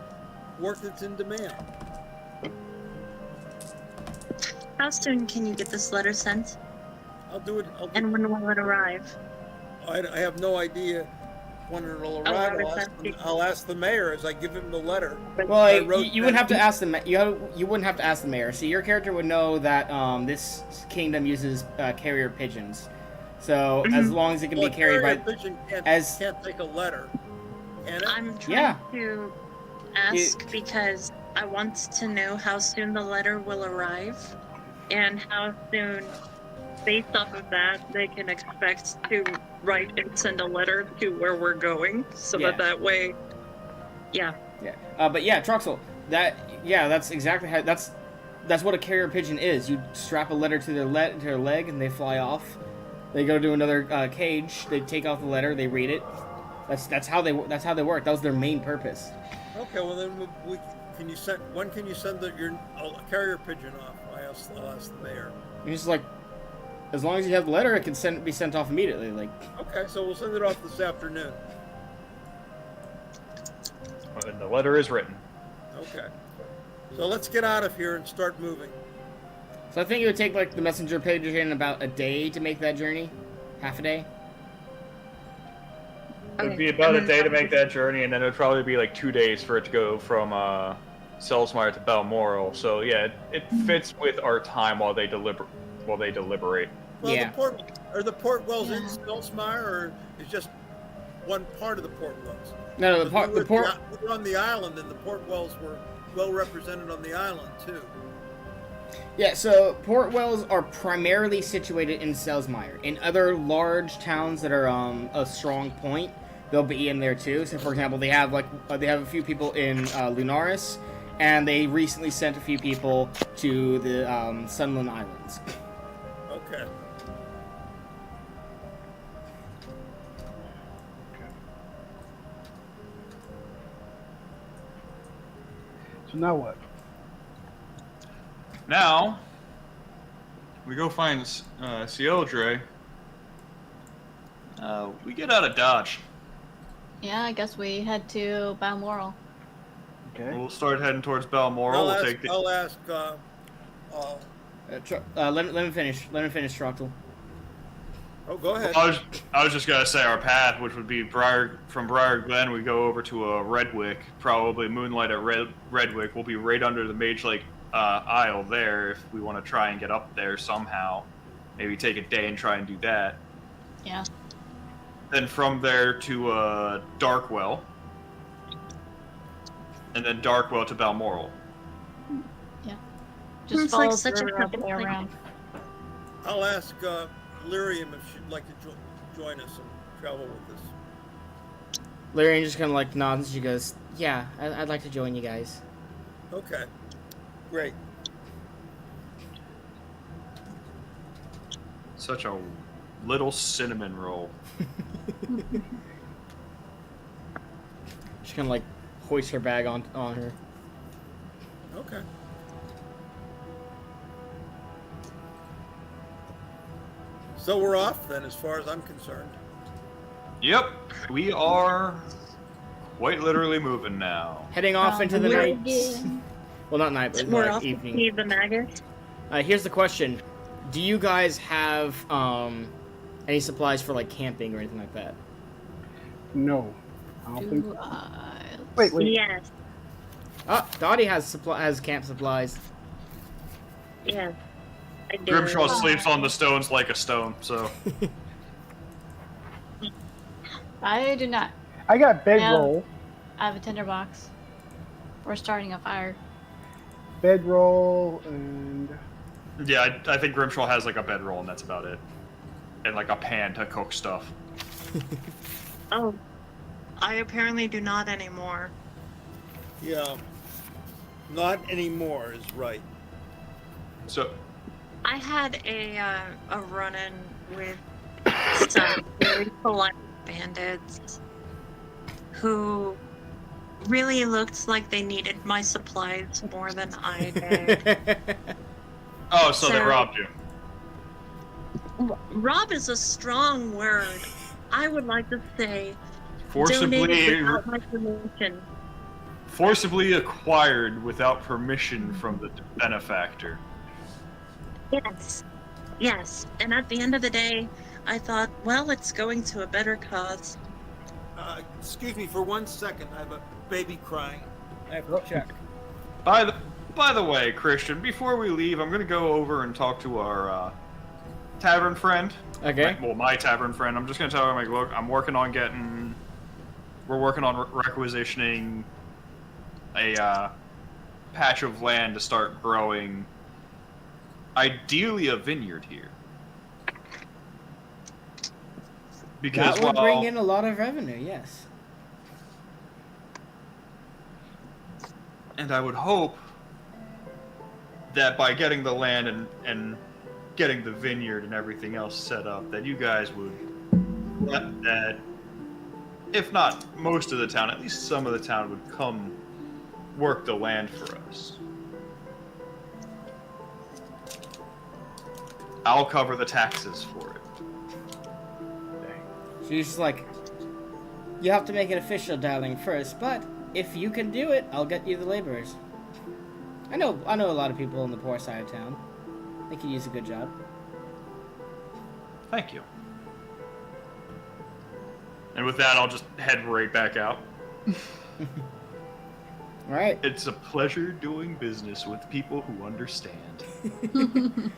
work that's in demand. How soon can you get this letter sent? I'll do it. And when will it arrive? I have no idea when it'll arrive. I'll ask the mayor as I give him the letter. Well, you wouldn't have to ask the you wouldn't have to ask the mayor. See, your character would know that this kingdom uses carrier pigeons. So as long as it can be carried by pigeon can't take a letter. Can it? I'm trying to ask because I want to know how soon the letter will arrive and how soon, based off of that, they can expect to write and send a letter to where we're going, so that way, yeah. Yeah. But yeah, Troxel, That's exactly how. That's what a carrier pigeon is. You strap a letter to their leg, and they fly off. They go to another cage. They take off the letter. They read it. That's how they work. That was their main purpose. Okay, well then when can you send your carrier pigeon off? I'll ask the mayor. It's just like, as long as you have the letter, it can be sent off immediately. Like. Okay, so we'll send it off this afternoon. And the letter is written. Okay. So let's get out of here and start moving. So I think it would take like the messenger pigeon about a day to make that journey, half a day. It would be about a day to make that journey, and then it would probably be like 2 days for it to go from Selsmire to Balmoral. So yeah, it fits with our time while they deliberate. Well, Yeah. the port wells in Selsmire, or is just one part of the port wells? No, the port. We were on the island, and the port wells were well represented on the island too. Yeah, so port wells are primarily situated in Selsmire. In other large towns that are a strong point, they'll be in there too. So, for example, they have a few people in Lunaris, and they recently sent a few people to the Sunland Islands. Okay. So now what? Now, we go find Cieldre. We get out of Dodge. Yeah, I guess we head to Balmoral. Okay. We'll start heading towards Balmoral. I'll ask. Let me finish. Let me finish, Troctel. Oh, go ahead. I was just gonna say our path, which would be from Briar Glen, we go over to Redwick, probably moonlight at Redwick. We'll be right under the Mage Lake Isle there if we want to try and get up there somehow. Maybe take a day and try and do that. Yeah. Then from there to Darkwell, and then Darkwell to Balmoral. Yeah. Just It's follow like such a the river all the way perfect around. I'll ask Lyrium if she'd like to join us and travel with us. Lyrian just kind of like nods. She goes, "Yeah, I'd like to join you guys." Okay. Great. Such a little cinnamon roll. She kind of like hoists her bag on her. Okay. So we're off then, as far as I'm concerned. Yep, we are quite literally moving now. Heading off into the We're night. again. Well, not night, but We're like off to evening. see the maggots. Here's the question: do you guys have any supplies for like camping or anything like that? No. I don't think. Do I... Wait. Yes, Oh, Dottie has camp supplies. yes. I do. Grimshaw sleeps on the stones like a stone, so. I do not. I got Yeah. bedroll. I have a tinderbox. We're starting a fire. Bedroll and Yeah, I think Grimshaw has like a bedroll and that's about it. And like a pan to cook stuff. Oh, I apparently do not anymore. Yeah. Not anymore is right. So, I had a run-in with some very polite bandits who really looked like they needed my supplies more than I did. oh, so they So- robbed you. Rob is a strong word. I would like to say donated without my permission. Forcibly acquired without permission from the benefactor. Yes. And at the end of the day, I thought, well, it's going to a better cause. Excuse me for 1 second. I have a baby crying. I have to check. By the way, Christian, before we leave, I'm gonna go over and talk to our tavern friend. Okay. My tavern friend. I'm just gonna tell him, like, look, we're working on requisitioning a patch of land to start growing, ideally a vineyard here. Because That would bring in a lot of revenue. Yes. And I would hope that by getting the land and getting the vineyard and everything else set up, that you guys would let that, if not most of the town, at least some of the town would come work the land for us. I'll cover the taxes for it. She's just like, you have to make it official, darling, first, but if you can do it, I'll get you the laborers. I know a lot of people in the poor side of town. They could use a good job. Thank you. And with that, I'll just head right back out. All right. It's a pleasure doing business with people who understand.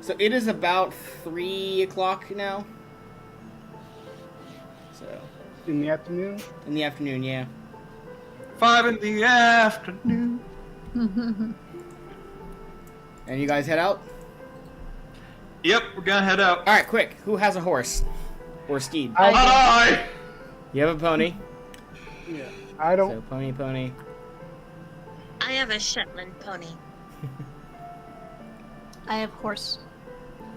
So it is about 3 o'clock now. So In the afternoon? in the afternoon, yeah. 5 in the afternoon. And you guys head out? Yep, we're gonna head out. All right, quick. Who has a horse or steed? Bye! You have a pony. Yeah. I don't. So pony. I have a Shetland pony. I have horse.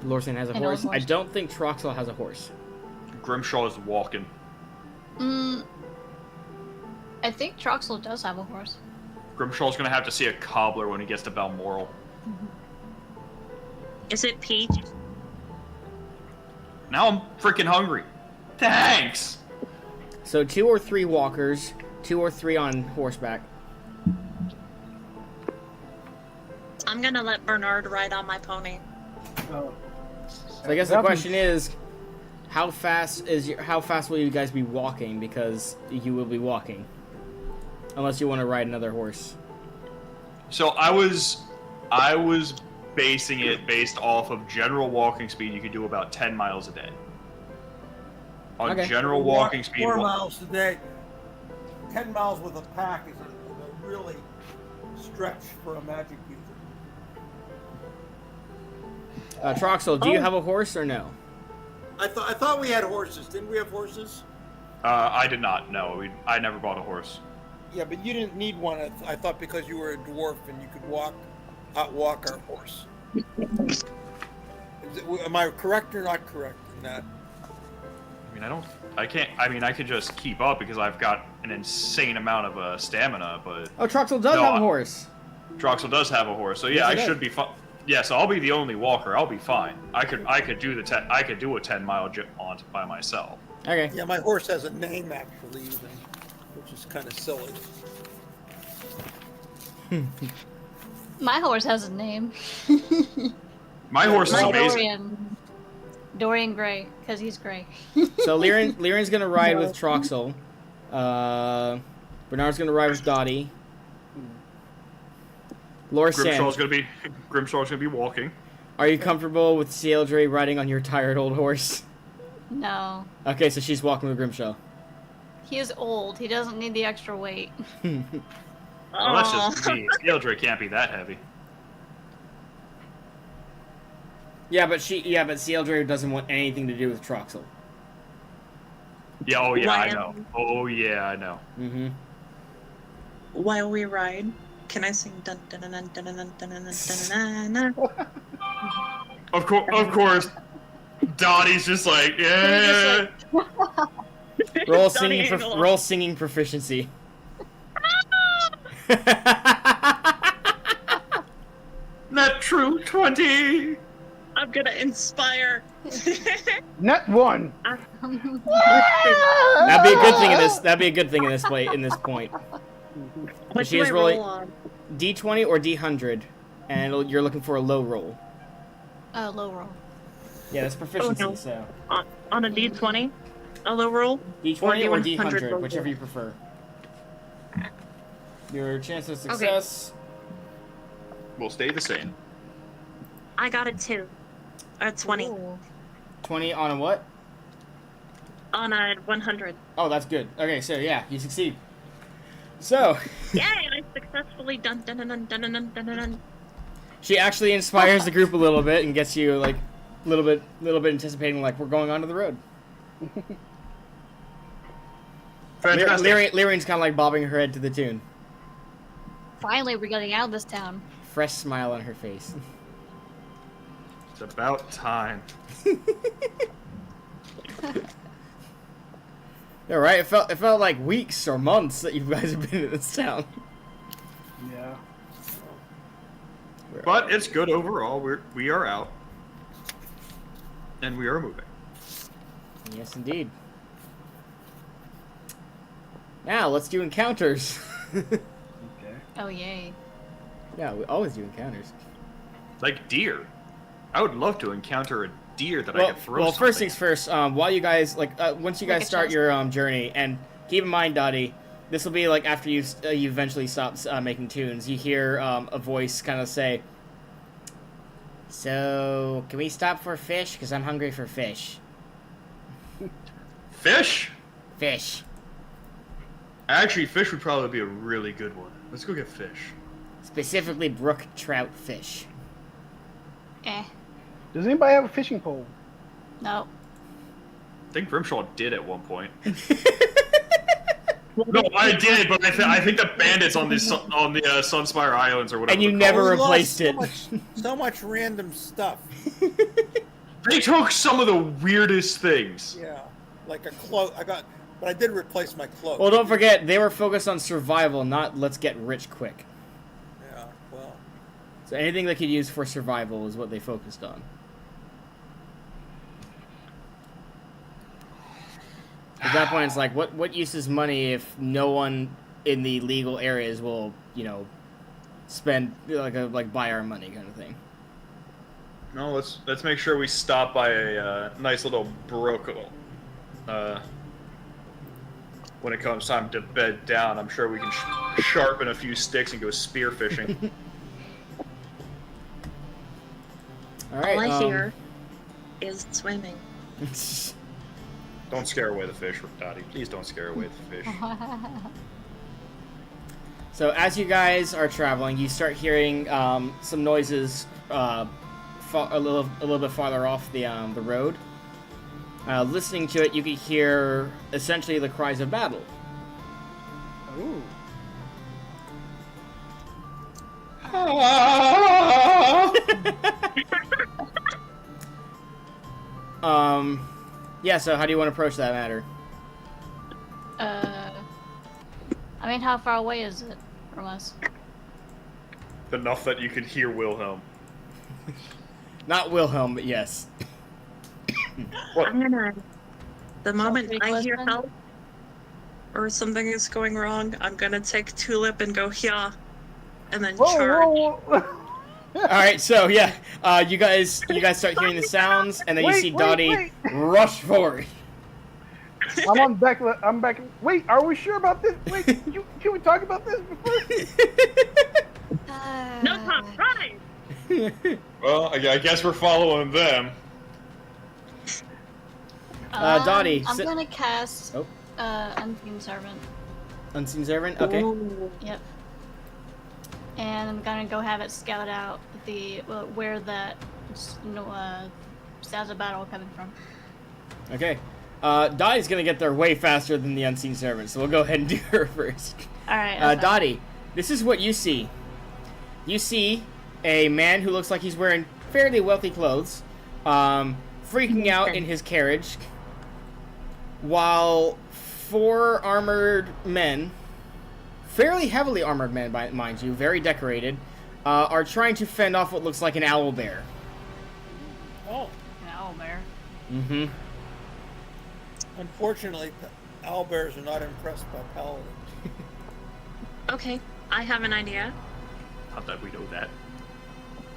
Lorsan has a I know a horse. I horse. don't think Troxel has a horse. Grimshaw is walking. I think Troxel does have a horse. Grimshaw's gonna have to see a cobbler when he gets to Balmoral. Is it Peach? Now I'm freaking hungry. Thanks! So 2 or 3 walkers, 2 or 3 on horseback. I'm gonna let Bernard ride on my pony. So I guess the question is, how fast will you guys be walking? Because you will be walking, unless you want to ride another horse. So I was basing it based off of general walking speed. You could do about 10 miles a day. On Okay. general walking speed. 4 miles a day. 10 miles with a pack is a really stretch for a magic user. Troxel, do you have a horse or no? I thought we had horses. Didn't we have horses? I did not. No, I never bought a horse. Yeah, but you didn't need one. I thought because you were a dwarf and you could outwalk our horse. Am I correct or not correct in that? I could just keep up because I've got an insane amount of stamina, but... Oh, Troxel does have a horse. Troxel does have a horse, so yeah, Yes, he I should does. be fine. Yeah, so I'll be the only walker. I'll be fine. I could do a 10-mile jaunt by myself. Okay. Yeah, my horse has a name actually, even, which is kind of silly. My horse has a name. My horse is Like amazing. Dorian Gray, because he's gray. So Lyran's gonna ride with Troxel. Bernard's gonna ride with Dottie. Grimshaw's Lorsan, gonna be walking. are you comfortable with Sealdre riding on your tired old horse? No. Okay, so she's walking with Grimshaw. He is old. He doesn't need the extra weight. Well, that's just me. Eldre can't be that heavy. Yeah, but Sealdre doesn't want anything to do with Troxel. Yeah, oh yeah, I Ryan. know. Oh yeah, I know. Mm-hmm. While we ride, can I sing dun dun dun dun dun dun dun dun dun dun dun? Of course. Dottie's just like, yeah. Roll Donnie singing, Angle. roll singing proficiency. Not true, 20. I'm gonna inspire. Not one. That'd be a good thing in this. That'd be a good thing in this point. What she do is I rolling- roll on? D20 or D100, and you're looking for a low roll. Low roll. Yeah, that's proficiency. no. So On a D20? A low roll? D20 Or or D100 D100, roll. whichever you prefer. Your chance of success. Will stay the same. I got a 2. Or 20. Ooh. 20 on a what? On a 100. Oh, that's good. Okay, so yeah, you succeed. So Yay! I successfully dun dun dun dun dun dun dun dun dun. she actually inspires the group a little bit and gets you like a little bit anticipating like we're going onto the road. Fantastic. Lyrian's kind of like bobbing her head to the tune. Finally, we're getting out of this town. Fresh smile on her face. It's about time. Yeah, right. It felt like weeks or months that you guys have been in this town. Yeah. But it's good overall. We are out. And we are moving. Yes, indeed. Now let's do encounters. Okay. Oh yay! Yeah, we always do encounters. Like deer. I would love to encounter a deer that I could throw Well, first something things first. While you guys once you Like guys a start chest. your journey, and keep in mind, Dottie, this will be like after you eventually stop making tunes. You hear a voice kind of say, "So, can we stop for fish? Because I'm hungry for fish." Fish? Fish. Actually, fish would probably be a really good one. Let's go get fish. Specifically, brook trout fish. Eh. Does anybody have a fishing pole? No. I think Grimshaw did at one point. No, I did, but I think the bandits on the Sunspire Islands or whatever. And you they're never called, replaced it. So much random stuff. they took some of the weirdest things. Yeah, like a cloak. But I did replace my cloak. Well, don't forget, they were focused on survival, not let's get rich quick. Yeah, well. So anything they could use for survival is what they focused on. At that point, it's like, what use is money if no one in the legal areas will, spend like buy our money kind of thing. No, let's make sure we stop by a nice little brook. When it comes time to bed down, I'm sure we can sharpen a few sticks and go spear fishing. All right. All I hear is swimming. Don't scare away the fish, Dottie. Please don't scare away the fish. So as you guys are traveling, you start hearing some noises a little bit farther off the road. Listening to it, you can hear essentially the cries of battle. Ooh. Yeah, so how do you want to approach that matter? I mean, how far away is it from us? Enough that you can hear Wilhelm. Not Wilhelm, but yes. What? I'm gonna. The moment pretty I close hear then? help or something is going wrong, I'm gonna take Tulip and go here, and then charge. Whoa. All right, so yeah, you guys start hearing the sounds, and then you see Dottie rush forward. I'm back. Wait, are we sure about this? Wait, can we talk about this before? No, Tom, right! Well, I guess we're following them. Dottie, I'm gonna cast Oh. Unseen Servant. Unseen Servant. Okay. Ooh. Yep. And I'm gonna go have it scout out where that sounds of battle coming from. Okay. Dottie's gonna get there way faster than the Unseen Servant, so we'll go ahead and do her first. All right. Dottie, this is what you see. You see a man who looks like he's wearing fairly wealthy clothes, freaking out in his carriage, while 4 armored men, fairly heavily armored men, mind you, very decorated, are trying to fend off what looks like an owl bear. Oh, An owl bear. Mm-hmm. unfortunately, owlbears are not impressed by paladins. Okay, I have an idea. Not that we know that.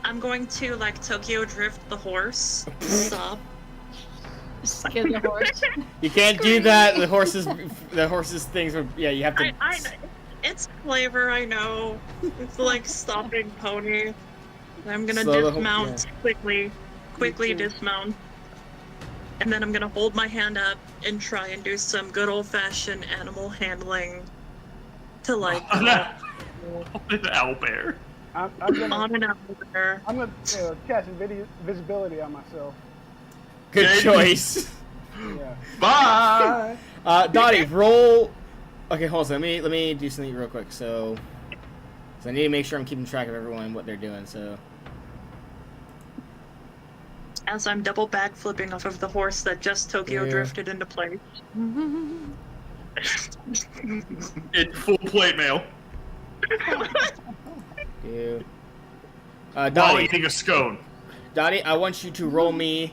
I'm going to like Tokyo Drift the horse. Stop. Skid the horse. You can't do that. The horses things are, yeah, you have to. It's flavor, I know. It's like stopping pony. I'm gonna Slow the dismount quickly dismount. And then I'm gonna hold my hand up and try and do some good old-fashioned animal handling to like An owlbear. I'm gonna on an owl bear. cast visibility on myself. Good choice. Yeah. Bye. Dottie, roll. Okay, hold on. Let me do something real quick. So, So I need to make sure I'm keeping track of everyone and what they're doing, so... As I'm double backflipping off of the horse that just Tokyo Yeah. drifted into place. In full plate mail. While While eating a scone. Dottie, I want you to roll me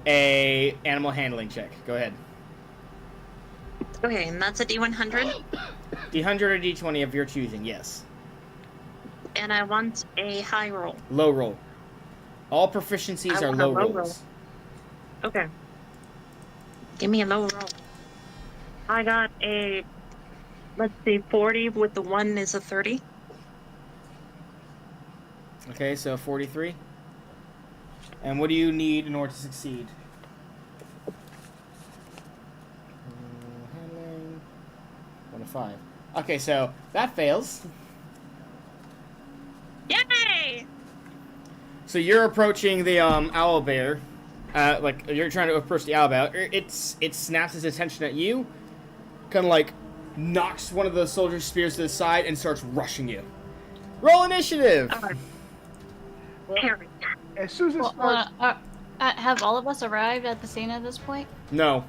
a animal handling check. Go ahead. Okay, and that's a D100. D100 or D20 of your choosing, yes. And I want a high roll. Low roll. All proficiencies I are want a low low rolls. Okay. Give me a low roll. I got a, let's see, 40 with the 1 is a 30. Okay, so 43. And what do you need in order to succeed? Handling. 1 to 5. Okay, so that fails. Yay! So you're approaching the owl bear, like you're trying to approach the owl bear. It snaps its attention at you, kind of like knocks one of the soldiers' spears to the side and starts rushing you. Roll initiative. Well, Harry. as soon as it starts, Have all of us arrived at the scene at this point? No,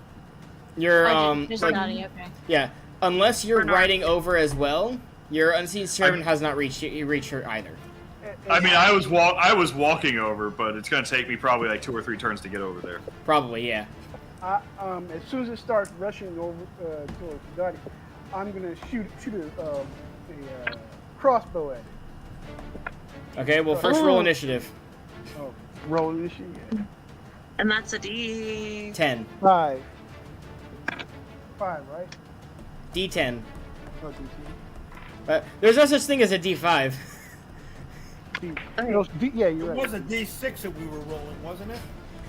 you're Just like, Dottie, okay. yeah. Unless you're Bernard. riding over as well, your unseen servant has not reached her either. I mean, I was walking over, but it's gonna take me probably like 2 or 3 turns to get over there. Probably, yeah. as soon as it starts rushing over towards Dottie, I'm gonna shoot a crossbow at it. Okay, well first roll initiative. Oh, roll initiative. And that's a D. 10. 5. 5, right? D10. Oh, D10. There's no such thing as a D5. No, yeah, you're It right. was a D6 that we were rolling, wasn't it?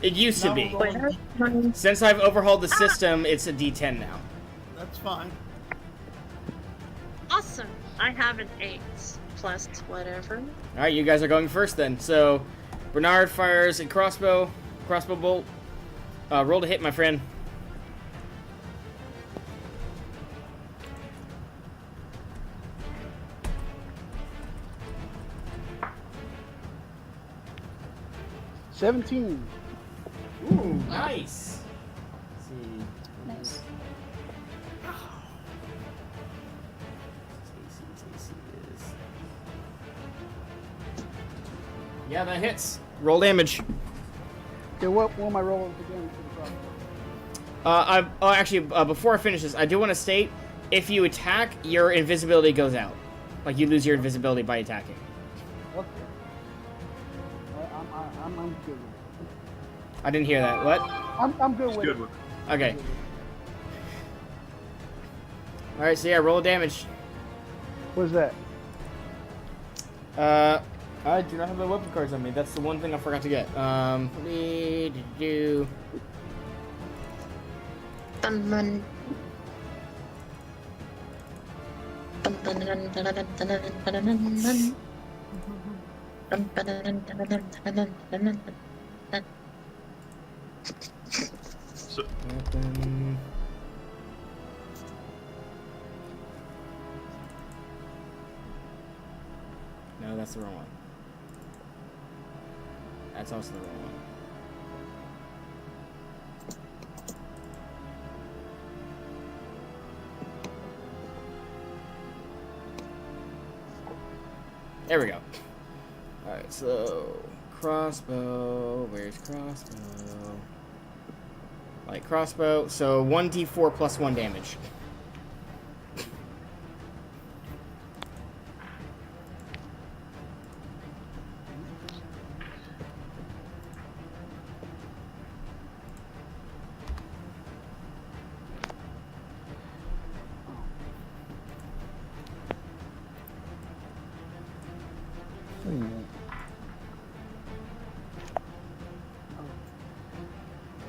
It used to Now be. we're rolling Since I've overhauled the system, it's a D10 now. That's fine. Awesome. I have an 8 plus whatever. All right, you guys are going first then. So, Bernard fires a crossbow bolt. Roll to hit, my friend. $17. Ooh, nice. Let's see. Nice. Yeah, that hits. Roll damage. Okay, what am I rolling for damage for the crossbow? Actually, before I finish this, I do want to state, if you attack, your invisibility goes out. Like, you lose your invisibility by attacking. Okay. I'm good with it. I didn't hear that. What? I'm good with Good it. one. Okay. Alright, so yeah, roll damage. What's that? I do not have the weapon cards on me. That's the one thing I forgot to get. What need to do? Dun, dun. Dun, dun, dun, dun, dun, dun, dun, dun, dun, dun, dun. Dun, dun, dun, dun, dun, dun, dun, dun, dun, dun, dun. So, Weapon. No, that's the wrong one. That's also the wrong one. There we go. Alright, so crossbow. Where's crossbow? Light crossbow. So 1d4 plus 1 damage.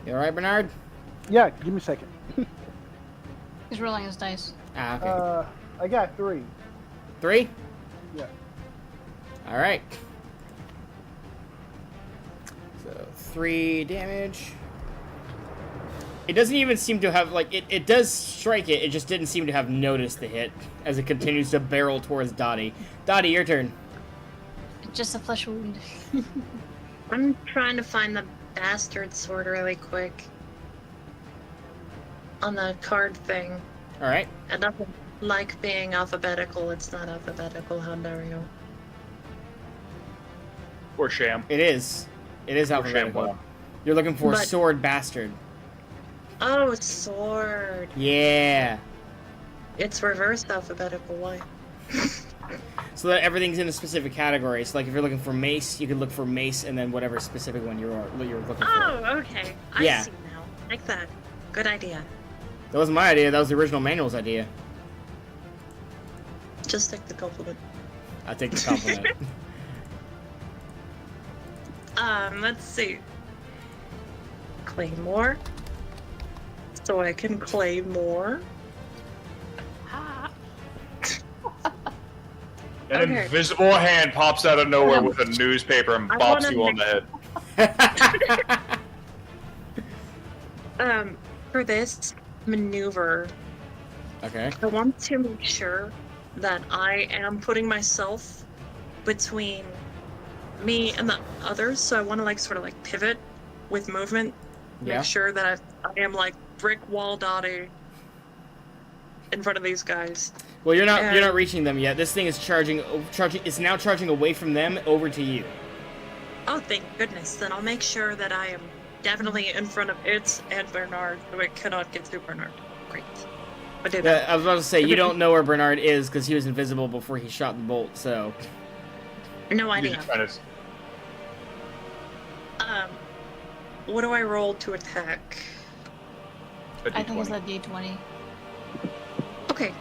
You alright, Bernard? Yeah, give me a second. He's rolling his dice. Ah, okay. I got 3. 3? Yeah. Alright. So 3 damage. It doesn't even seem to have, like, it does strike it, it just didn't seem to have noticed the hit as it continues to barrel towards Dottie. Dottie, your turn. Just a flesh wound. I'm trying to find the bastard sword really quick. On the card thing. Alright. I don't like being alphabetical. It's not alphabetical. How dare you? Or sham. It is. It is alphabetical. Sham. You're looking for But- sword bastard. Oh, sword. Yeah. It's reversed alphabetical. Why? So that everything's in a specific category. So like if you're looking for mace, you can look for mace and then whatever specific one you're looking for. Oh, okay. I Yeah. see now. Like that. Good idea. That wasn't my idea, that was the original manual's idea. Just take the compliment. I'll take the compliment. Let's see. Claymore. So I can claim more. An Okay. invisible hand pops out of nowhere with a newspaper and I bops wanna you on the head. For this maneuver, Okay. I want to make sure that I am putting myself between me and the others. So I want to like sort of like pivot with movement. Yeah. Make sure that I am like brick wall Dottie in front of these guys. Well, you're not And- reaching them yet. This thing is charging. It's now charging away from them over to you. Oh, thank goodness. Then I'll make sure that I am definitely in front of it and Bernard, so it cannot get through Bernard. Great. I did Yeah, that. I was about to say you don't know where Bernard is because he was invisible before he shot the bolt. So No You're idea. just trying to... What do I roll to attack? a I think it's D20. a D20. Okay.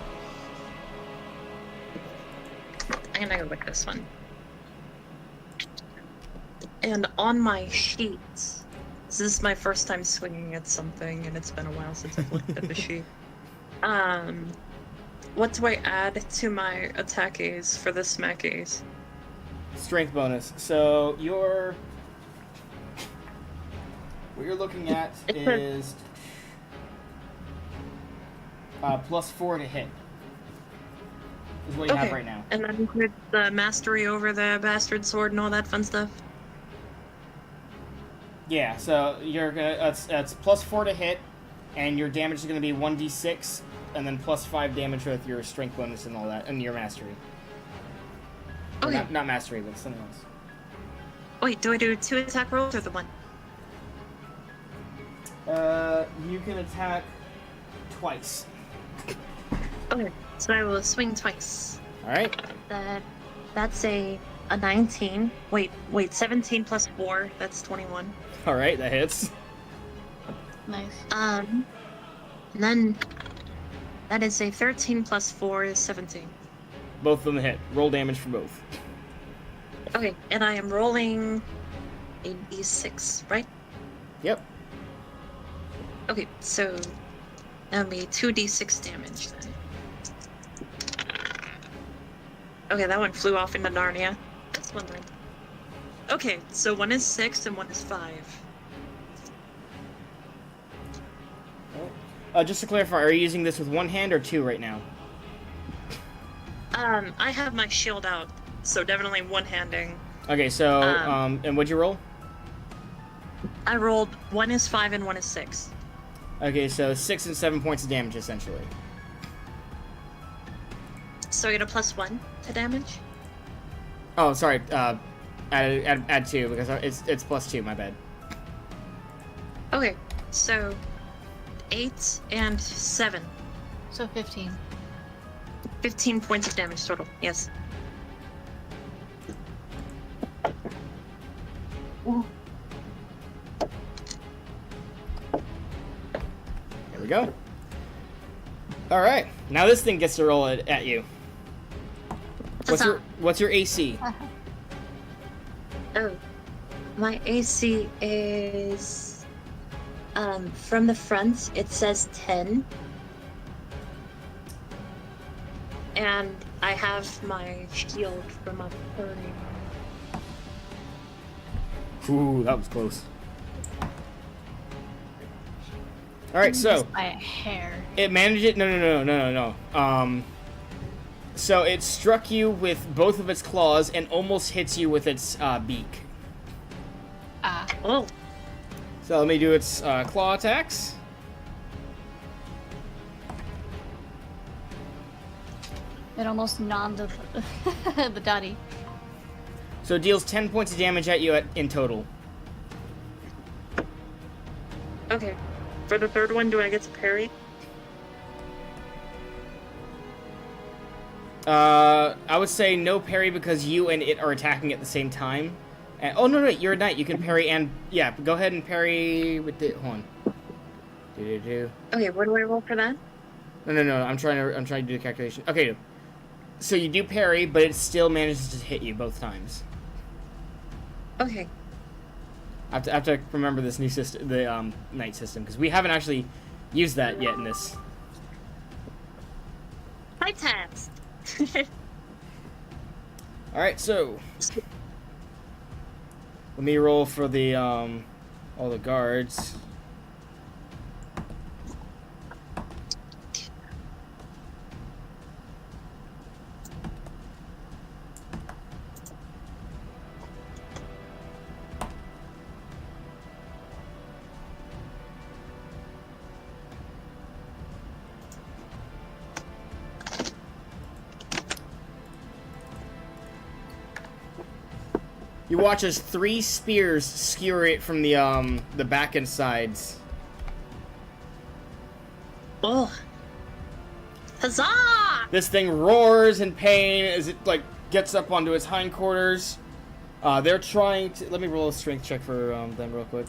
I'm gonna go with this one. And on my sheet, this is my first time swinging at something, and it's been a while since I've looked at the sheet. What do I add to my attack A's for the smack A's? strength bonus. So what you're looking at It's a- is +4 to hit. Is what you have right now. And that includes the mastery over the bastard sword and all that fun stuff. Yeah. So you're gonna that's +4 to hit, and your damage is gonna be 1d6, and then +5 damage with your strength bonus and all that, and your mastery. Or Okay. not mastery, but something else. Wait, do I do 2 attack rolls or the 1? You can attack twice. Okay, so I will swing twice. All right. That's a 19. Wait, 17 plus 4. That's 21. All right, that hits. Nice. And then that is a 13 plus 4 is 17. Both of them hit. Roll damage for both. Okay, and I am rolling a d6, right? Yep. Okay, so that'll be 2d6 damage then. Okay, that one flew off into Narnia. That's one then. Okay, so one is 6 and one is 5. Just to clarify, are you using this with one hand or two right now? I have my shield out, so definitely one-handing. Okay, so and what'd you roll? I rolled one is 5 and one is 6. Okay, so 6 and 7 points of damage essentially. So I get a +1 to damage? Oh, sorry. Add 2 because it's +2. My bad. Okay, so 8 and 7. So 15. 15 points of damage total, yes. There we go. All right, now this thing gets to roll it at you. What's your AC? Oh, my AC is from the front. It says 10, and I have my shield from up 30. Ooh, that was close. All All right, so Just by a hair. it managed it. No. So it struck you with both of its claws and almost hits you with its beak. Oh. So let me do its claw attacks. It almost nommed the daddy. So it deals 10 points of damage at you in total. Okay. For the third one, do I get to parry? I would say no parry because you and it are attacking at the same time. And, oh no, you're a knight. You can parry and yeah. Go ahead and parry with the hold on. Okay, what do I roll for that? No. I'm trying to do the calculation. Okay. So you do parry, but it still manages to hit you both times. Okay. I have to remember this new system, the knight system, because we haven't actually used that yet in this. High taps. All right, so let me roll for the all the guards. You watch as 3 spears skewer it from the back and sides. Oh. Huzzah! This thing roars in pain as it like gets up onto its hindquarters. They're trying to. Let me roll a strength check for them real quick.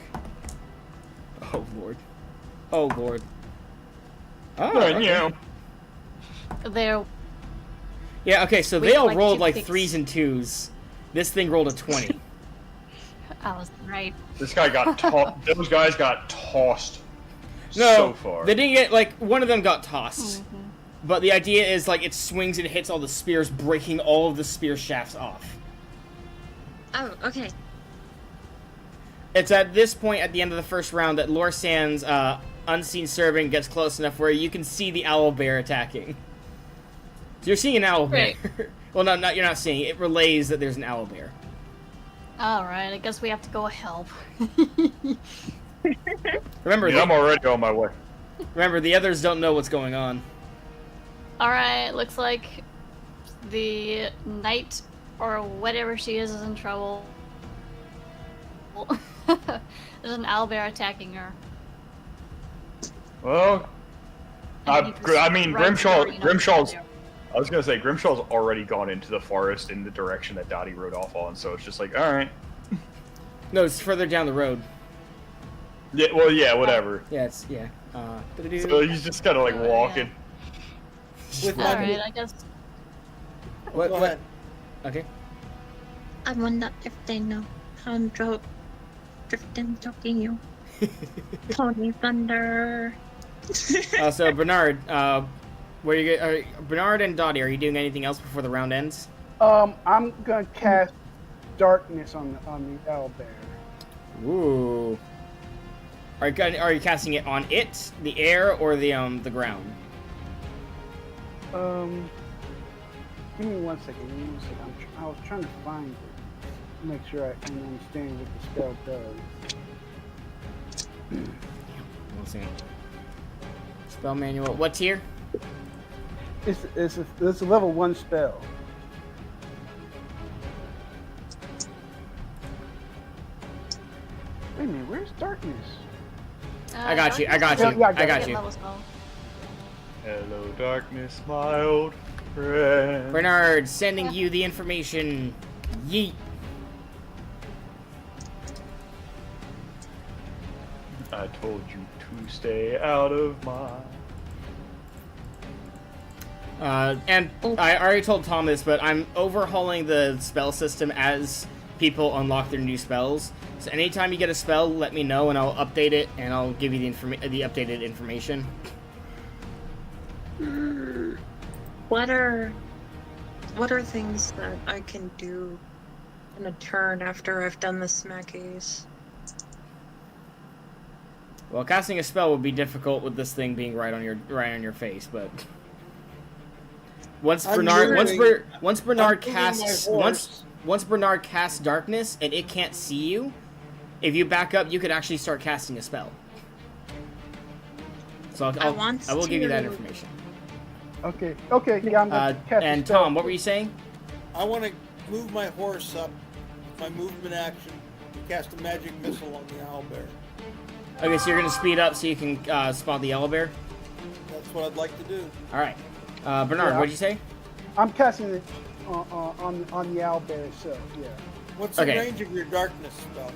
Oh lord. Oh lord. Oh. Yeah. They're Yeah. Okay. So We they all like rolled to like fix- 3s and 2s. This thing rolled a 20. I was right. This guy got those guys got tossed No, so far. they didn't get like one of them got tossed. But the idea is like it swings and hits all the spears, breaking all of the spear shafts off. Oh, okay. It's at this point at the end of the first round that Lorsan's unseen servant gets close enough where you can see the owl bear attacking. So you're seeing an owl bear. Well, no, you're not seeing it. It relays that there's an owl bear. Alright, I guess we have to go help. Remember, Yeah, I'm already on my way. remember, the others don't know what's going on. Alright, looks like the knight or whatever she is in trouble. There's an owlbear attacking her. Well, And he just I mean, runs Grimshaw's. there. I was gonna say Grimshaw's already gone into the forest in the direction that Dottie rode off on, so it's just like, all right. No, it's further down the road. Yeah, well, yeah, whatever. Yeah, it's yeah. So he's just kind of like Oh, yeah. walking. With my Alright, I guess. What? Go What? ahead. Okay. I wonder if they know how to drifting talking you. Tony Thunder. So Bernard, where you get? Bernard and Dottie, are you doing anything else before the round ends? I'm gonna cast darkness on the owlbear. Ooh. Are you casting it on it, the air, or the ground? Give me 1 second. Give me 1 second. I was trying to find it. Make sure I can understand what the spell does. 1 second. Spell manual. What tier? It's a level 1 spell. Wait a minute, where's darkness? I got you. I got Yeah, you. yeah, I got you. Level spell. Hello, darkness, my old friend. Bernard, sending you the information. Yeet. I told you to stay out of my. And I already told Tom this, but I'm overhauling the spell system as people unlock their new spells. So anytime you get a spell, let me know and I'll update it and I'll give you the updated information. What are things that I can do in a turn after I've done the smack ace? Well, casting a spell would be difficult with this thing being right on your face, but once I'm Bernard moving- once Bernard I'm moving my casts horse. once Bernard casts darkness and it can't see you, if you back up, you could actually start casting a spell. So I will give you that information. Okay. Yeah, I'm gonna cast a And spell. Tom, what were you saying? I want to move my horse up, my movement action, to cast a magic missile on the owlbear. Okay, so you're gonna speed up so you can spot the owlbear. That's what I'd like to do. All right, Bernard, Yeah. what'd you say? I'm casting it on the owlbear itself. Yeah. What's the Okay. range of your darkness spell?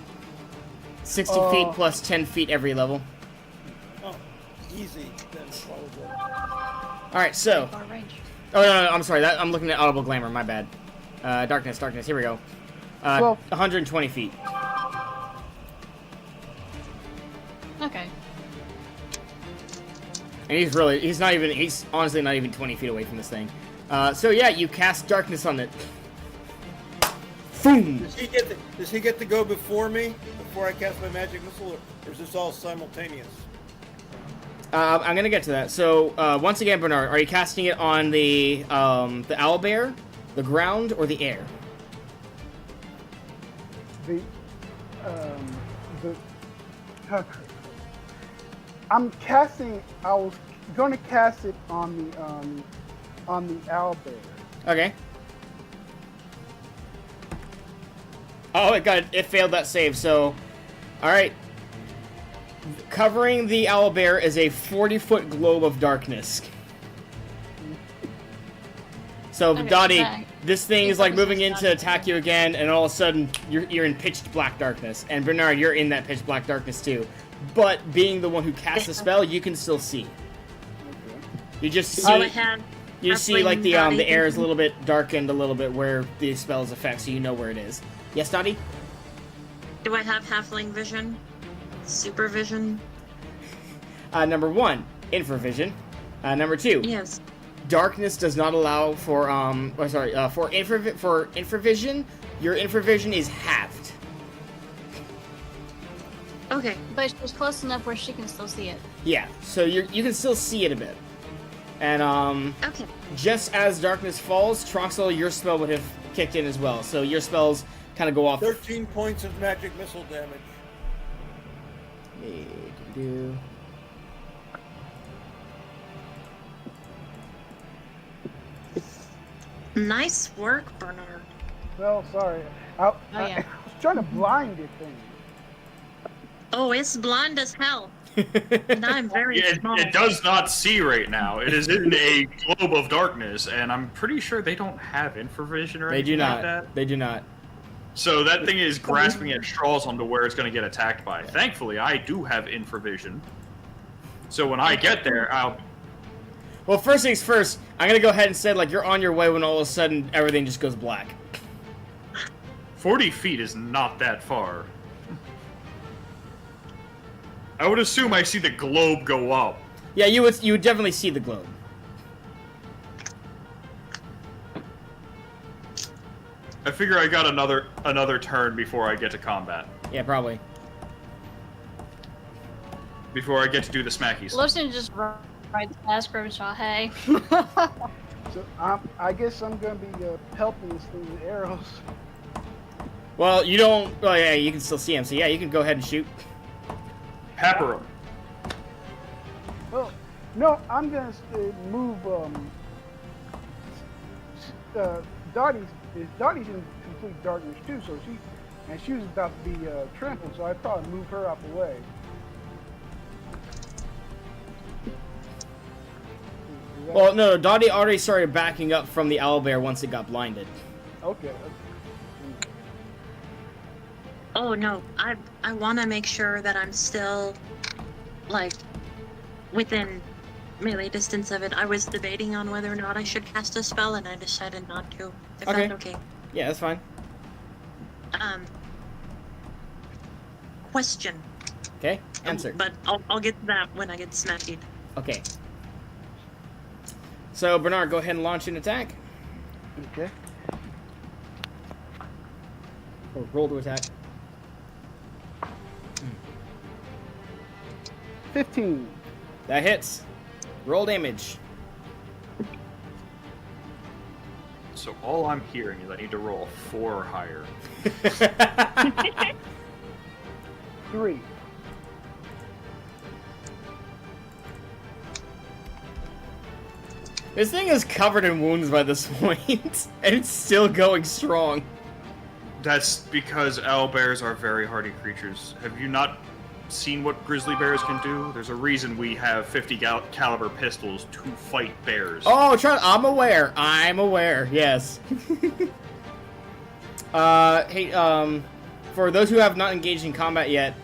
60 feet plus 10 feet every level. Oh, easy. Then probably. All right, so. Far range. Oh no, I'm sorry. I'm looking at audible glamour. My bad. Darkness. Here we go. 120 feet. Okay. And he's honestly not even 20 feet away from this thing. So yeah, you cast darkness on it. Boom! Does he get to go before me, before I cast my magic missile, or is this all simultaneous? I'm gonna get to that. So once again, Bernard, are you casting it on the owlbear, the ground, or the air? I'm casting. I was gonna cast it on the owlbear. Okay. Oh, it failed that save. So, all right. Covering the owlbear is a 40-foot globe of darkness. So, Okay, Dottie, okay. this thing is like moving in to attack you again, and all of a sudden you're in pitch black darkness. And Bernard, you're in that pitch black darkness too. But being the one who casts the spell, you can still see. You just Do I see. have You see, halfling like the Dottie air is a vision? little bit darkened, a little bit where the spell's affect, so you know where it is. Yes, Dottie? Do I have halfling vision? Supervision? Number 1, infravision. Number 2, Yes. darkness does not allow for for infravision. Your infravision is halved. Okay. But she's close enough where she can still see it. Yeah, so you can still see it a bit. And Okay. just as darkness falls, Troxel, your spell would have kicked in as well. So your spells kind of go off. 13 points of magic missile damage. Nice work, Bernard. Well, sorry. I yeah. was trying to blind it thing. Oh, it's blind as hell. And I'm very small. It does not see right now. It is in a globe of darkness, and I'm pretty sure they don't have infravision or They do anything not. like that. They do not. So that thing is grasping at straws onto where it's going to get attacked by. Thankfully, I do have infravision. So when I get there, I'll... Well, first things first, I'm gonna go ahead and say, like, you're on your way when all of a sudden everything just goes black. 40 feet is not that far. I would assume I see the globe go up. Yeah, you would definitely see the globe. I figure I got another turn before I get to combat. Yeah, probably. Before I get to do the smackies. Lotion just rides past Grimshaw, hey. So I guess I'm gonna be pelting this thing with arrows. Well, you don't. Oh yeah, you can still see him. So yeah, you can go ahead and shoot. Pepper him. Well, no, I'm gonna move. Dottie's in complete darkness too, so she was about to be trampled, so I'd probably move her out the way. Well, no, Dottie already started backing up from the owlbear once it got blinded. Okay. Oh no, I want to make sure that I'm still, like, within melee distance of it. I was debating on whether or not I should cast a spell, and I decided not to. If Okay. that's okay. Yeah, that's fine. Question. Okay, answer. But I'll get to that when I get smacked. Okay. So Bernard, go ahead and launch an attack. Okay. Or roll to attack. 15. That hits. Roll damage. So all I'm hearing is I need to roll a 4 or higher. 3. This thing is covered in wounds by this point, and it's still going strong. That's because owlbears are very hardy creatures. Have you not seen what grizzly bears can do? There's a reason we have 50 caliber pistols to fight bears. Oh, I'm aware. I'm aware. Yes. Hey, for those who have not engaged in combat yet,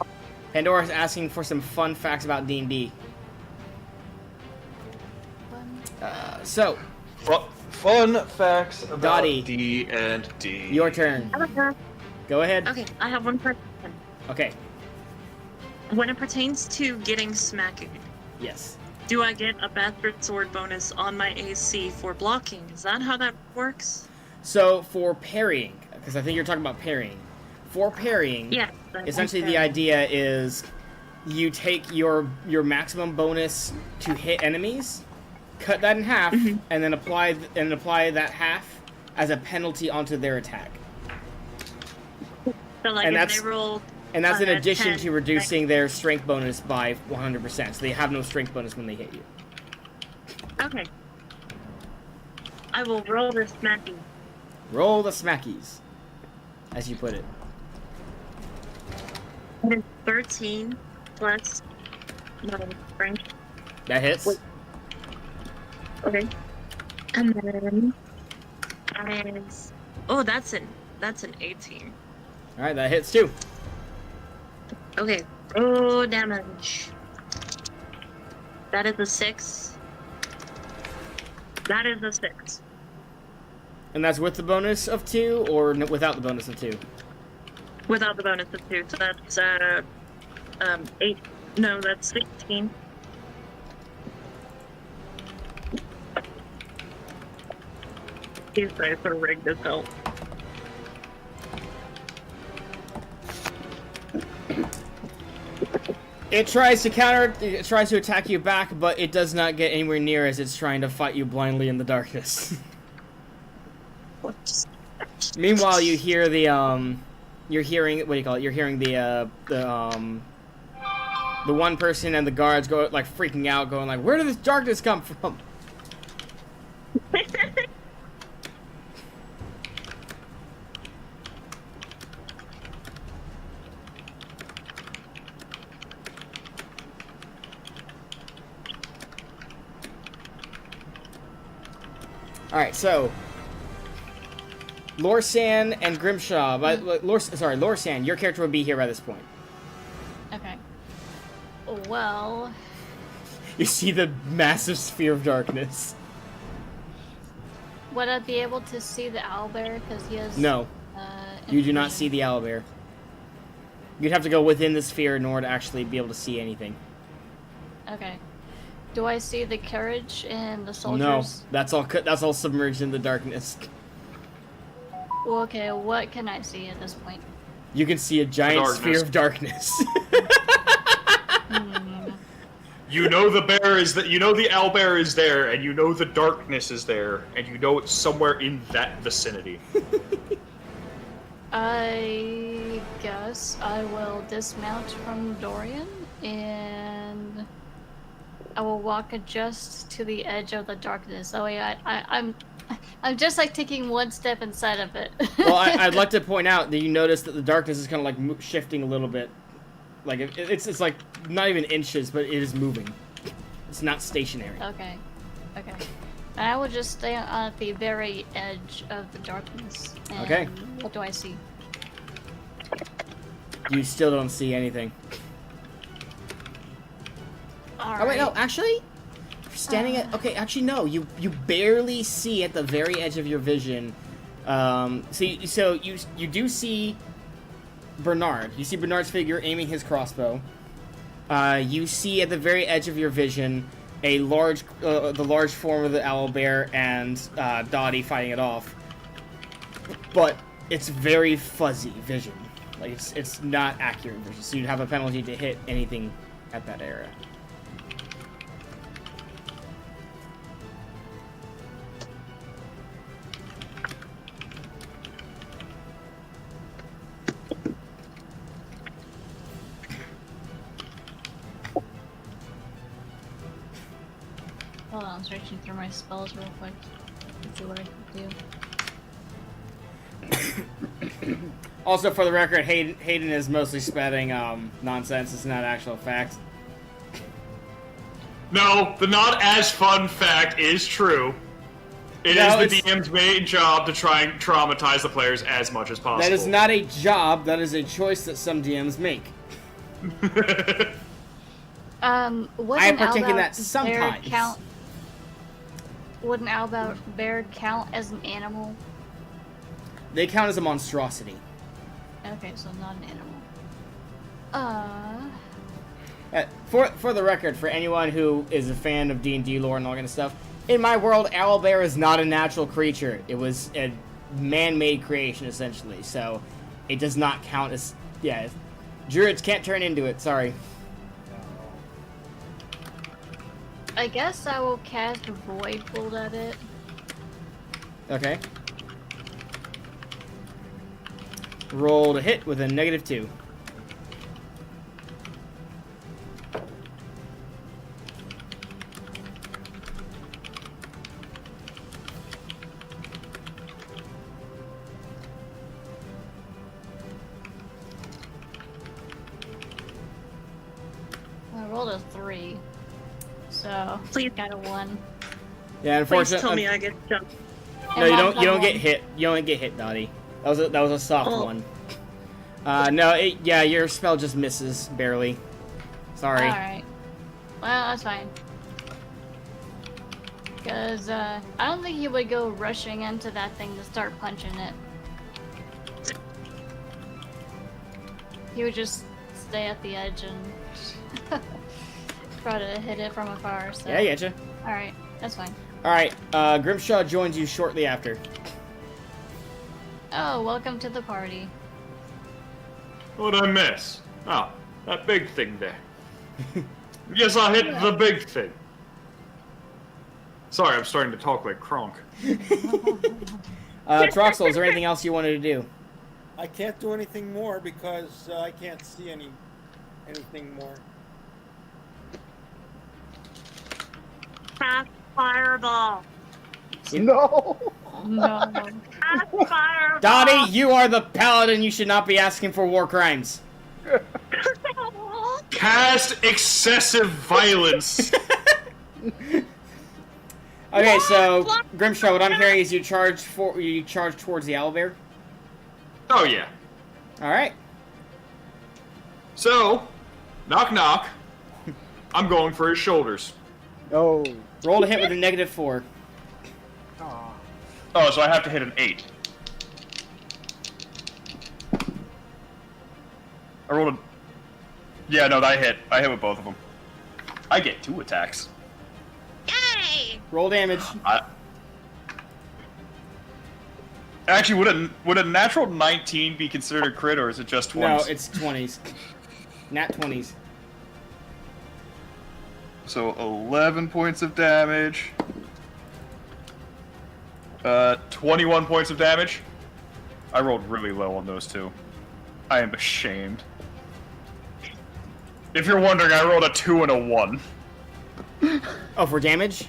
Pandora's asking for some fun facts about D&D. So, Fun facts about Dottie. D&D. Your turn. Go ahead. Okay, I have one question. Okay. When it pertains to getting smacked, Yes. do I get a bastard sword bonus on my AC for blocking? Is that how that works? So, for parrying, because I think you're talking about parrying. For parrying, Yeah. essentially the idea is you take your maximum bonus to hit enemies, cut that in half, and then apply that half as a penalty onto their attack. So like and if that's- they roll. And that's in addition 10, to reducing their strength bonus by 100%, so they have no strength bonus when they hit you. Okay. I will roll this smacky. Roll the smackies, as you put it. It is 13 plus my strength. That hits. Wait. Okay. And then that is. Oh, that's an 18. All right, that hits too. Okay. Oh, damage. That is a 6. That is a 6. And that's with the bonus of 2, or without the bonus of 2? Without the bonus of 2, so that's 8. No, that's 16. These guys are rigged as hell. It tries to attack you back, but it does not get anywhere near as it's trying to fight you blindly in the darkness. Meanwhile, you hear the you're hearing the one person and the guards go like freaking out, going like, "Where did this darkness come from?" Alright, so Lorsan and Grimshaw, Lorsan, your character would be here by this point. Okay. Well, You see the massive sphere of darkness. would I be able to see the owlbear? Because he has. No, you do not see the owlbear. You'd have to go within the sphere in order to actually be able to see anything. Okay. Do I see the carriage and the No, soldiers? that's all submerged in the darkness. Well, okay, what can I see at this point? You can see a giant sphere of darkness. You know the bear is that. You know the owlbear is there, and you know the darkness is there, and you know it's somewhere in that vicinity. I guess I will dismount from Dorian and I will walk just to the edge of the darkness. That way I'm just like taking one step inside of it. Well, I'd like to point out that you notice that the darkness is kind of like shifting a little bit. Like it's like not even inches, but it is moving. It's not stationary. Okay. And I will just stay at the very edge of the darkness. And Okay. What do I see? You still don't see anything. Alright. Oh wait, no, actually, standing at actually no, you barely see at the very edge of your vision. So you do see Bernard. You see Bernard's figure aiming his crossbow. You see at the very edge of your vision the large form of the owlbear and Dottie fighting it off. But it's very fuzzy vision. Like it's not accurate vision. So you'd have a penalty to hit anything at that area. Hold on, I'm searching through my spells real quick. Let's see what I can do. Also, for the record, Hayden is mostly spouting nonsense. It's not actual fact. No, the not as fun fact is true. It No, is the DM's main job to try and traumatize the players as much as possible. That is not a job. That is a choice that some DMs make. Wouldn't partake in Owlbear that sometimes. Count? Wouldn't Owlbear bear count as an animal? They count as a monstrosity. Okay, so not an animal. For the record, for anyone who is a fan of D&D lore and all that kind of stuff, in my world, owlbear is not a natural creature. It was a man-made creation, essentially. So, it does not count as... Yeah, druids can't turn into it. Sorry. I guess I will cast Void Bolt at it. Okay. Roll to hit with a -2. I rolled a 3. So, Please. got a 1. Yeah, Please unfortunately. tell me I get jumped. No, you don't. You don't get hit. You don't get hit, Dottie. That was a soft Oh. one. No, yeah, your spell just misses barely. Sorry. Alright. Well, that's fine. Because, I don't think he would go rushing into that thing to start punching it. He would just stay at the edge and try to hit it from afar, so... Yeah, I getcha. Alright, that's fine. Alright, Grimshaw joins you shortly after. Oh, welcome to the party. What'd I miss? Oh, that big thing there. Yes, I hit the big thing. Sorry, I'm starting to talk like Kronk. Troxel, is there anything else you wanted to do? I can't do anything more because I can't see anything more. Cast fireball. No. No. Cast fireball. Dottie, you are the paladin. You should not be asking for war crimes. Cast excessive violence. Okay, so Grimshaw, what I'm hearing is you charge towards the owlbear. Oh yeah. All right. So, knock knock. I'm going for his shoulders. Oh. Roll to hit with a -4. Aw. Oh, so I have to hit an 8. I rolled a... Yeah, no, I hit. I hit with both of them. I get 2 attacks. Yay! Roll damage. Actually, would a natural 19 be considered a crit, or is it just 20s? No, it's 20s. Nat 20s. So 11 points of damage. 21 points of damage. I rolled really low on those two. I am ashamed. If you're wondering, I rolled a 2 and a 1. Oh, for damage?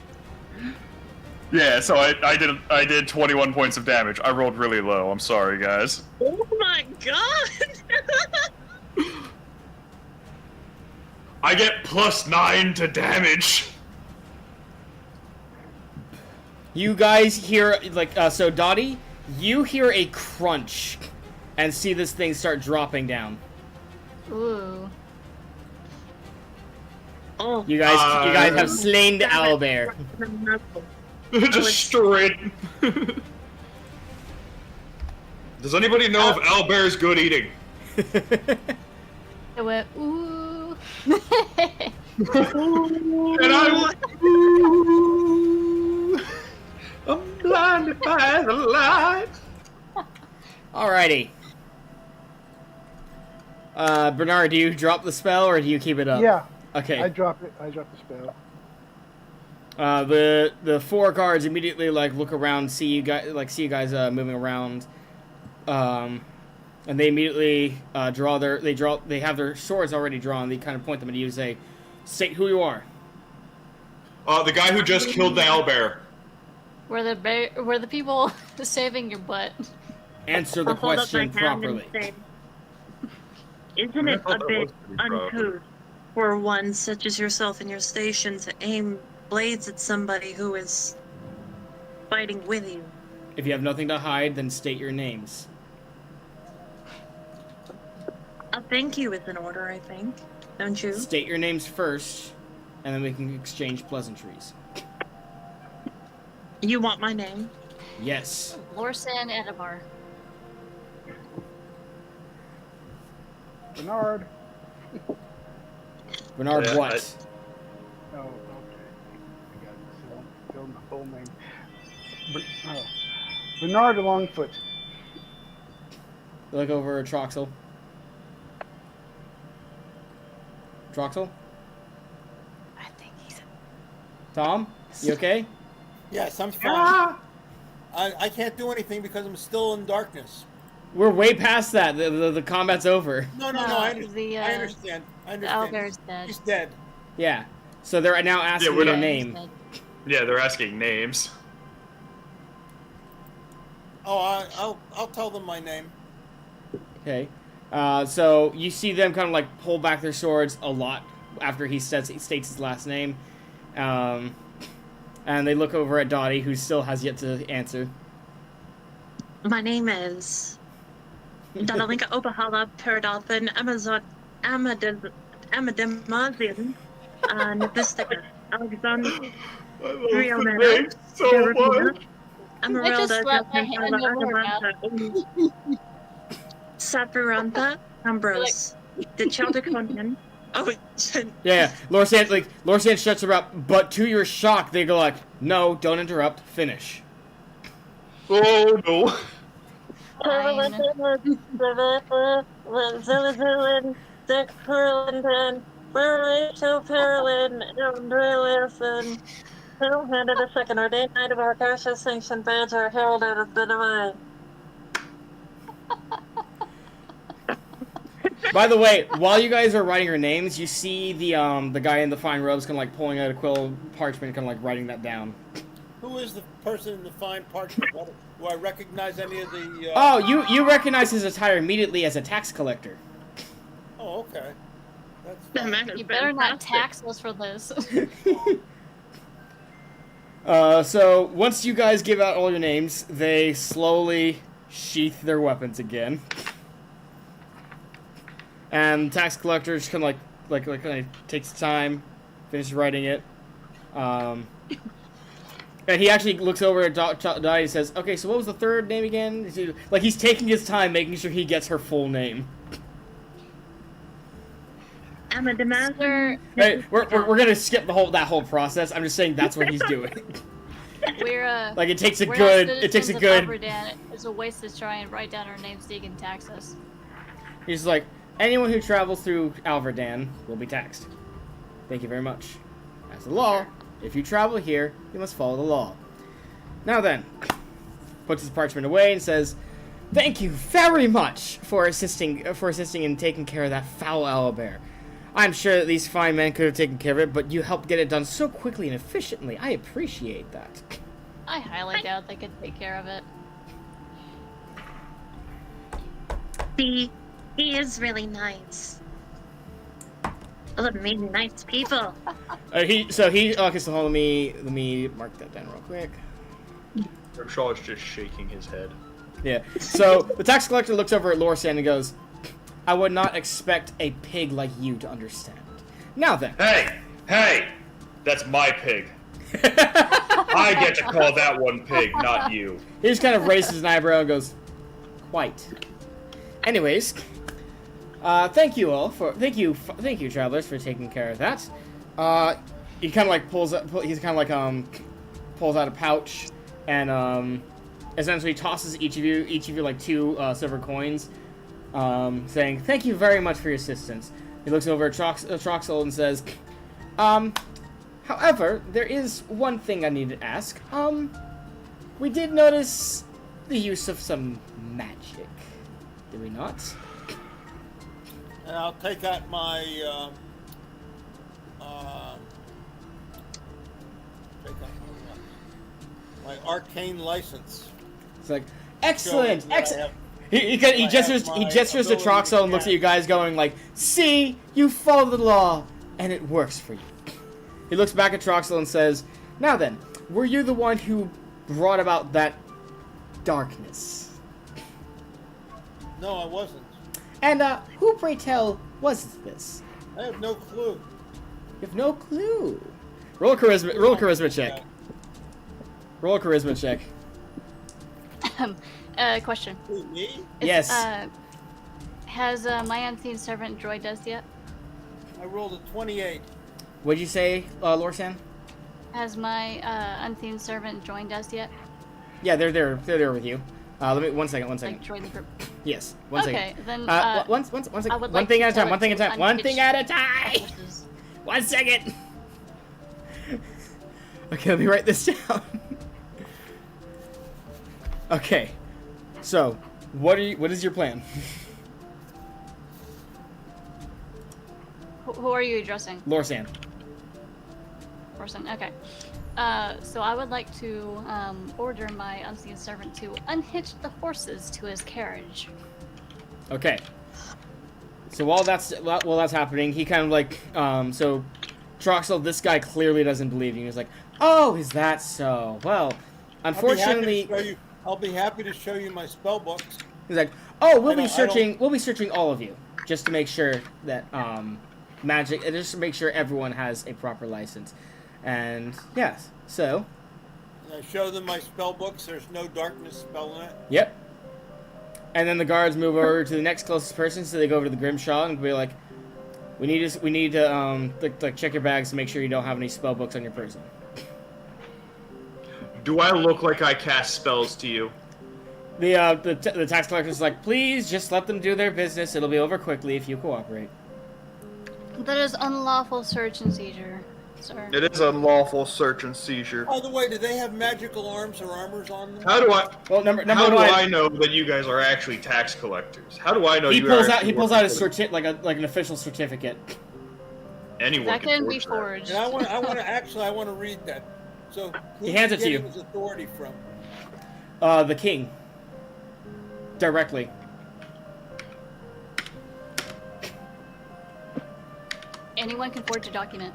Yeah, so I did 21 points of damage. I rolled really low. I'm sorry, guys. Oh my god! I get +9 to damage. You guys hear, like, so Dottie, you hear a crunch and see this thing start dropping down. Ooh. Oh. You guys have slain the owlbear. Just straight. Does anybody know if owlbear is good eating? It went, ooh. And I'm blinded by the light. Alrighty. Bernard, do you drop the spell or do you keep it up? Yeah. Okay. I dropped it. I dropped the spell. The 4 guards immediately look around, see you guys moving around, and they immediately they have their swords already drawn. They kind of point them at you and say, "State who you are." The guy who just killed the owlbear. Were the people saving your butt? Answer the I'll hold up my question hand properly. and say, isn't it a bit uncouth for one such as yourself in your station to aim blades at somebody who is fighting with you? If you have nothing to hide, then state your names. A thank you is in order, I think. Don't you? State your names first, and then we can exchange pleasantries. You want my name? Yes. Lorsan Edivar. Bernard. Bernard Yeah, what? Oh, okay. I got it. Still my full name. Bernard Longfoot. Look over at Troxel. Troxel? I think he's. Tom? You okay? Yes, I'm fine. I can't do anything because I'm still in darkness. We're way past that. The combat's over. No, I understand. I The understand. owlbear's dead. He's dead. Yeah. So they're now asking we're your not- name. Yeah, they're asking names. Oh, I'll tell them my name. Okay. So you see them kind of like pull back their swords a lot after he states his last name. And they look over at Dottie, who still has yet to answer. My name is Dadalinka Obahala Paradolphin Amademazian Navistica Alexander Riomena so much. I just slapped my hand over her mouth. Sapiranta Ambrose the Chaldeconan. Oh, Yeah. Lorsan shuts her up, but to your shock, they go like, "No, don't interrupt. Finish." Oh no. Handed a second ordained knight of our Garcia sanctioned badge or heralded as the divine. By the way, while you guys are writing your names, you see the guy in the fine robes kind of like pulling out a quill parchment, kind of like writing that down. Who is the person in the fine parchment? Do I recognize any of the? Oh, you recognize his attire immediately as a tax collector. Oh, okay. That man is You better not fantastic. tax us for this. So once you guys give out all your names, they slowly sheath their weapons again. And tax collector just kind of like takes time, finishes writing it. And he actually looks over at Dottie and says, "Okay, so what was the third name again?" Like he's taking his time, making sure he gets her full name. Sir, Hey, we're gonna skip that whole process. I'm just saying that's what he's doing. we're Like it takes a we're good not it takes a citizens good. of Alverdan. It's a waste to try and write down our names so you can tax us. He's like, anyone who travels through Alverdan will be taxed. Thank you very much. As a law, if you travel here, you must follow the law. Now then, puts his parchment away and says, "Thank you very much for assisting in taking care of that foul owlbear. I'm sure that these fine men could have taken care of it, but you helped get it done so quickly and efficiently. I appreciate that." I highly doubt they could take care of it. He is really nice. I love meeting nice people. Okay, so hold on, let me mark that down real quick. Shaw is just shaking his head. Yeah. So the tax collector looks over at Lorsan and goes, "I would not expect a pig like you to understand. Now then." Hey! That's my pig. I get to call that one pig, not you. He just kind of raises an eyebrow and goes, "Quite. Anyways, thank you all thank you travelers for taking care of that." He kind of like pulls out a pouch and essentially tosses each of you like 2 silver coins, saying, "Thank you very much for your assistance." He looks over at Troxel and says, "However, there is one thing I need to ask. We did notice the use of some magic, did we not?" And I'll take out my take out my arcane license. It's like, excellent, Showing that I excellent. have- He I gestures have he my gestures to ability Troxel to and looks at cast. you guys going like, see, you follow the law, and it works for you. He looks back at Troxel and says, now then, were you the one who brought about that darkness? No, I wasn't. And who, pray tell, was this? I have no clue. You have no clue. Roll a charisma check. Roll a charisma check. Question. Who, me? Yes. Has my unseen servant droid us yet? I rolled a 28. What'd you say, Lorsan? Has my unseen servant joined us yet? Yeah, they're there. They're there with you. Let me one second. Like join the group. Yes, one second. Okay, then. One second. I would One like thing to at a tell time. it One thing at a to time. One thing unhitch at a time. horses. 1 second. Okay, let me write this down. Okay, so what is your plan? Who are you addressing? Lorsan. Person. Okay. So I would like to order my unseen servant to unhitch the horses to his carriage. Okay. So while that's happening, he kind of like so Troxel, this guy clearly doesn't believe you. He's like, "Oh, is that so? Well, unfortunately." I'll be happy to show you my spell books. He's like, "Oh, we'll be I searching all of you just to make sure that magic, just to make sure everyone has a proper license." And yes, so I show them my spell books. There's no darkness spell in it. yep. And then the guards move over to the next closest person, so they go over to the Grimshaw and be like, "We need to like check your bags to make sure you don't have any spell books on your person." Do I look like I cast spells to you? The tax collector's like, "Please just let them do their business. It'll be over quickly if you cooperate." That is unlawful search and seizure, sir. It is unlawful search and seizure. By the way, do they have magical arms or armors on them? How do I? Well, number How do one, I know that you guys are actually tax collectors? How do I know he you pulls are out actually his working for like an official certificate. anyone That can be forge that. forged. And I want to read that. So He hands it to you. His authority from? The king. Directly. Anyone can forge a document.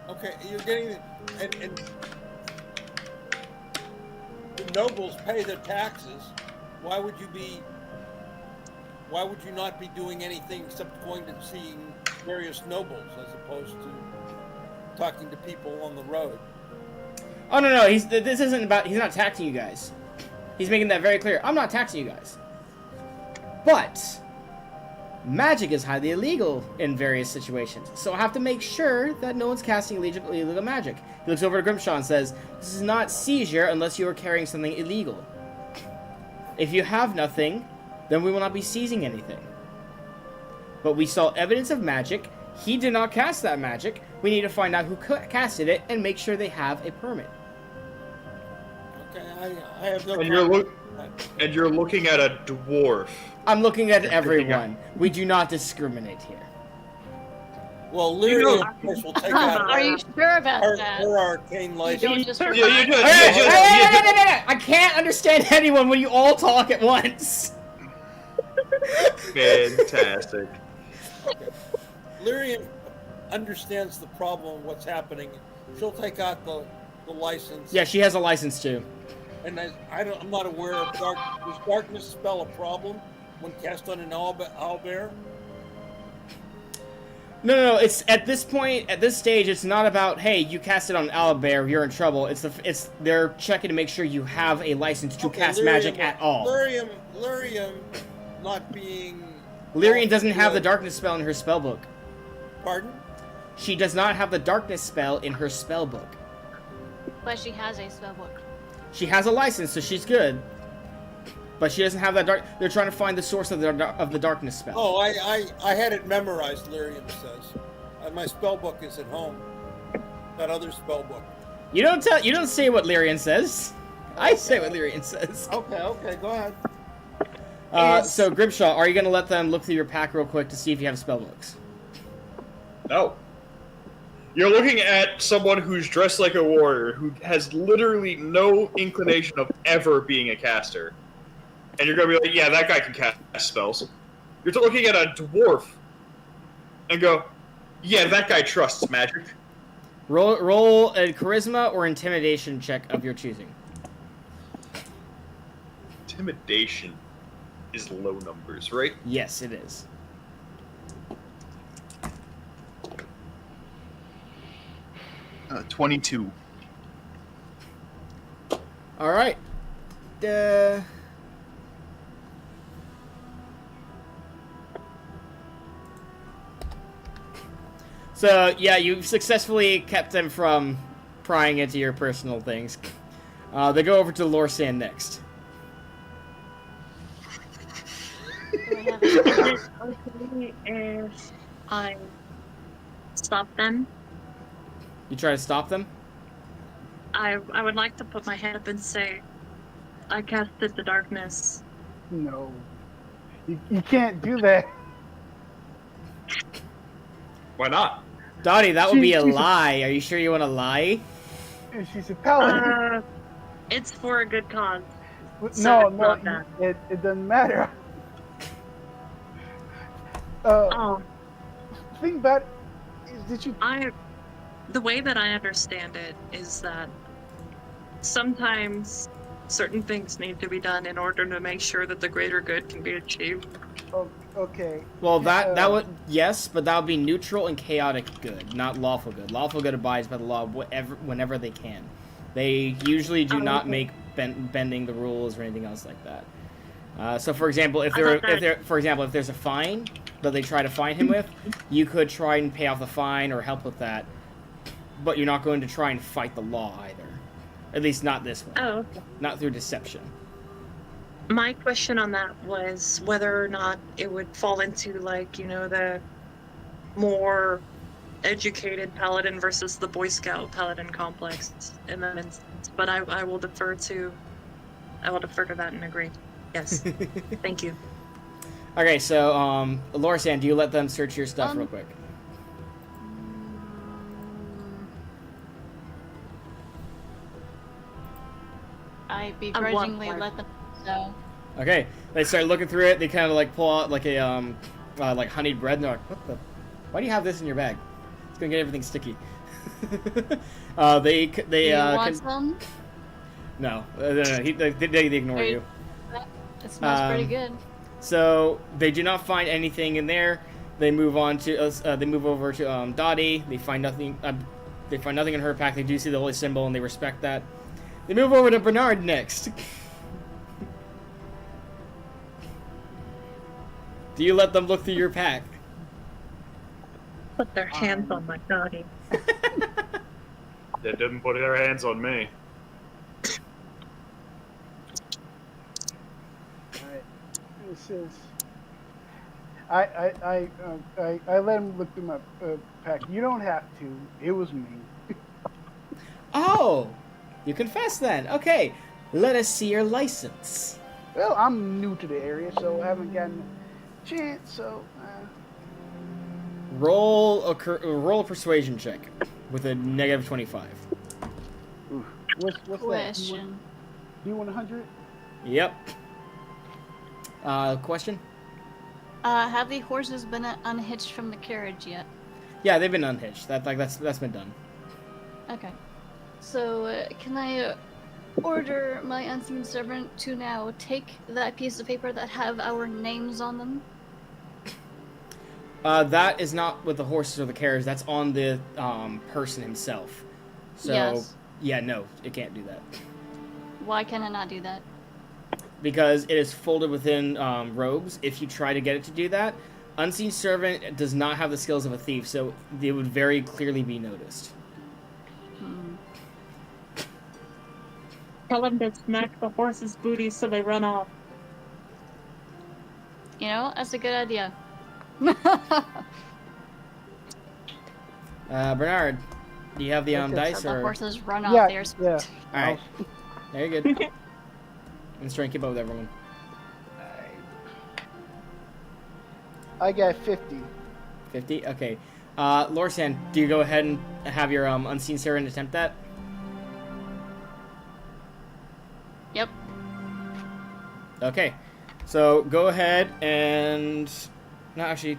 Okay, you're getting it, and the nobles pay their taxes. Why would you not be doing anything except going to seeing various nobles as opposed to talking to people on the road? Oh no, this isn't about. He's not taxing you guys. He's making that very clear. I'm not taxing you guys. But magic is highly illegal in various situations, so I have to make sure that no one's casting illegal magic. He looks over to Grimshaw and says, "This is not seizure unless you are carrying something illegal. If you have nothing, then we will not be seizing anything. But we saw evidence of magic. He did not cast that magic. We need to find out who casted it and make sure they have a permit." Okay, I have no. And you're looking at a dwarf. I'm looking at everyone. We do not discriminate here. Well, Lyria, of course, will take out Are you sure about her that? arcane You license. don't just Yeah, you rely- just, Hey, I can't understand anyone when you all talk at once. Fantastic. Lyria understands the problem of what's happening. She'll take out the license. Yeah, she has a license too. And I'm not aware of does darkness spell a problem when cast on an owlbear? No. It's at this point, at this stage, it's not about, hey, you cast it on Owlbear, you're in trouble. It's they're checking to make sure you have a license to cast magic at all. Lyrium not being. Lyrian doesn't have the darkness spell in her spell book. Pardon? She does not have the darkness spell in her spell book. But she has a spell book. She has a license, so she's good. But she doesn't have that dark. They're trying to find the source of the darkness spell. Oh, I had it memorized. Lyrium says, my spell book is at home. That other spell book. You don't say what Lyrian says. I say what Lyrian says. Okay, go ahead. So Grimshaw, are you gonna let them look through your pack real quick to see if you have spell books? No. You're looking at someone who's dressed like a warrior, who has literally no inclination of ever being a caster. And you're gonna be like, yeah, that guy can cast spells. You're looking at a dwarf and go, yeah, that guy trusts magic. Roll a charisma or intimidation check of your choosing. Intimidation is low numbers, right? Yes, it is. Uh, 22. All right. So, yeah, you've successfully kept them from prying into your personal things. They go over to Lorsan next. Is it okay if I stop them? You try to stop them? I would like to put my hand up and say, I casted the darkness. No. You can't do that. Why not? Dottie, that would be a She's lie. Are you sure you want to lie? She's a paladin. It's for a good cause. No, so it's not that. it doesn't matter. Oh, Thing about it is that you. the way that I understand it is that sometimes certain things need to be done in order to make sure that the greater good can be achieved. Oh, okay. Well, that would, yes, but that would be neutral and chaotic good, not lawful good. Lawful good abides by the law whenever they can. They usually do not make bending the rules or anything else like that. So, for example, if there's a fine that they try to fine him with, you could try and pay off the fine or help with that, but you're not going to try and fight the law either. At least not this way. Oh, okay. Not through deception. My question on that was whether or not it would fall into, like, you know, the more educated paladin versus the Boy Scout paladin complex in that instance. But I will defer to that and agree. Yes. Thank you. Okay, so, Lorsan, do you let them search your stuff real quick? I begrudgingly let them know. Okay, they start looking through it. They kind of like pull out like a like honeyed bread, and they're like, "What the? Why do you have this in your bag? It's gonna get everything sticky." They Do you want some? No, they ignore you. It smells pretty good. So they do not find anything in there. They move on to they move over to Dottie. They find nothing. They find nothing in her pack. They do see the holy symbol, and they respect that. They move over to Bernard next. Do you let them look through your pack? Put their hands on my body. They didn't put their hands on me. Alright. This is. I let him look through my pack. You don't have to. It was me. Oh, you confess then. Okay, let us see your license. Well, I'm new to the area, so I haven't gotten a chance. So. Roll a persuasion check with a negative 25. What's Question. that? You want 100? Yep. Question? Have the horses been unhitched from the carriage yet? Yeah, they've been unhitched. That's been done. Okay. So, can I order my unseen servant to now take that piece of paper that have our names on them? That is not with the horses or the carriage. That's on the person himself. So, Yes. yeah, no, it can't do that. Why can I not do that? Because it is folded within robes. If you try to get it to do that, unseen servant does not have the skills of a thief, so it would very clearly be noticed. Tell them to smack the horse's booty so they run off. You know, that's a good idea. Bernard, do you have the dice So the or? horses run off their speed. Yeah. All right, very good. Let's try and keep up with everyone. I got 50. 50. Okay. Lorsan, do you go ahead and have your unseen siren attempt that? Yep. Okay, so go ahead and no, actually.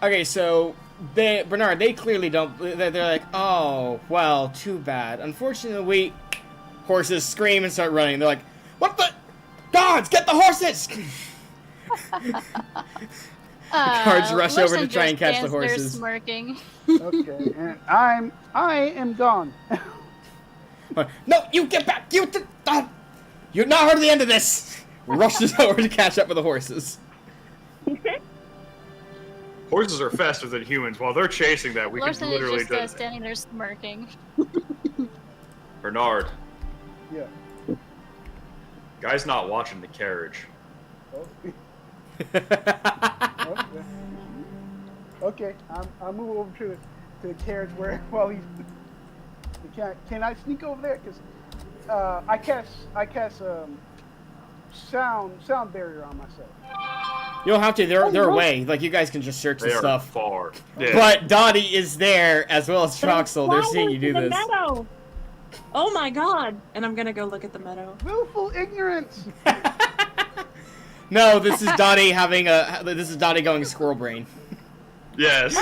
Okay, so Bernard, they clearly don't. They're like, oh well, too bad. Unfortunately, horses scream and start running. They're like, what the? Guards, get the horses! Guards rush over to try and catch the horses. Smirking. Okay, and I am gone. No, you get back! You've not heard the end of this! Rushes over to catch up with the horses. Horses are faster than humans. While they're chasing that, we Larson can literally is just standing there smirking. Bernard, Yeah. guy's not watching the carriage. Oh. Okay, I'll move over to the carriage where while he's. Can I sneak over there? Cause I cast sound barrier on myself. You don't have to. They're away. Like you guys can just search They the are stuff. far. Yeah. But Dottie is there as well as Troxel. They're seeing you do The this. meadow. Oh my god! And I'm gonna go look at the meadow. Willful ignorance. No, this is Dottie having a. This is Dottie going squirrel brain. Yes.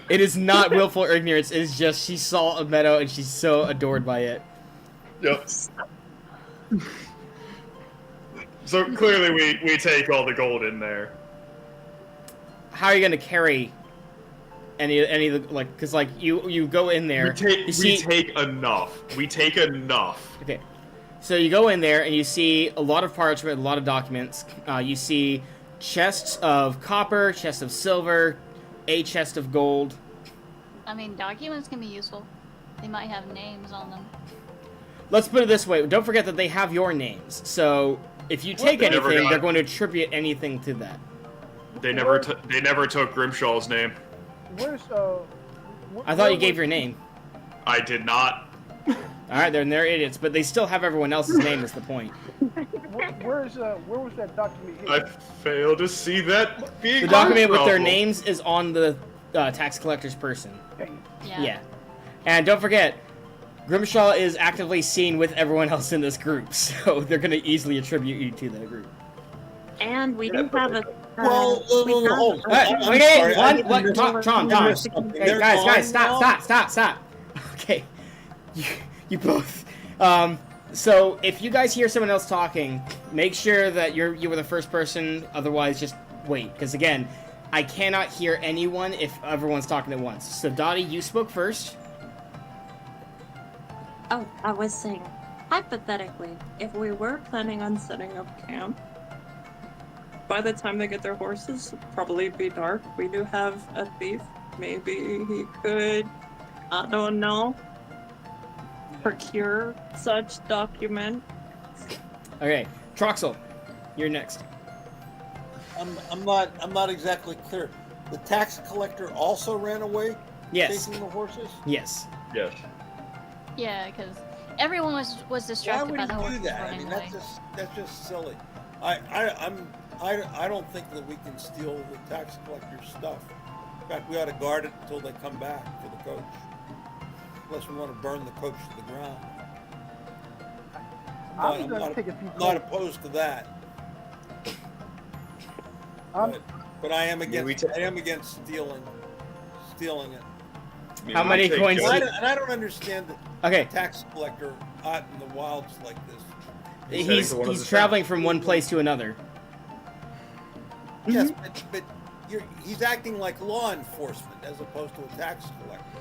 It is not willful ignorance. It is just she saw a meadow and she's so adored by it. Yep. So clearly we take all the gold in there. How are you gonna carry any of the, like, cause like you go in there. We take enough. We take enough. Okay. So you go in there and you see a lot of parchment, a lot of documents. You see chests of copper, chests of silver, a chest of gold. I mean, documents can be useful. They might have names on them. Let's put it this way. Don't forget that they have your names. So if you take anything, they're going to attribute anything to that. They never took Grimshaw's name. Where's I thought you gave your name. I did not. All right, they're idiots, but they still have everyone else's name. Is the point? where was that document hidden? I fail to see that being The document with their problem. names is on the tax collector's person. Yeah. Yeah. And don't forget, Grimshaw is actively seen with everyone else in this group, so they're going to easily attribute you to the group. And we do have a. Well, hold on. I'm Okay, sorry, one, Tom. missed something. Okay, They're guys, gone now? stop. Okay, you both. So if you guys hear someone else talking, make sure that you were the first person. Otherwise, just wait, because again, I cannot hear anyone if everyone's talking at once. So Dottie, you spoke first. Oh, I was saying, hypothetically, if we were planning on setting up camp, by the time they get their horses, it'll probably be dark. We do have a thief. Maybe he could, I don't know, procure such document. Okay, Troxel, you're next. I'm not exactly clear. The tax collector also ran away, Yes. taking the horses. Yes. Yes. Yeah, because everyone was Why distracted would by he the do horses that? I running mean, away. that's just silly. I don't think that we can steal the tax collector's stuff. In fact, we ought to guard it until they come back for the coach. Unless we want to burn the coach to the ground. I'm gonna take a few not calls. opposed to that. I'm- But I am against stealing it. I mean, How many take coins? Joe- And I don't understand the Okay, tax collector out in the wilds like this. he's to one of the traveling from one place to another. Yes, but he's acting like law enforcement as opposed to a tax collector,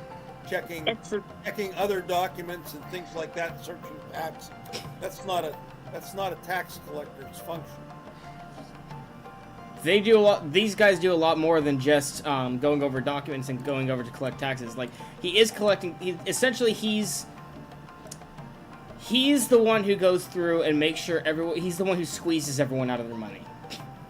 checking other documents and things like that, searching tabs. That's not a tax collector's function. They do a lot. These guys do a lot more than just going over documents and going over to collect taxes. Like he is collecting. He's the one who goes through and makes sure everyone. He's the one who squeezes everyone out of their money.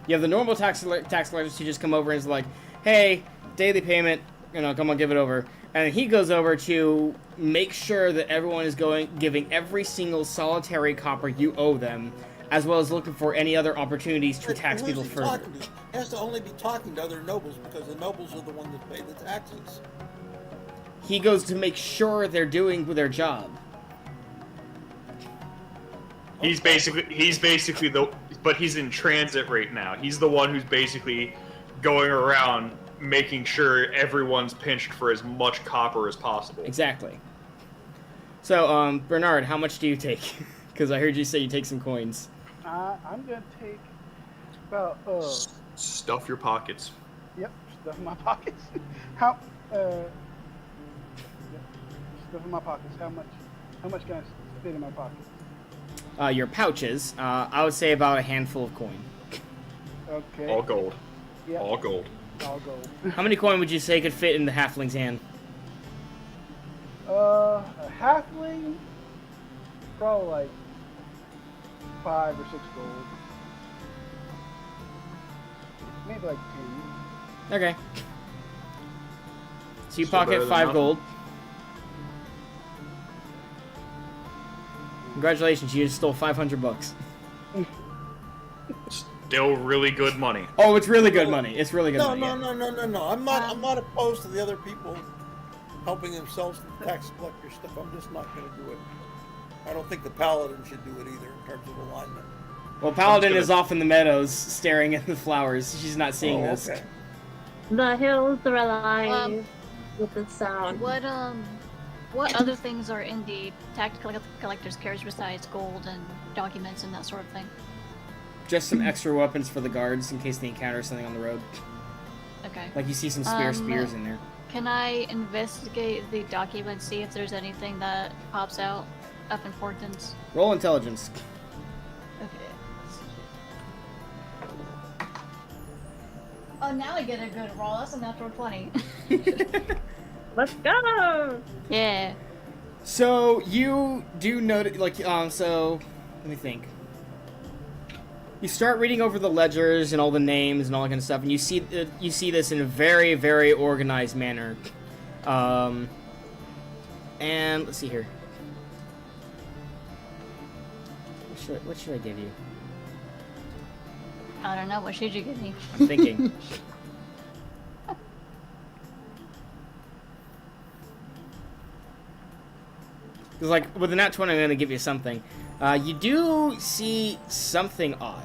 You have the normal tax collectors who just come over and is like, "Hey, daily payment. Come on, give it over." And he goes over to make sure that everyone is giving every single solitary copper you owe them as well as looking for any other opportunities to tax Who's people he further. talking to? He has to only be talking to other nobles because the nobles are the ones that pay the taxes. He goes to make sure they're doing their job. He's basically but he's in transit right now. He's the one who's basically going around making sure everyone's pinched for as much copper as possible. Exactly. So, Bernard, how much do you take? Because I heard you say you take some coins. I'm gonna take about Stuff your pockets. Yep, stuff in my pockets. How yep, stuff in my pockets. How much can I fit in my pocket? Your pouches, I would say about a handful of coin. Okay. All gold. Yep. All gold. All gold. How many coin would you say could fit in the halfling's hand? A halfling, probably like 5 or 6 gold. Maybe like 10. Okay. So you Still better pocket than 5 nothing. gold. Congratulations, you just stole $500. Still really good money. Oh, it's really good money. It's really good No, money. no, yeah. no. I'm not opposed to the other people helping themselves to the tax collector stuff. I'm just not going to do it. I don't think the paladin should do it either in terms of alignment. Well, Paladin is off in the meadows staring at the flowers. She's not seeing this. Okay. The hills are alive Um, with the sound. What other things are in the tax collector's carriage besides gold and documents and that sort of thing? Just some extra weapons for the guards in case they encounter something on the road. Okay. Like you see some spears in there. Can I investigate the documents, see if there's anything that pops out of importance? Roll intelligence. Okay. Oh, now I get a good roll. That's a natural 20. Let's go! Yeah. So you do notice, so let me think. You start reading over the ledgers and all the names and all that kind of stuff, and you see this in a very, very organized manner. And let's see here. What should I give you? I don't know. What should you give me? I'm thinking. Because, like, with the nat 20, I'm going to give you something. You do see something odd.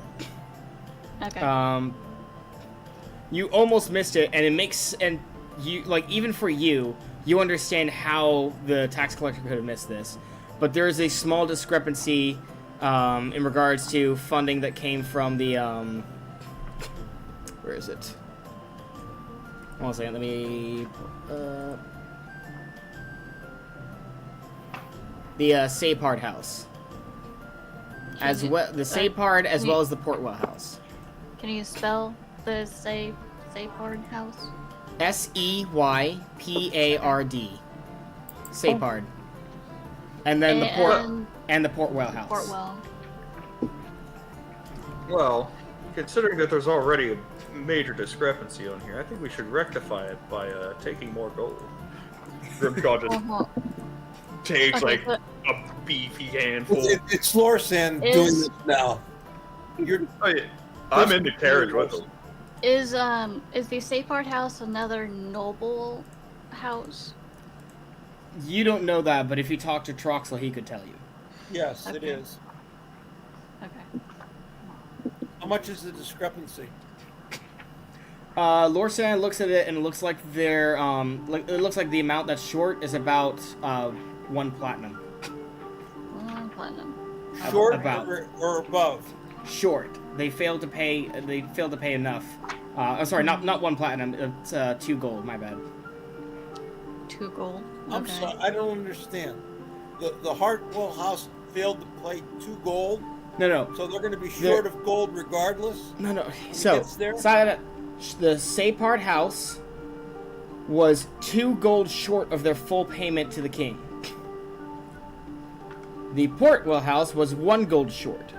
Okay. You almost missed it, and it makes, and you, like, even for you, you understand how the tax collector could have missed this. But there is a small discrepancy in regards to funding that came from the, where is it? Hold on a second, let me, the Sapard house. As well, the Sapard as well as the Portwell house. Can you spell the Sapard house? Seypard. Sapard. And then the Portwell house. Portwell. Well, considering that there's already a major discrepancy on here, I think we should rectify it by taking more gold. Grimjaw just takes Okay, like a beefy handful. It's Lorsan Is- doing this now. Oh, yeah. I'm in the carriage with him. Is the Sapard house another noble house? You don't know that, but if you talk to Troxel, he could tell you. Yes, it Okay. is. Okay. How much is the discrepancy? Lorsan looks at it and it looks like they're it looks like the amount that's short is about 1 platinum. 1 platinum. Short About. or above? Short. They failed to pay. They failed to pay enough. Sorry, not 1 platinum. It's 2 gold. My bad. 2 gold. I'm Okay. sorry, I don't understand. The Hartwell house failed to pay 2 gold, No. so they're going to be short of gold regardless. No. So, gets there? the Sapard house was 2 gold short of their full payment to the king. The Portwell house was 1 gold short.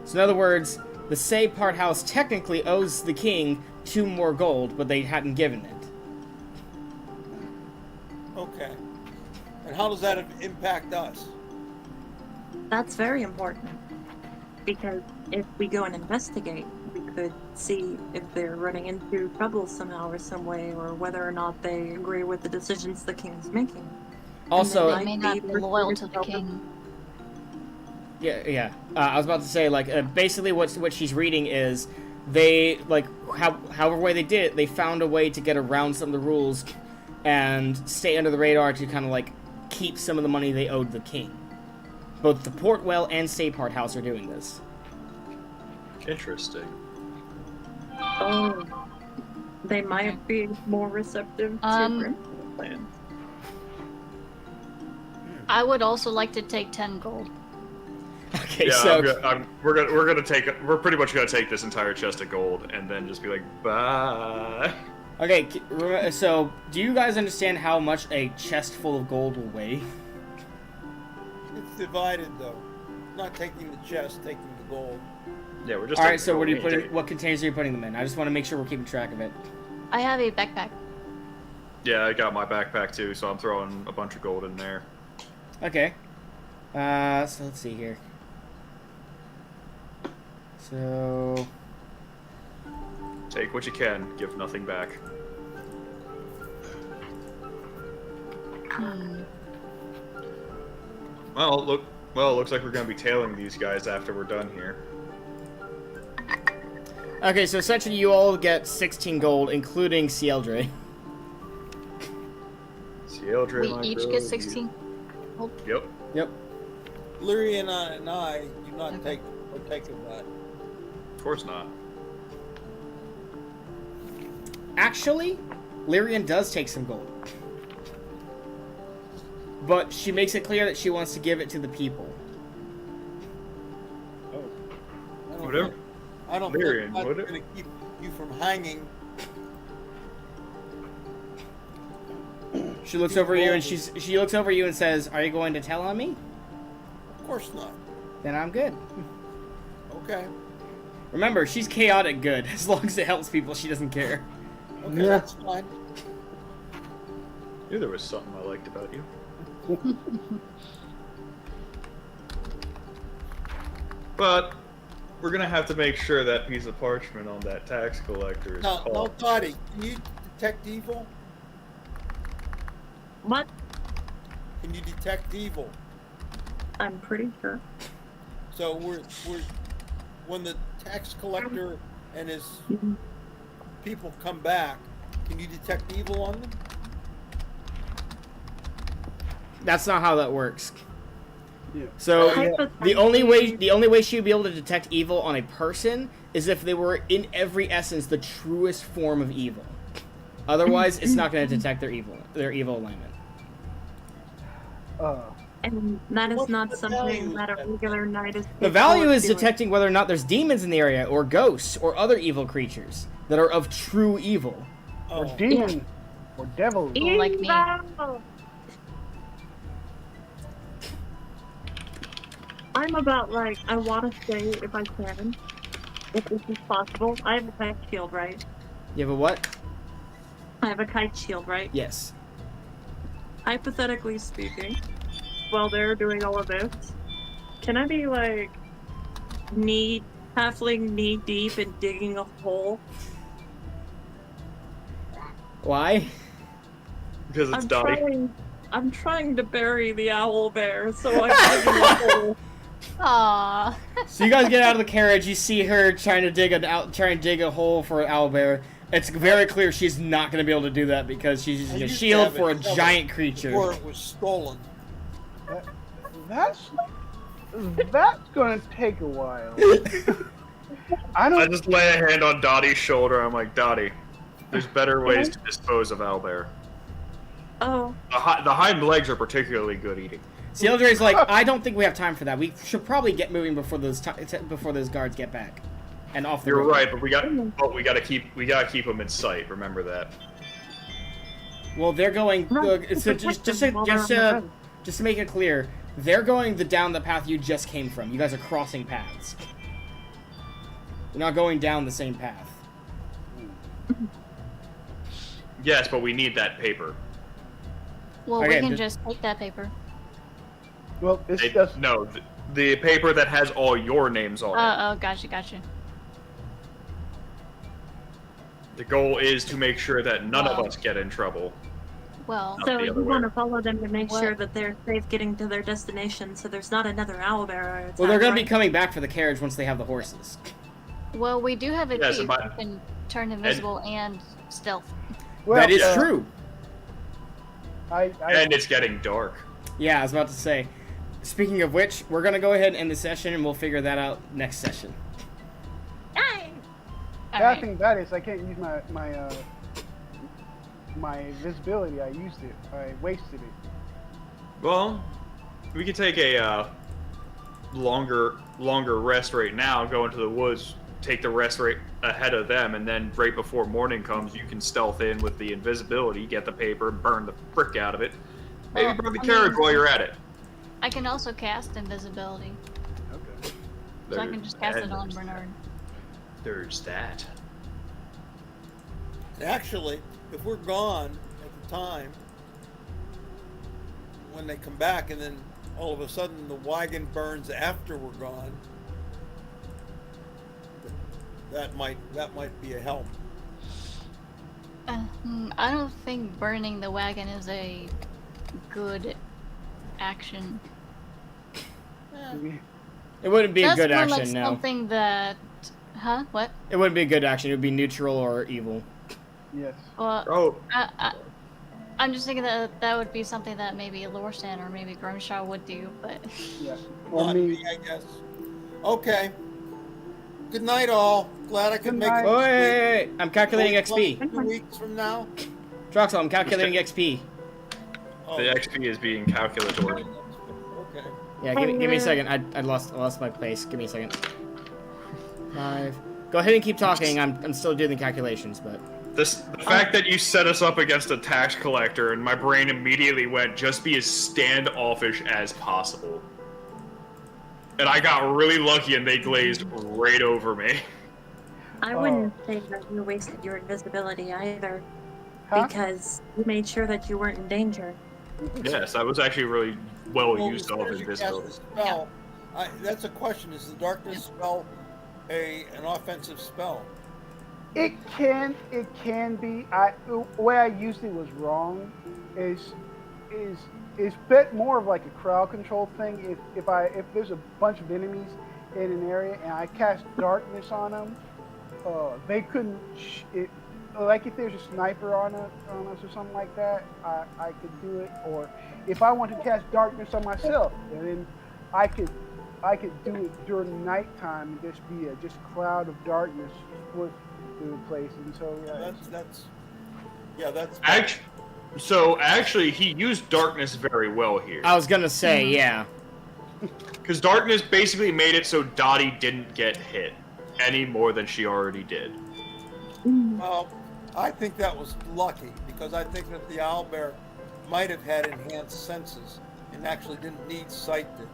So, in other words, the Sapard house technically owes the king 2 more gold, but they hadn't given it. Okay. And how does that impact us? That's very important. Because if we go and investigate, we could see if they're running into trouble somehow or some way, or whether or not they agree with the decisions the king's making. Also, They may not be loyal to the king. yeah. I was about to say, like, basically what she's reading is they, like, however way they did it, they found a way to get around some of the rules and stay under the radar to kind of, like, keep some of the money they owed the king. Both the Portwell and Sapehart House are doing this. Interesting. Oh, they might be more receptive to Brent's plans. I would also like to take 10 gold. Okay, Yeah, so we're pretty much gonna take this entire chest of gold and then just be like, bye. okay, so do you guys understand how much a chest full of gold will weigh? It's divided though. Not taking the chest, taking the gold. Yeah, we're just. All right, so what containers are you putting them in? I just want to make sure we're keeping track of it. I have a backpack. Yeah, I got my backpack too, so I'm throwing a bunch of gold in there. Okay. So let's see here. So Take what you can, give nothing back. Well, it looks like we're gonna be tailing these guys after we're done here. okay, so essentially you all get 16 gold, including Cieldre. We each get 16 gold. Yep. Yep. Leary and I do not partake of that. Of course not. Actually, Lyrian does take some gold. But she makes it clear that she wants to give it to the people. Whatever. I don't Lyrian, think that's would it? going to keep you from hanging. She looks over you and she looks over you and says, "Are you going to tell on me?" Of course not. Then I'm good. Okay. Remember, she's chaotic good. As long as it helps people, she doesn't care. Okay, Yeah. that's fine. Knew there was something I liked about you. But we're gonna have to make sure that piece of parchment on that tax collector is No, called. Dottie, can you detect evil? What? Can you detect evil? I'm pretty sure. So we're when the tax collector and his people come back, can you detect evil on them? That's not how that works. Yeah. So Yeah. the only way she would be able to detect evil on a person is if they were in every essence the truest form of evil. Otherwise, it's not going to detect their evil alignment. And that is What's not the something value that a of regular knight is. The value is detecting whether or not there's demons in the area, or ghosts, or other evil creatures that are of true evil. Or Oh, demon. Or devil. People like me. I'm about like, I want to say, if I can, if this is possible, I have a kite shield, right? You have a what? I have a kite shield, right? Yes. Hypothetically speaking, while they're doing all of this, can I be like halfling knee deep and digging a hole? Why? Because it's Dottie. I'm trying to bury the owl bear, so I'm digging a hole. Aww. So you guys get out of the carriage. You see her trying to dig a hole for an owlbear. It's very clear she's not going to be able to do that because she's using a shield for a giant creature. Or it was stolen. That's gonna take a while. I just lay a hand on Dottie's shoulder. I'm like, Dottie, there's better ways to dispose of owlbear. Oh. The hind legs are particularly good eating. Cieldre's like, I don't think we have time for that. We should probably get moving before those guards get back, and off the You're road. right, but we gotta keep them in sight. Remember that. Well, they're going. So just to make it clear, they're going down the path you just came from. You guys are crossing paths. You're not going down the same path. Yes, but we need that paper. Well, Okay, we can just take that paper. Well, it's just No, the paper that has all your names on it. Oh, gotcha. The goal is to make sure that none of us get in trouble. Well, Not So the you other way. want to follow them to make What? sure that they're safe getting to their destination, so there's not another owlbear attack. Well, they're gonna be right? coming back for the carriage once they have the horses. well, we do have a Yes, thief but- who can turn invisible and stealth. Well, that is true. And it's getting dark. Yeah, I was about to say. Speaking of which, we're gonna go ahead and end the session, and we'll figure that out next session. bad thing about it is I can't use my visibility. I used it. I wasted it. Well, we could take a longer rest right now, go into the woods, take the rest right ahead of them, and then right before morning comes, you can stealth in with the invisibility, get the paper, burn the frick out of it. Maybe Well, burn the I carriage mean- while you're at it. I can also cast invisibility, Okay. so I can just cast it on There's- Bernard. There's that. Actually, if we're gone at the time, when they come back, and then all of a sudden the wagon burns after we're gone, that might be a help. I don't think burning the wagon is a good action. It wouldn't be a That's good more action, like no. something that, What? It wouldn't be a good action. It would be neutral or evil. Yes. Well, Oh, I'm just thinking that that would be something that maybe Lorsan or maybe Grimshaw would do, but Yeah. Not Or me. me, I guess. Okay. Good night, all. Glad I could Good make night. it. Oh, this week. wait. I'm calculating Only XP. 2 weeks from now. Droxel, I'm calculating XP. Oh, the XP is being calculatory. okay. Yeah, give me a second. I lost my place. Give me a second. 5. Go ahead and keep talking. I'm still doing the calculations, but The fact that you set us up against a tax collector, and my brain immediately went, just be as standoffish as possible. And I got really lucky and they glazed right over me. I wouldn't say that you wasted your invisibility either, Huh? because you made sure that you weren't in danger. Yes, I was actually really well used as of soon as you cast invisibility. the spell, that's a question. Is the darkness spell an offensive spell? It can be. The way I used it was wrong. Is bit more of like a crowd control thing. If there's a bunch of enemies in an area and I cast darkness on them, they couldn't. Like if there's a sniper on us or something like that, I could do it. Or if I want to cast darkness on myself, and then I could do it during nighttime and just be a cloud of darkness split through the place. And so that's Actually, he used darkness very well here. I was gonna say, yeah. Because darkness basically made it so Dottie didn't get hit any more than she already did. Well, I think that was lucky because I think that the owlbear might have had enhanced senses and actually didn't need sight to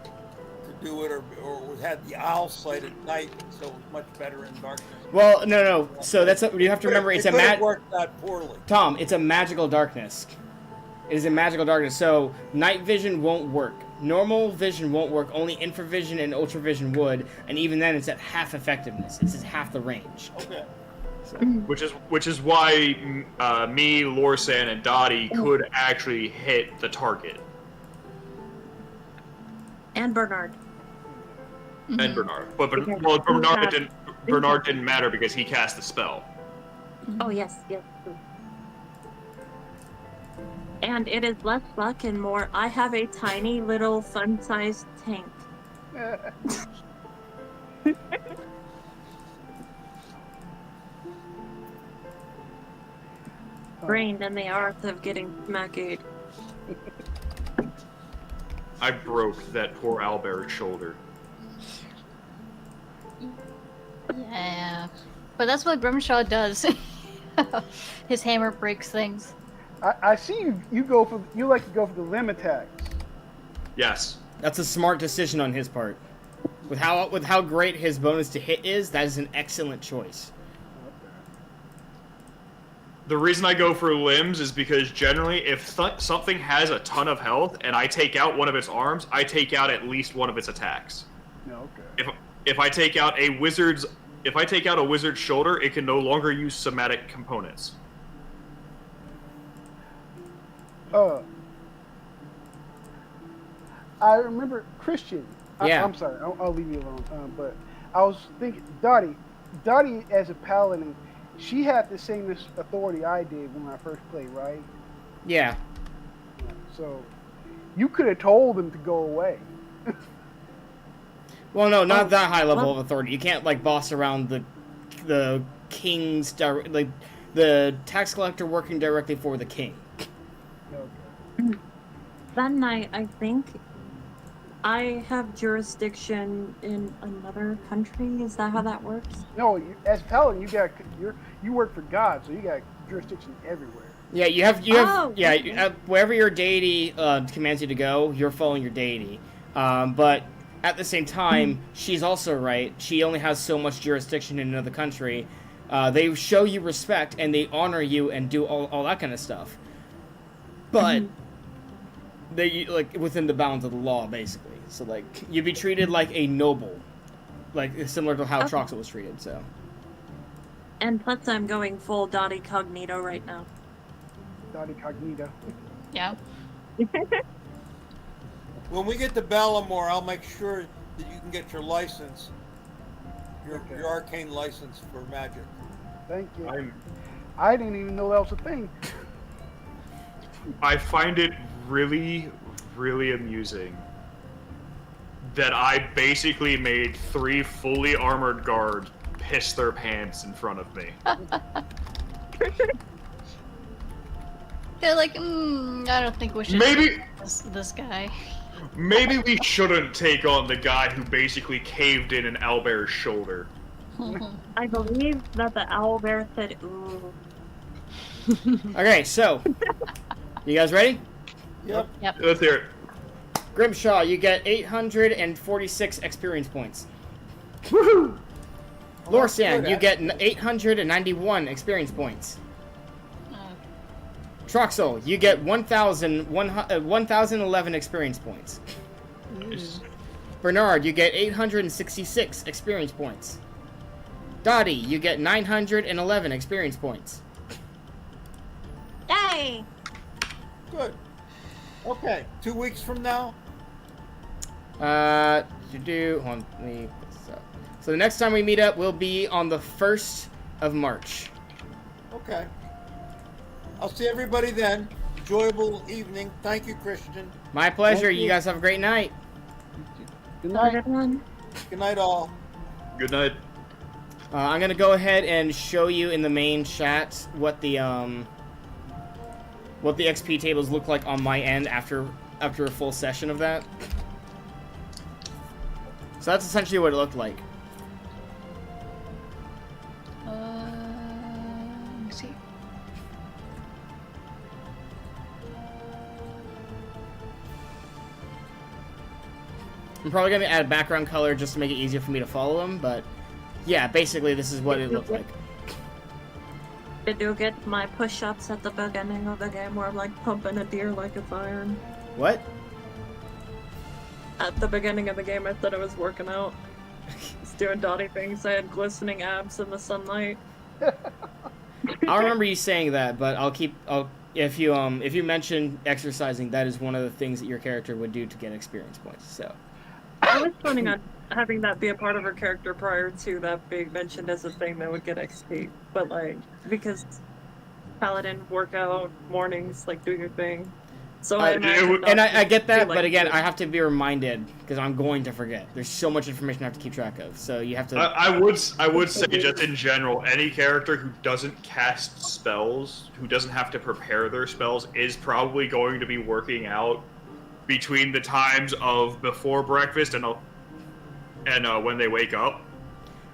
do it, or had the owl sight at night, so it was much better in darkness. Well, no. So you have to remember it's it a could have worked that poorly. Tom, it's a magical darkness. It is a magical darkness, so night vision won't work. Normal vision won't work. Only infravision and ultravision would, and even then, it's at half effectiveness. It's at half the range. Okay. Which is why me, Lorsan, and Dottie could actually hit the target. And Bernard. And Bernard. But Because Bernard didn't matter because he cast the spell. Oh, yes. And it is less luck and more, I have a tiny little fun-sized tank. Trained in the art of getting smacked. I broke that poor owlbear's shoulder. yeah. But that's what Grimshaw does. His hammer breaks things. I see you like to go for the limb attacks. Yes. That's a smart decision on his part. With how great his bonus to hit is, that is an excellent choice. The reason I go for limbs is because generally, if something has a ton of health and I take out one of its arms, I take out at least one of its attacks. No, okay. If I take out a wizard's shoulder, it can no longer use somatic components. I remember Christian. Yeah. I'm sorry. I'll leave you alone. But I was thinking, Dottie as a paladin, she had the same authority I did when I first played, right? Yeah. So you could have told them to go away. Well, no, not that high level of authority. You can't like boss around the king's like the tax collector working directly for the king. Okay. That night, I think I have jurisdiction in another country. Is that how that works? No, as paladin, you work for God, so you got jurisdiction everywhere. Yeah, you have wherever your deity commands you to go, you're following your deity. But at the same time, she's also right. She only has so much jurisdiction in another country. They show you respect and they honor you and do all that kind of stuff. But they like within the bounds of the law, basically. So like you'd be treated like a noble, like similar to how Troxel was treated. So. And plus, I'm going full Dottie Cognito right now. Dottie Cognito. Yeah. When we get to Ballamore, I'll make sure that you can get your license, your arcane license for magic. Thank you. I didn't even know that was a thing. I find it really, really amusing that I basically made 3 fully armored guards piss their pants in front of me. They're like, I don't think we should Maybe this guy. Maybe we shouldn't take on the guy who basically caved in an owlbear's shoulder. I believe that the owlbear said, ooh. Okay, so you guys ready? Yep. Let's hear it. Grimshaw, you get 846 experience points. Woohoo! Lorsan, you get 891 experience points. Troxel, you get 1,011 experience points. Bernard, you get 866 experience points. Dottie, you get 911 experience points. Yay! Good. Okay, 2 weeks from now. Hold on, let me put this up. So the next time we meet up will be on the 1st of March. Okay. I'll see everybody then. Enjoyable evening. Thank you, Christian. My pleasure. Thank you. You guys have a great night. Good Have a night. good one. Good night, all. Good night. I'm gonna go ahead and show you in the main chat what the XP tables look like on my end after a full session of that. So that's essentially what it looked like. Let me see. I'm probably gonna add background color just to make it easier for me to follow them, but yeah, basically this is what it looked like. Did you get my push-ups at the beginning of the game where I'm like pumping a deer like it's iron? What? At the beginning of the game, I thought I was working out. Just doing Dottie things. I had glistening abs in the sunlight. I remember you saying that, but if you mention exercising, that is one of the things that your character would do to get experience points. So I was planning on having that be a part of her character prior to that being mentioned as a thing that would get XP. But like, because Paladin workout mornings, like do your thing. So I get that, but again, I have to be reminded because I'm going to forget. There's so much information I have to keep track of, so you have to. I would say just in general, any character who doesn't cast spells, who doesn't have to prepare their spells, is probably going to be working out between the times of before breakfast and when they wake up.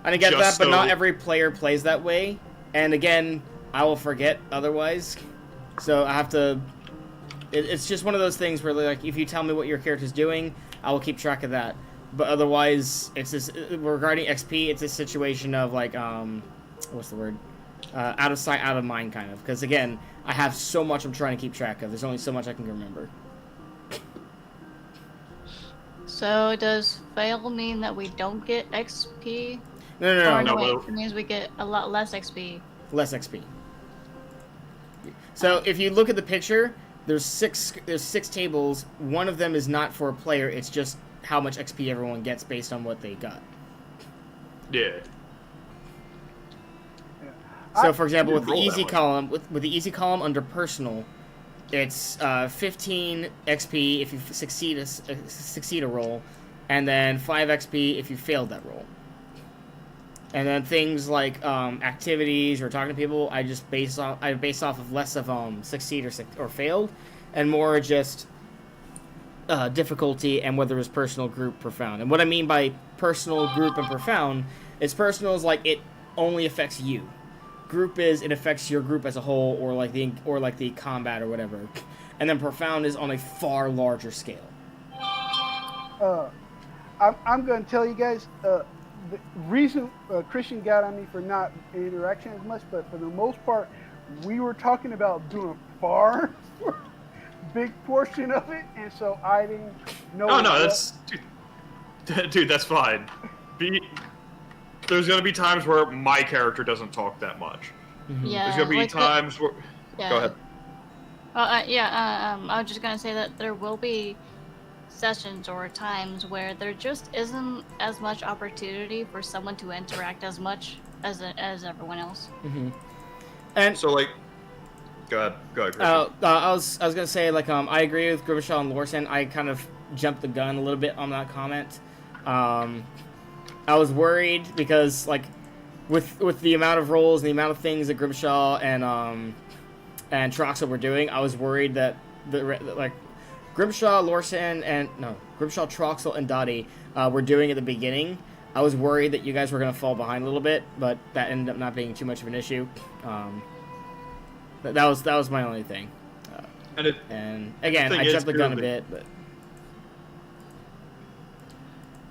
And I get that, but not every player plays that way. And again, I will forget otherwise, so I have to. It's just one of those things where, like, if you tell me what your character's doing, I will keep track of that. But otherwise, it's this regarding XP. It's a situation of like, what's the word? Out of sight, out of mind, kind of. Because again, I have so much I'm trying to keep track of. There's only so much I can remember. So does fail mean that we don't get XP? No. Or no, wait, well- it means we get a lot less XP. Less XP. So if you look at the picture, there's six tables. One of them is not for a player. It's just how much XP everyone gets based on what they got. Yeah. So for example, with the roll that easy much. column, with the easy column under personal, it's 15 XP if you succeed a roll, and then 5 XP if you failed that roll. And then things like activities or talking to people, I base off of less of succeed or failed, and more just difficulty and whether it's personal, group, profound. And what I mean by personal, group, and profound is personal is like it only affects you. Group is it affects your group as a whole, or like the combat or whatever. And then profound is on a far larger scale. I'm going to tell you guys the reason Christian got on me for not interaction as much, but for the most part, we were talking about doing far big portion of it, and so I didn't know. No, that's dude, that's fine. There's gonna be times where my character doesn't talk that much. Yeah. There's gonna be like times where. Yeah. Go ahead. I was just gonna say that there will be sessions or times where there just isn't as much opportunity for someone to interact as much as everyone else. And So like, go ahead, Christian. I was gonna say like I agree with Grimshaw and Lorson. I kind of jumped the gun a little bit on that comment. I was worried because like with the amount of roles and the amount of things that Grimshaw and Troxel were doing, I was worried that like Grimshaw, Lorson, Grimshaw, Troxel, and Dottie were doing at the beginning. I was worried that you guys were going to fall behind a little bit, but that ended up not being too much of an issue. That was my only thing. And again, I jumped the gun a bit, but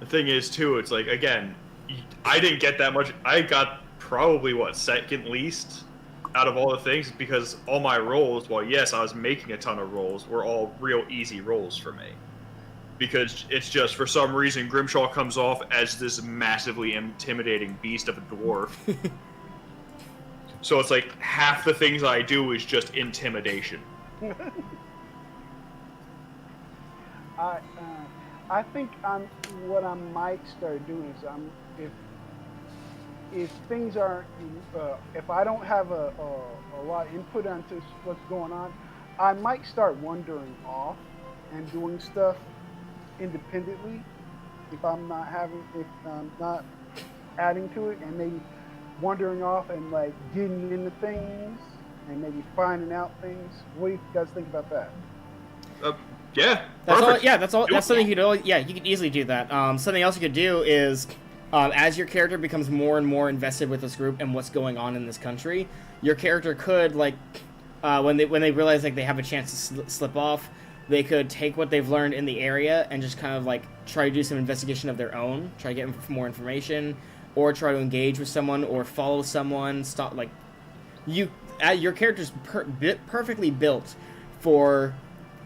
the thing is too, it's like again, I didn't get that much. I got probably second least out of all the things because all my rolls, well, yes, I was making a ton of rolls, were all real easy rolls for me. Because it's just, for some reason, Grimshaw comes off as this massively intimidating beast of a dwarf. So it's like, half the things I do is just intimidation. I think what I might start doing is if things aren't, if I don't have a lot of input onto what's going on, I might start wandering off and doing stuff independently if I'm not adding to it, and maybe wandering off and like getting into things and maybe finding out things. What do you guys think about that? Yeah, that's all. perfect. Yeah, that's all. That's something you could. Yeah, you could easily do that. Something else you could do is, as your character becomes more and more invested with this group and what's going on in this country, your character could like, when they realize like they have a chance to slip off, they could take what they've learned in the area and just kind of like try to do some investigation of their own, try to get more information, or try to engage with someone or follow someone. Stop like, your character's perfectly built for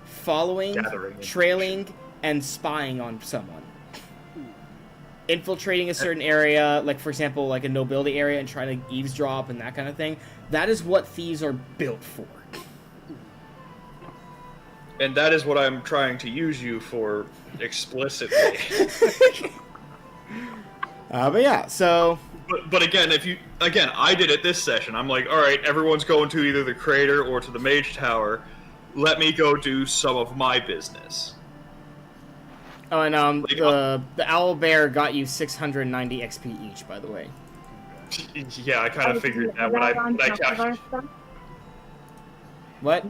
following, trailing, and spying on someone. Infiltrating a certain area, like for example, like a nobility area, and trying to eavesdrop and that kind of thing. That is what thieves are built for. And that is what I'm trying to use you for explicitly. But yeah, so... But again, I did it this session. I'm like, all right, everyone's going to either the crater or to the mage tower. Let me go do some of my business. Oh, and the owl bear got you 690 XP each, by the way. Yeah, I kind of figured that when I calculated. What?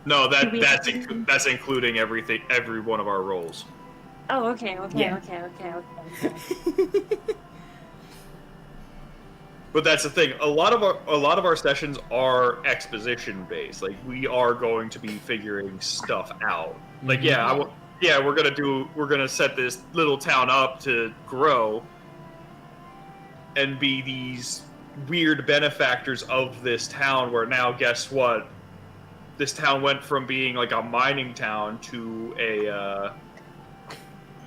No, that's including every one of our rolls. Oh, okay. But that's the thing. A lot of our sessions are exposition based. Like we are going to be figuring stuff out. Like we're gonna set this little town up to grow and be these weird benefactors of this town. Where now, guess what? This town went from being like a mining town to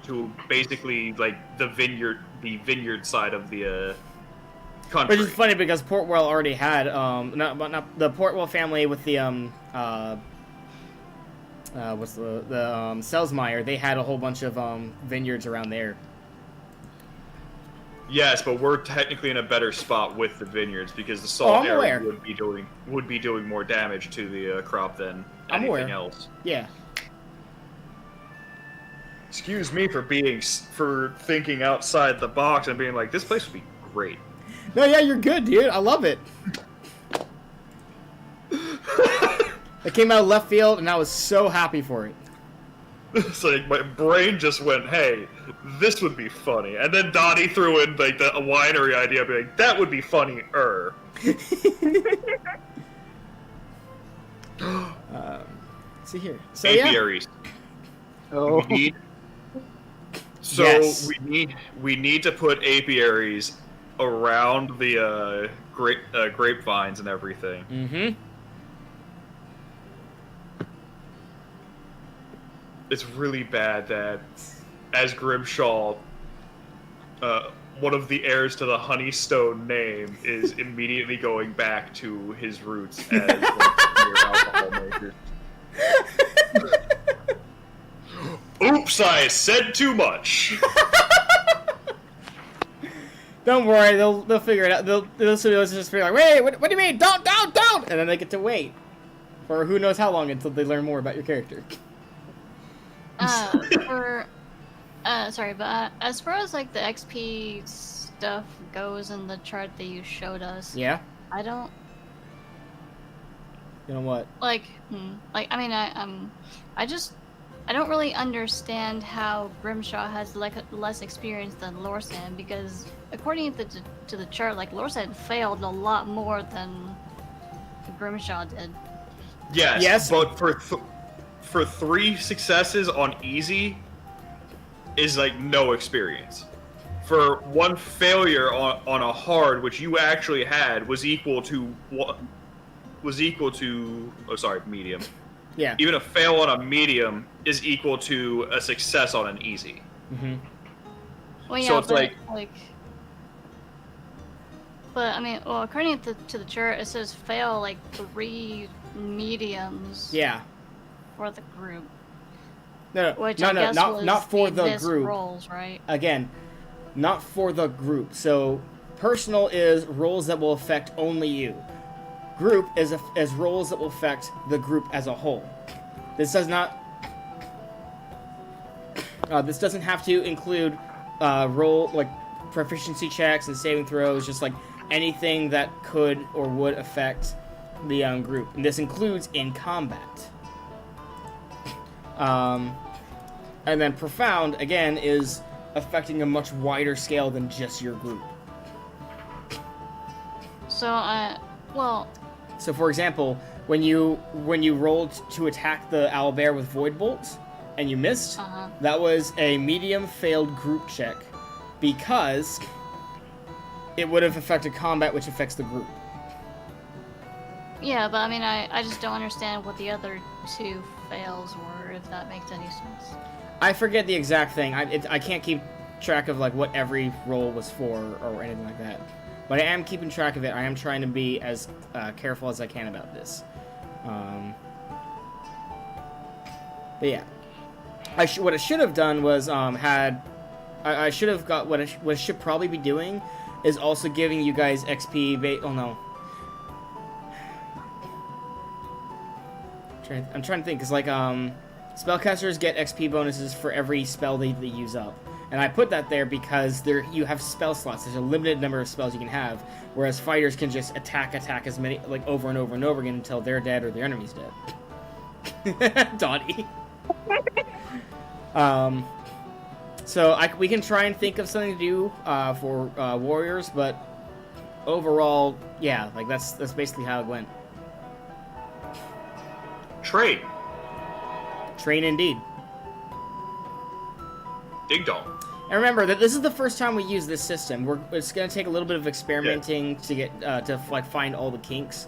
to basically like the vineyard side of the country. Which is funny because Portwell already had not the Portwell family with the what's the Selsmeyer. They had a whole bunch of vineyards around there. Yes, but we're technically in a better spot with the vineyards because the salt area would be doing more damage to the crop than anything else. Yeah. Excuse me for thinking outside the box and being like, this place would be great. No, yeah, you're good, dude. I love it. It came out of left field, and I was so happy for it. It's like my brain just went, "Hey, this would be funny," and then Donnie threw in like a winery idea, be like, "That would be funny-er." See here. So Apiaries. Yeah. Oh. We need to put apiaries around the grapevines and everything. Mm-hmm. It's really bad that, as Grimshaw, one of the heirs to the Honeystone name is immediately going back to his roots as like, mere alcohol maker. Oops, I said too much. Don't worry, they'll figure it out. They'll just be like, wait, what do you mean? Don't! And then they get to wait for who knows how long until they learn more about your character. Sorry, but as far as like the XP stuff goes in the chart that you showed us, Yeah? I don't You know what? I don't really understand how Grimshaw has like less experience than Lorsan, because according to the chart, like Lorsan failed a lot more than Grimshaw did. Yes. But for 3 successes on easy is like no experience. For 1 failure on a hard, which you actually had, was equal to medium. Yeah. Even a fail on a medium is equal to a success on an easy. Mm-hmm. Well, yeah, so it's but I mean, well, according to the chart, it says fail like 3 mediums. Yeah. For the group. No, which I guess was not for the group. Rolls, right? Again, not for the group. So, personal is roles that will affect only you. Group is roles that will affect the group as a whole. This does not. This doesn't have to include roll like proficiency checks and saving throws. Just like anything that could or would affect the group, and this includes in combat. And then profound again is affecting a much wider scale than just your group. So, for example, when you rolled to attack the owlbear with void bolts and you missed, that was a medium failed group check because it would have affected combat, which affects the group. Yeah, but I mean, I just don't understand what the other 2 fails were, if that makes any sense. I forget the exact thing. I can't keep track of like what every roll was for or anything like that. But I am keeping track of it. I am trying to be as careful as I can about this. But yeah, what I should have done was I should have got what I should probably be doing is also giving you guys XP. Oh no. I'm trying to think, because like spellcasters get XP bonuses for every spell they use up, and I put that there because you have spell slots. There's a limited number of spells you can have, whereas fighters can just attack as many like over and over and over again until they're dead or their enemy's dead. Dottie. So we can try and think of something to do for warriors, but overall, yeah, like that's basically how it went. Train indeed. Ding dong. And remember that this is the first time we use this system. It's going to take a little bit of experimenting to get to like find all the kinks.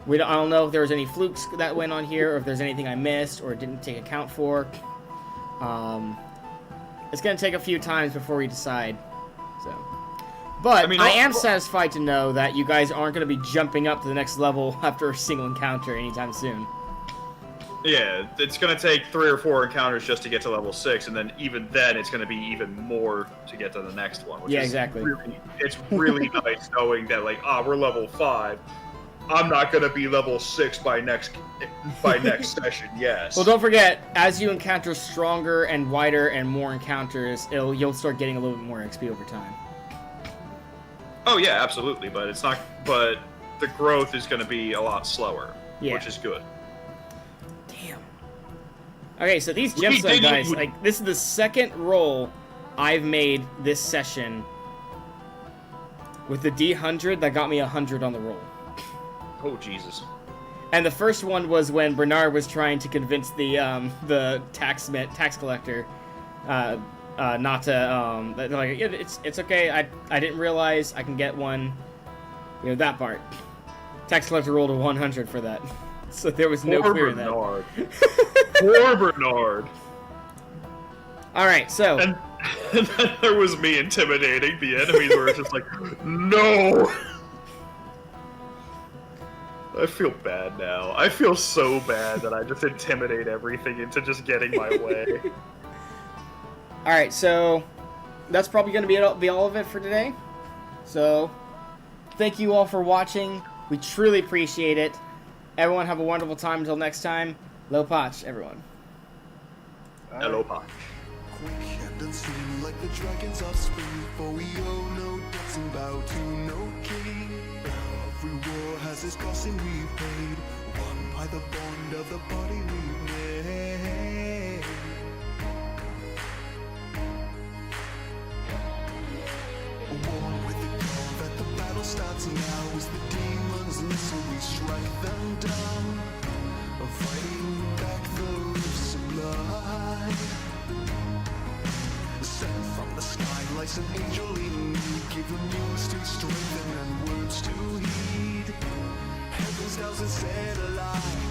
I don't know if there was any flukes that went on here, or if there's anything I missed or didn't take account for. it's gonna take a few times before we decide. So, but I am satisfied to know that you guys aren't gonna be jumping up to the next level after a single encounter anytime soon. Yeah, it's gonna take 3 or 4 encounters just to get to level 6, and then even then, it's gonna be even more to get to the next one. Which Yeah, is exactly. It's really nice knowing that, like, we're level 5. I'm not gonna be level 6 by next session. Yes. Well, don't forget, as you encounter stronger and wider and more encounters, you'll start getting a little bit more XP over time. Oh yeah, absolutely. But it's not. But the growth is gonna be a lot slower, Yeah. which is good. Damn. Okay, so these gemstone guys, like, this is the second roll I've made this session with the D100 that got me 100 on the roll. Oh Jesus. And the first one was when Bernard was trying to convince the tax collector not to like, yeah, it's okay. I didn't realize I can get one. You know, that part. Tax collector rolled a 100 for that, so there was no clearing that. Poor Bernard. All right, so. And then there was me intimidating the enemies, where it's just like, no. I feel bad now. I feel so bad that I just intimidate everything into just getting my way. Alright, so that's probably going to be all of it for today. So, thank you all for watching. We truly appreciate it. Everyone have a wonderful time until next time. Lo Pach, everyone. Hello, Pach. Quick and unseen, like the dragons of spring, for we all know debts and bow to no king. Every war has its cost and we paid, won by the bond of the body we made. One with the call that the battle starts now. As the demons listen, we strike them down, fighting back the sublime. Sent from the sky like an angel in need, give them news to strengthen and words to heed. Heaven's thousand set alive,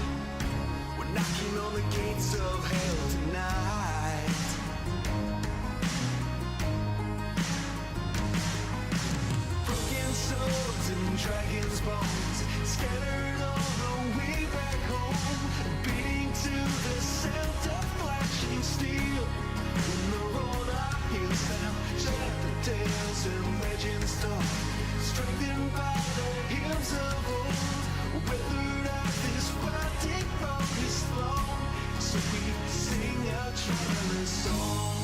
we're knocking on the gates of hell tonight. Broken swords and dragons' bones, scattered all the way back home, beating to the sound of flashing steel. In the road hills now, shut the tales and legends talk, strengthened by the hymns of old, weathered out this fighting from his throne, so we sing our traveler's song.